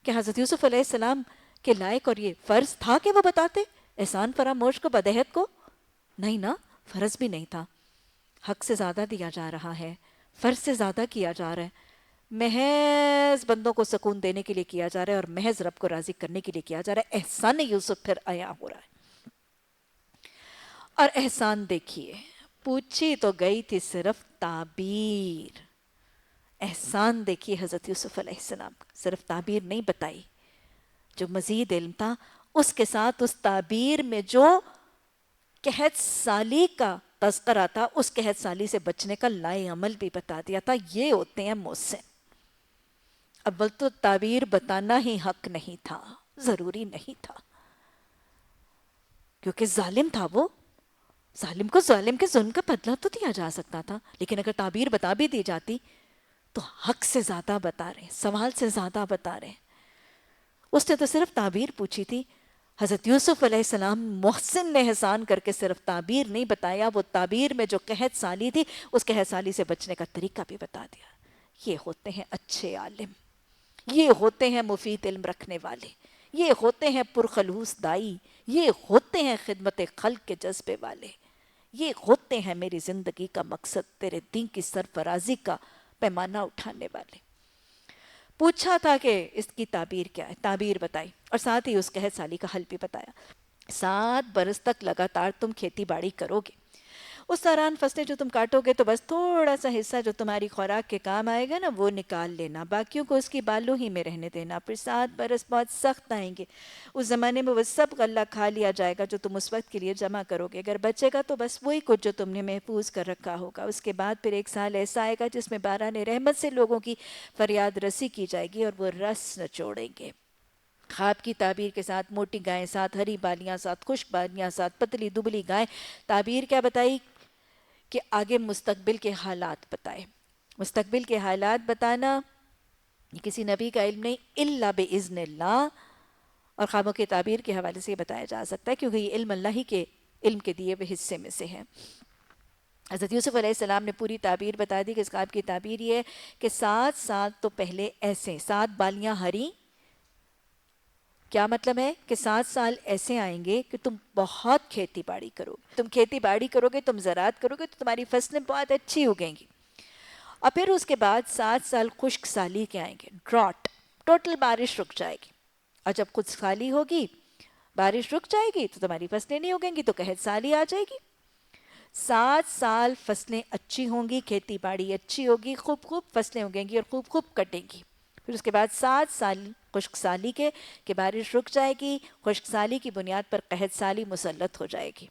کہ حضرت یوسف علیہ السلام کے لائق اور یہ فرض تھا کہ وہ بتاتے احسان فراموش کو، بدعہد کو؟ نہیں نا، فرض بھی نہیں تھا. حق سے زیادہ دیا جا رہا ہے، فرض سے زیادہ کیا جا رہا ہے، محض بندوں کو سکون دینے کے لیے کیا جا رہا ہے اور محض رب کو راضی کرنے کے لیے کیا جا رہا ہے۔ احسان یوسف پھر عیاں ہو رہا ہے۔ اور احسان دیکھیے، پوچھی تو گئی تھی صرف تعبیر، احسان دیکھیے حضرت یوسف علیہ السلام کا، صرف تعبیر نہیں بتائی، جو مزید علم تھا اس کے ساتھ اس تعبیر میں جو قحط سالی کا تذکرہ تھا، اس قحط سالی سے بچنے کا لائے عمل بھی بتا دیا تھا۔ یہ ہوتے ہیں محسن۔ اول تو تعبیر بتانا ہی حق نہیں تھا، ضروری نہیں تھا، کیونکہ ظالم تھا وہ، ظالم کو ظالم کے ظلم کا بدلہ تو دیا جا سکتا تھا، لیکن اگر تعبیر بتا بھی دی جاتی تو حق سے زیادہ بتا رہے ہیں، سوال سے زیادہ بتا رہے ہیں۔ اس نے تو صرف تعبیر پوچھی تھی۔ حضرت یوسف علیہ السلام محسن نے احسان کر کے صرف تعبیر نہیں بتایا، وہ تعبیر میں جو قحط سالی تھی اس قحط سالی سے بچنے کا طریقہ بھی بتا دیا۔ یہ ہوتے ہیں اچھے عالم، یہ ہوتے ہیں مفید علم رکھنے والے، یہ ہوتے ہیں پرخلوص دائی، یہ ہوتے ہیں خدمت خلق کے جذبے والے، یہ ہوتے ہیں میری زندگی کا مقصد تیرے دین کی سرفرازی کا پیمانہ اٹھانے والے۔ پوچھا تھا کہ اس کی تعبیر کیا ہے، تعبیر بتائی، اور ساتھ ہی اس قحط سالی کا حل بھی بتایا۔ 7 برس تک لگاتار تم کھیتی باڑی کرو گے، اس دوران فصلیں جو تم کاٹو گے تو بس تھوڑا سا حصہ جو تمہاری خوراک کے کام آئے گا نا وہ نکال لینا، باقیوں کو اس کی بالوں ہی میں رہنے دینا۔ پھر 7 برس بہت سخت آئیں گے، اس زمانے میں وہ سب غلہ کھا لیا جائے گا جو تم اس وقت کے لیے جمع کرو گے، اگر بچے گا تو بس وہی کچھ جو تم نے محفوظ کر رکھا ہوگا۔ اس کے بعد پھر 1 سال ایسا آئے گا جس میں باران رحمت سے لوگوں کی فریاد رسی کی جائے گی اور وہ رس نچوڑیں گے۔ خواب کی تعبیر کے ساتھ موٹی گائیں، ساتھ ہری بالیاں، ساتھ خشک بالیاں، ساتھ پتلی دبلی گائیں۔ تعبیر کیا بتائی کہ آگے مستقبل کے حالات بتائے۔ مستقبل کے حالات بتانا یہ کسی نبی کا علم نہیں، الا باذن اللہ، اور خوابوں کی تعبیر کے حوالے سے یہ بتایا جا سکتا ہے کیونکہ یہ علم اللہ ہی کے علم کے دیے ہوئے حصے میں سے ہے۔ حضرت یوسف علیہ السلام نے پوری تعبیر بتا دی کہ اس خواب کی تعبیر یہ ہے کہ 7 سال تو پہلے ایسے 7 بالیاں ہری، کیا مطلب ہے کہ 7 سال ایسے آئیں گے کہ تم بہت کھیتی باڑی کرو گے، تم کھیتی باڑی کرو گے، تم زراعت کرو گے تو تمہاری فصلیں بہت اچھی اگیں گی۔ اور پھر اس کے بعد 7 سال خشک سالی کے آئیں گے، ڈراٹ، ٹوٹل بارش رک جائے گی، اور جب خشک سالی ہوگی، بارش رک جائے گی تو تمہاری فصلیں نہیں اگیں گی تو قحط سالی آ جائے گی۔ 7 سال فصلیں اچھی ہوں گی، کھیتی باڑی اچھی ہوگی، خوب خوب فصلیں اگیں گی اور خوب خوب کٹیں گی۔ پھر اس کے بعد 7 سال خشک سالی کے کہ بارش رک جائے گی، خشک سالی کی بنیاد پر قحط سالی مسلط ہو جائے گی،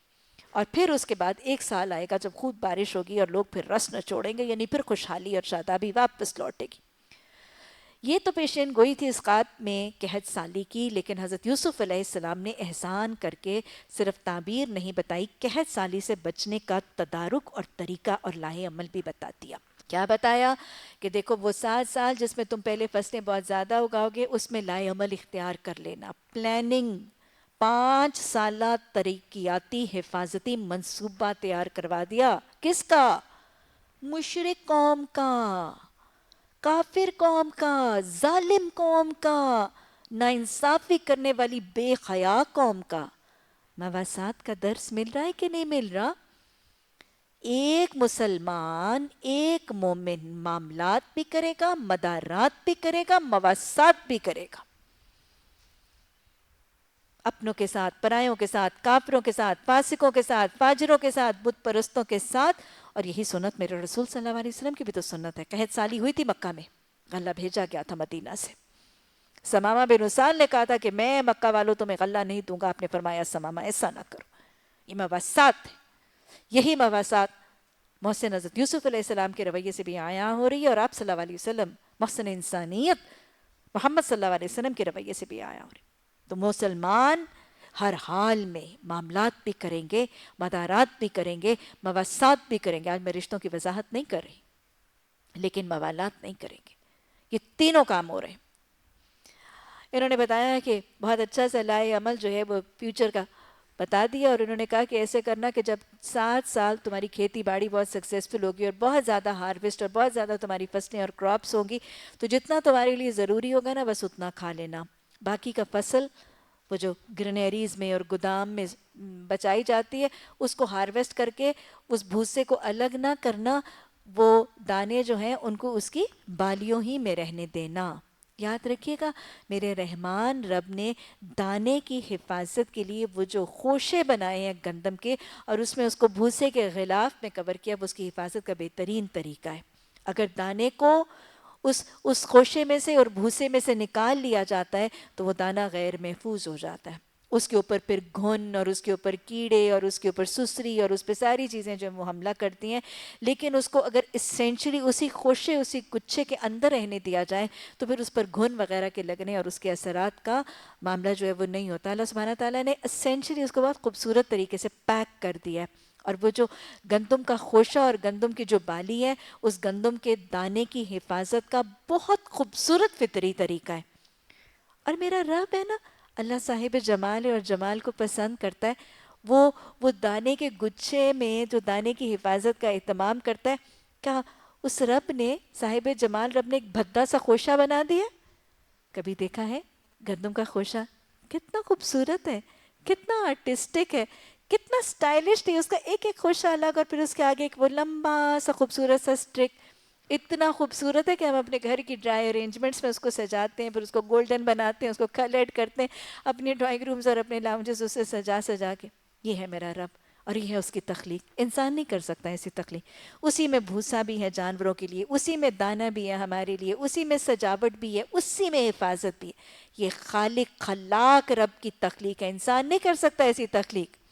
اور پھر اس کے بعد 1 سال آئے گا جب خوب بارش ہوگی اور لوگ پھر رس نچوڑیں گے، یعنی پھر خوشحالی اور شادابی واپس لوٹے گی۔ یہ تو پیشین گوئی تھی اس خواب میں قحط سالی کی، لیکن حضرت یوسف علیہ السلام نے احسان کر کے صرف تعبیر نہیں بتائی، قحط سالی سے بچنے کا تدارک اور طریقہ اور لاہ عمل بھی بتا دیا۔ کیا بتایا کہ دیکھو وہ 7 سال جس میں تم پہلے فصلیں بہت زیادہ اگاؤ گے اس میں لاہ عمل اختیار کر لینا، پلاننگ، 5 سالہ ترقیاتی حفاظتی منصوبہ تیار کروا دیا۔ کس کا؟ مشرک قوم کا، کافر قوم کا، ظالم قوم کا، ناانصافی کرنے والی بے حیا قوم کا۔ مواسات کا درس مل رہا ہے کہ نہیں مل رہا؟ ایک مسلمان، ایک مومن معاملات بھی کرے گا، مدارات بھی کرے گا، مواسات بھی کرے گا، اپنوں کے ساتھ، پرایوں کے ساتھ، کافروں کے ساتھ، فاسقوں کے ساتھ، فاجروں کے ساتھ، بت پرستوں کے ساتھ۔ اور یہی سنت میرے رسول صلی اللہ علیہ وسلم کی بھی تو سنت ہے۔ قحط سالی ہوئی تھی مکہ میں، غلہ بھیجا گیا تھا مدینہ سے۔ سمامہ بن اسال نے کہا تھا کہ میں مکہ والوں تمہیں غلہ نہیں دوں گا، آپ نے فرمایا سمامہ ایسا نہ کرو، یہ مواسات ہے۔ یہی مواسات محسن حضرت یوسف علیہ السلام کے رویے سے بھی عیاں ہو رہی ہے، اور آپ صلی اللہ علیہ وسلم محسن انسانیت محمد صلی اللہ علیہ وسلم کے رویے سے بھی عیاں ہو رہی ہے۔ تو مسلمان ہر حال میں معاملات بھی کریں گے، مدارات بھی کریں گے، مواسات بھی کریں گے۔ آج میں رشتوں کی وضاحت نہیں کر رہی، لیکن موالات نہیں کریں گے۔ یہ تینوں کام ہو رہے ہیں۔ انہوں نے بتایا کہ بہت اچھا سا لائے عمل جو ہے وہ فیوچر کا بتا دیا، اور انہوں نے کہا کہ ایسے کرنا کہ جب 7 سال تمہاری کھیتی باڑی بہت سکسیسفل ہوگی اور بہت زیادہ ہارویسٹ اور بہت زیادہ تمہاری فصلیں اور کراپس ہوں گی تو جتنا تمہارے لیے ضروری ہوگا نا بس اتنا کھا لینا، باقی کا فصل وہ جو گرینیریز میں اور گودام میں بچائی جاتی ہے، اس کو ہارویسٹ کر کے اس بھوسے کو الگ نہ کرنا، وہ دانے جو ہیں ان کو اس کی بالیوں ہی میں رہنے دینا۔ یاد رکھیے گا، میرے رحمان رب نے دانے کی حفاظت کے لیے وہ جو خوشے بنائے ہیں گندم کے، اور اس میں اس کو بھوسے کے غلاف میں کور کیا، وہ اس کی حفاظت کا بہترین طریقہ ہے۔ اگر دانے کو اس خوشے میں سے اور بھوسے میں سے نکال لیا جاتا ہے تو وہ دانہ غیر محفوظ ہو جاتا ہے، اس کے اوپر پھر گھن اور اس کے اوپر کیڑے اور اس کے اوپر سسری اور اس پہ ساری چیزیں جو وہ حملہ کرتی ہیں۔ لیکن اس کو اگر اسینشلی اسی خوشے اسی گچھے کے اندر رہنے دیا جائے تو پھر اس پر گھن وغیرہ کے لگنے اور اس کے اثرات کا معاملہ جو ہے وہ نہیں ہوتا۔ اللہ سبحانہ تعالیٰ نے اسینشلی اس کو بہت خوبصورت طریقے سے پیک کر دیا ہے، اور وہ جو گندم کا خوشہ اور گندم کی جو بالی ہے، اس گندم کے دانے کی حفاظت کا بہت خوبصورت فطری طریقہ ہے۔ اور میرا رب ہے نا، اللہ صاحب جمال ہے اور جمال کو پسند کرتا ہے، وہ دانے کے گچھے میں جو دانے کی حفاظت کا اہتمام کرتا ہے، کیا اس رب نے، صاحب جمال رب نے ایک بھدا سا خوشہ بنا دیا؟ کبھی دیکھا ہے گندم کا خوشہ کتنا خوبصورت ہے، کتنا آرٹسٹک ہے، کتنا اسٹائلش ہے، اس کا ایک ایک خوشہ الگ، اور پھر اس کے آگے ایک وہ لمبا سا خوبصورت سا اسٹرک، اتنا خوبصورت ہے کہ ہم اپنے گھر کی ڈرائی ارینجمنٹس میں اس کو سجاتے ہیں، پھر اس کو گولڈن بناتے ہیں، اس کو کلرڈ کرتے ہیں، اپنے ڈرائنگ رومز اور اپنے لاؤنجز اسے سجا سجا کے۔ یہ ہے میرا رب، اور یہ ہے اس کی تخلیق، انسان نہیں کر سکتا ایسی تخلیق۔ اسی میں بھوسا بھی ہے جانوروں کے لیے، اسی میں دانہ بھی ہے ہمارے لیے، اسی میں سجاوٹ بھی ہے، اسی میں حفاظت بھی ہے۔ یہ خالق خلاق رب کی تخلیق ہے، انسان نہیں کر سکتا ایسی تخلیق۔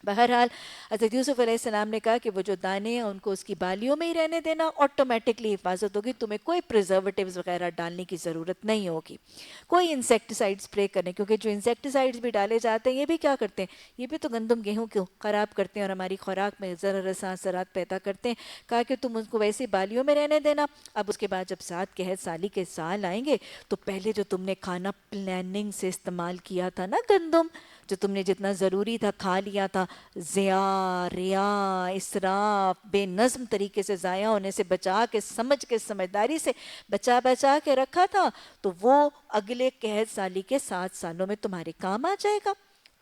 بہرحال حضرت یوسف علیہ السلام نے کہا کہ وہ جو دانے ہیں ان کو اس کی بالیوں میں ہی رہنے دینا، آٹومیٹکلی حفاظت ہوگی، تمہیں کوئی پریزرویٹیوز وغیرہ ڈالنے کی ضرورت نہیں ہوگی، کوئی انسیکٹیسائڈ اسپرے کرنے، کیونکہ جو انسیکٹیسائڈز بھی ڈالے جاتے ہیں یہ بھی کیا کرتے ہیں، یہ بھی تو گندم گیہوں کو خراب کرتے ہیں اور ہماری خوراک میں ضرر رساں اثرات پیدا کرتے ہیں۔ کہا کہ تم ان کو ویسے بالیوں میں رہنے دینا، اب اس کے بعد جب 7 قحط سالی کے سال آئیں گے تو پہلے جو تم نے کھانا پلاننگ سے استعمال کیا تھا نا گندم، جو تم نے جتنا ضروری تھا کھا لیا تھا، ضیاء، ریا، اسراف، بے نظم طریقے سے ضائع ہونے سے بچا کے، سمجھ کے، سمجھداری سے بچا کے رکھا تھا، تو وہ اگلے قحط سالی کے 7 سالوں میں تمہارے کام آ جائے گا۔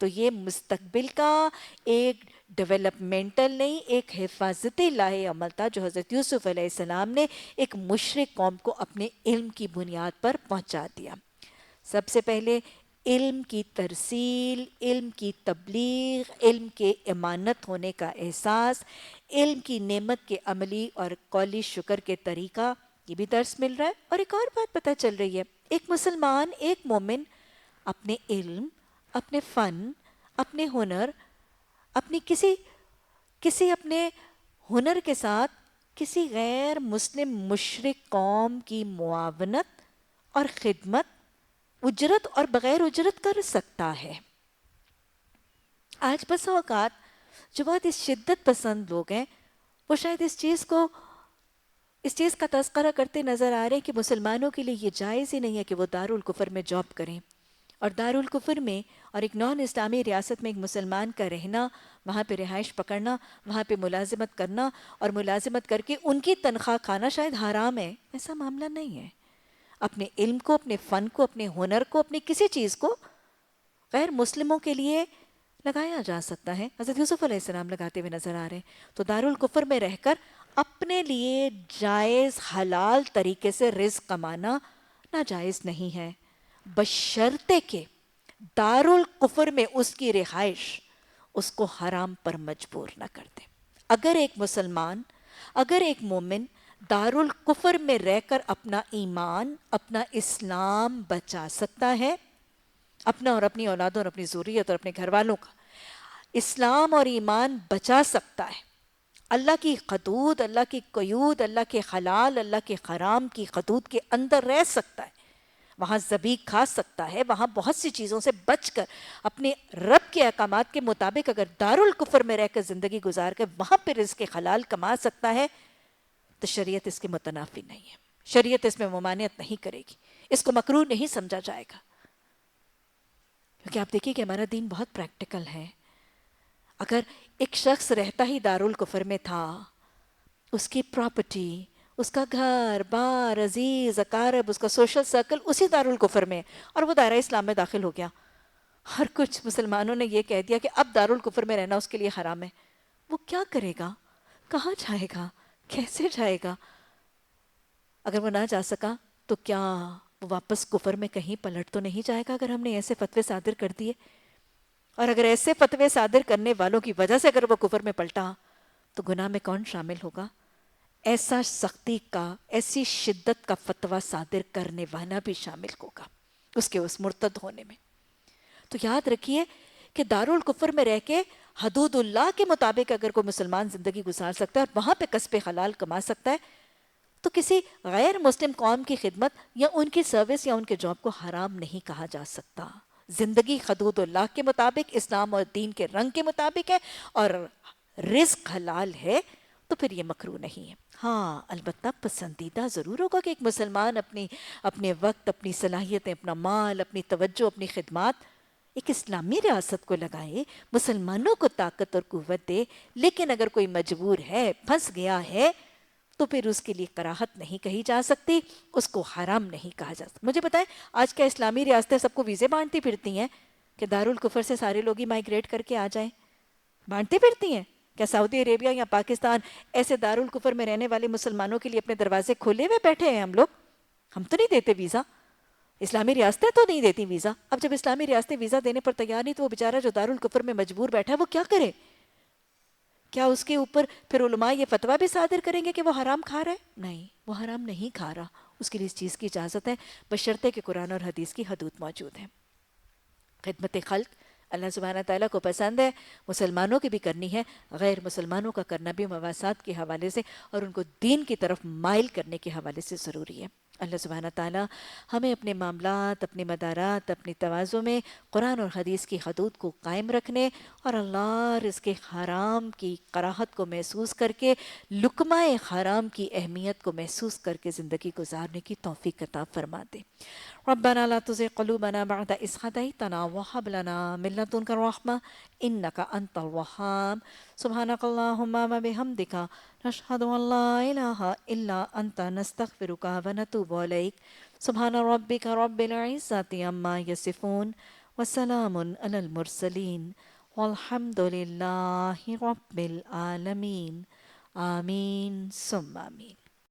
تو یہ مستقبل کا ایک ڈیولپمنٹل نہیں، ایک حفاظتی لاہے عمل تھا جو حضرت یوسف علیہ السلام نے ایک مشرک قوم کو اپنے علم کی بنیاد پر پہنچا دیا۔ سب سے پہلے علم کی ترسیل، علم کی تبلیغ، علم کے امانت ہونے کا احساس، علم کی نعمت کے عملی اور قولی شکر کے طریقہ، یہ بھی درس مل رہا ہے۔ اور ایک اور بات پتہ چل رہی ہے، ایک مسلمان، ایک مومن اپنے علم، اپنے فن، اپنے ہنر، اپنی کسی اپنے ہنر کے ساتھ کسی غیر مسلم مشرک قوم کی معاونت اور خدمت اجرت اور بغیر اجرت کر سکتا ہے۔ آج بس اوقات جو بہت ہی شدت پسند لوگ ہیں وہ شاید اس چیز کا تذکرہ کرتے نظر آ رہے ہیں کہ مسلمانوں کے لیے یہ جائز ہی نہیں ہے کہ وہ دارالکفر میں جاب کریں، اور دارالکفر میں اور ایک نان اسلامی ریاست میں ایک مسلمان کا رہنا، وہاں پہ رہائش پکڑنا، وہاں پہ ملازمت کرنا اور ملازمت کر کے ان کی تنخواہ کھانا شاید حرام ہے۔ ایسا معاملہ نہیں ہے۔ اپنے علم کو، اپنے فن کو، اپنے ہنر کو، اپنی کسی چیز کو غیر مسلموں کے لیے لگایا جا سکتا ہے۔ حضرت یوسف علیہ السلام لگاتے ہوئے نظر آ رہے ہیں۔ تو دارالکفر میں رہ کر اپنے لیے جائز حلال طریقے سے رزق کمانا ناجائز نہیں ہے، بشرطے کہ دارالکفر میں اس کی رہائش اس کو حرام پر مجبور نہ کر دے۔ اگر ایک مسلمان، اگر ایک مومن دارالکفر میں رہ کر اپنا ایمان، اپنا اسلام بچا سکتا ہے، اپنا اور اپنی اولادوں اور اپنی ذریت اور اپنے گھر والوں کا اسلام اور ایمان بچا سکتا ہے، اللہ کی حدود، اللہ کی قیود، اللہ کے حلال، اللہ کے حرام کی حدود کے اندر رہ سکتا ہے، وہاں ذبیح کھا سکتا ہے، وہاں بہت سی چیزوں سے بچ کر اپنے رب کے احکامات کے مطابق اگر دارالکفر میں رہ کر زندگی گزار کر وہاں پہ رزق حلال کما سکتا ہے تو شریعت اس کے متنافی نہیں ہے، شریعت اس میں ممانعت نہیں کرے گی، اس کو مکروہ نہیں سمجھا جائے گا۔ کیونکہ آپ دیکھیے کہ ہمارا دین بہت پریکٹیکل ہے۔ اگر ایک شخص رہتا ہی دارالکفر میں تھا، اس کی پراپرٹی، اس کا گھر بار، عزیز اقارب، اس کا سوشل سرکل اسی دارالکفر میں، اور وہ دائرہ اسلام میں داخل ہو گیا، اور کچھ مسلمانوں نے یہ کہہ دیا کہ اب دارالکفر میں رہنا اس کے لیے حرام ہے. وہ کیا کرے گا؟ کہاں جائے گا؟ کیسے جائے گا؟ اگر وہ نہ جا سکا تو کیا وہ واپس کفر میں کہیں پلٹ تو نہیں جائے گا اگر ہم نے ایسے فتوے صادر کر دیے؟ اور اگر ایسے فتوے صادر کرنے والوں کی وجہ سے اگر وہ کفر میں پلٹا تو گناہ میں کون شامل ہوگا؟ ایسا سختی کا، ایسی شدت کا فتویٰ صادر کرنے والا بھی شامل ہوگا اس کے اس مرتد ہونے میں. تو یاد رکھیے کہ دارالکفر میں رہ کے حدود اللہ کے مطابق اگر کوئی مسلمان زندگی گزار سکتا ہے اور وہاں پہ کسب حلال کما سکتا ہے تو کسی غیر مسلم قوم کی خدمت یا ان کی سروس یا ان کے جاب کو حرام نہیں کہا جا سکتا. زندگی حدود اللہ کے مطابق، اسلام اور دین کے رنگ کے مطابق ہے اور رزق حلال ہے تو پھر یہ مکروہ نہیں ہے. ہاں البتہ پسندیدہ ضرور ہوگا کہ ایک مسلمان اپنے وقت، اپنی صلاحیتیں، اپنا مال، اپنی توجہ، اپنی خدمات ایک اسلامی ریاست کو لگائے، مسلمانوں کو طاقت اور قوت دے. لیکن اگر کوئی مجبور ہے، پھنس گیا ہے تو پھر اس کے لیے کراہت نہیں کہی جا سکتی، اس کو حرام نہیں کہا جا سکتا. مجھے بتائیں آج کیا اسلامی ریاستیں سب کو ویزے بانٹتی پھرتی ہیں کہ دارالکفر سے سارے لوگ ہی مائگریٹ کر کے آ جائیں؟ بانٹتی پھرتی ہیں؟ کیا سعودی عربیہ یا پاکستان ایسے دارالکفر میں رہنے والے مسلمانوں کے لیے اپنے دروازے کھولے ہوئے بیٹھے ہیں؟ ہم لوگ، ہم تو نہیں دیتے ویزا. اسلامی ریاستیں تو نہیں دیتی ویزا. اب جب اسلامی ریاستیں ویزا دینے پر تیار نہیں تو وہ بیچارہ جو دارالکفر میں مجبور بیٹھا ہے وہ کیا کرے؟ کیا اس کے اوپر پھر علماء یہ فتویٰ بھی صادر کریں گے کہ وہ حرام کھا رہا ہے؟ نہیں، وہ حرام نہیں کھا رہا. اس کے لیے اس چیز کی اجازت ہے بشرطے کہ قرآن اور حدیث کی حدود موجود ہیں. خدمت خلق اللہ سبحانہ تعالیٰ کو پسند ہے، مسلمانوں کی بھی کرنی ہے، غیر مسلمانوں کا کرنا بھی مواسات کے حوالے سے اور ان کو دین کی طرف مائل کرنے کے حوالے سے ضروری ہے. اللہ سبحانہ تعالیٰ ہمیں اپنے معاملات، اپنے مدارات، اپنی توازوں میں قرآن اور حدیث کی حدود کو قائم رکھنے اور اللہ رزق حرام کی کراہت کو محسوس کر کے لقمہ حرام کی اہمیت کو محسوس کر کے زندگی گزارنے کی توفیق عطا فرما دے. ربنا لا تزغ قلوبنا بعد إذ هديتنا وهب لنا من لدنك رحمة إنك أنت الوهاب. سبحانك اللهم وبحمدك نشهد أن لا إله إلا أنت نستغفرك ونتوب إليك. سبحان ربك رب العزة عما يصفون وسلام على المرسلين والحمد لله رب العالمين. آمين ثم آمين.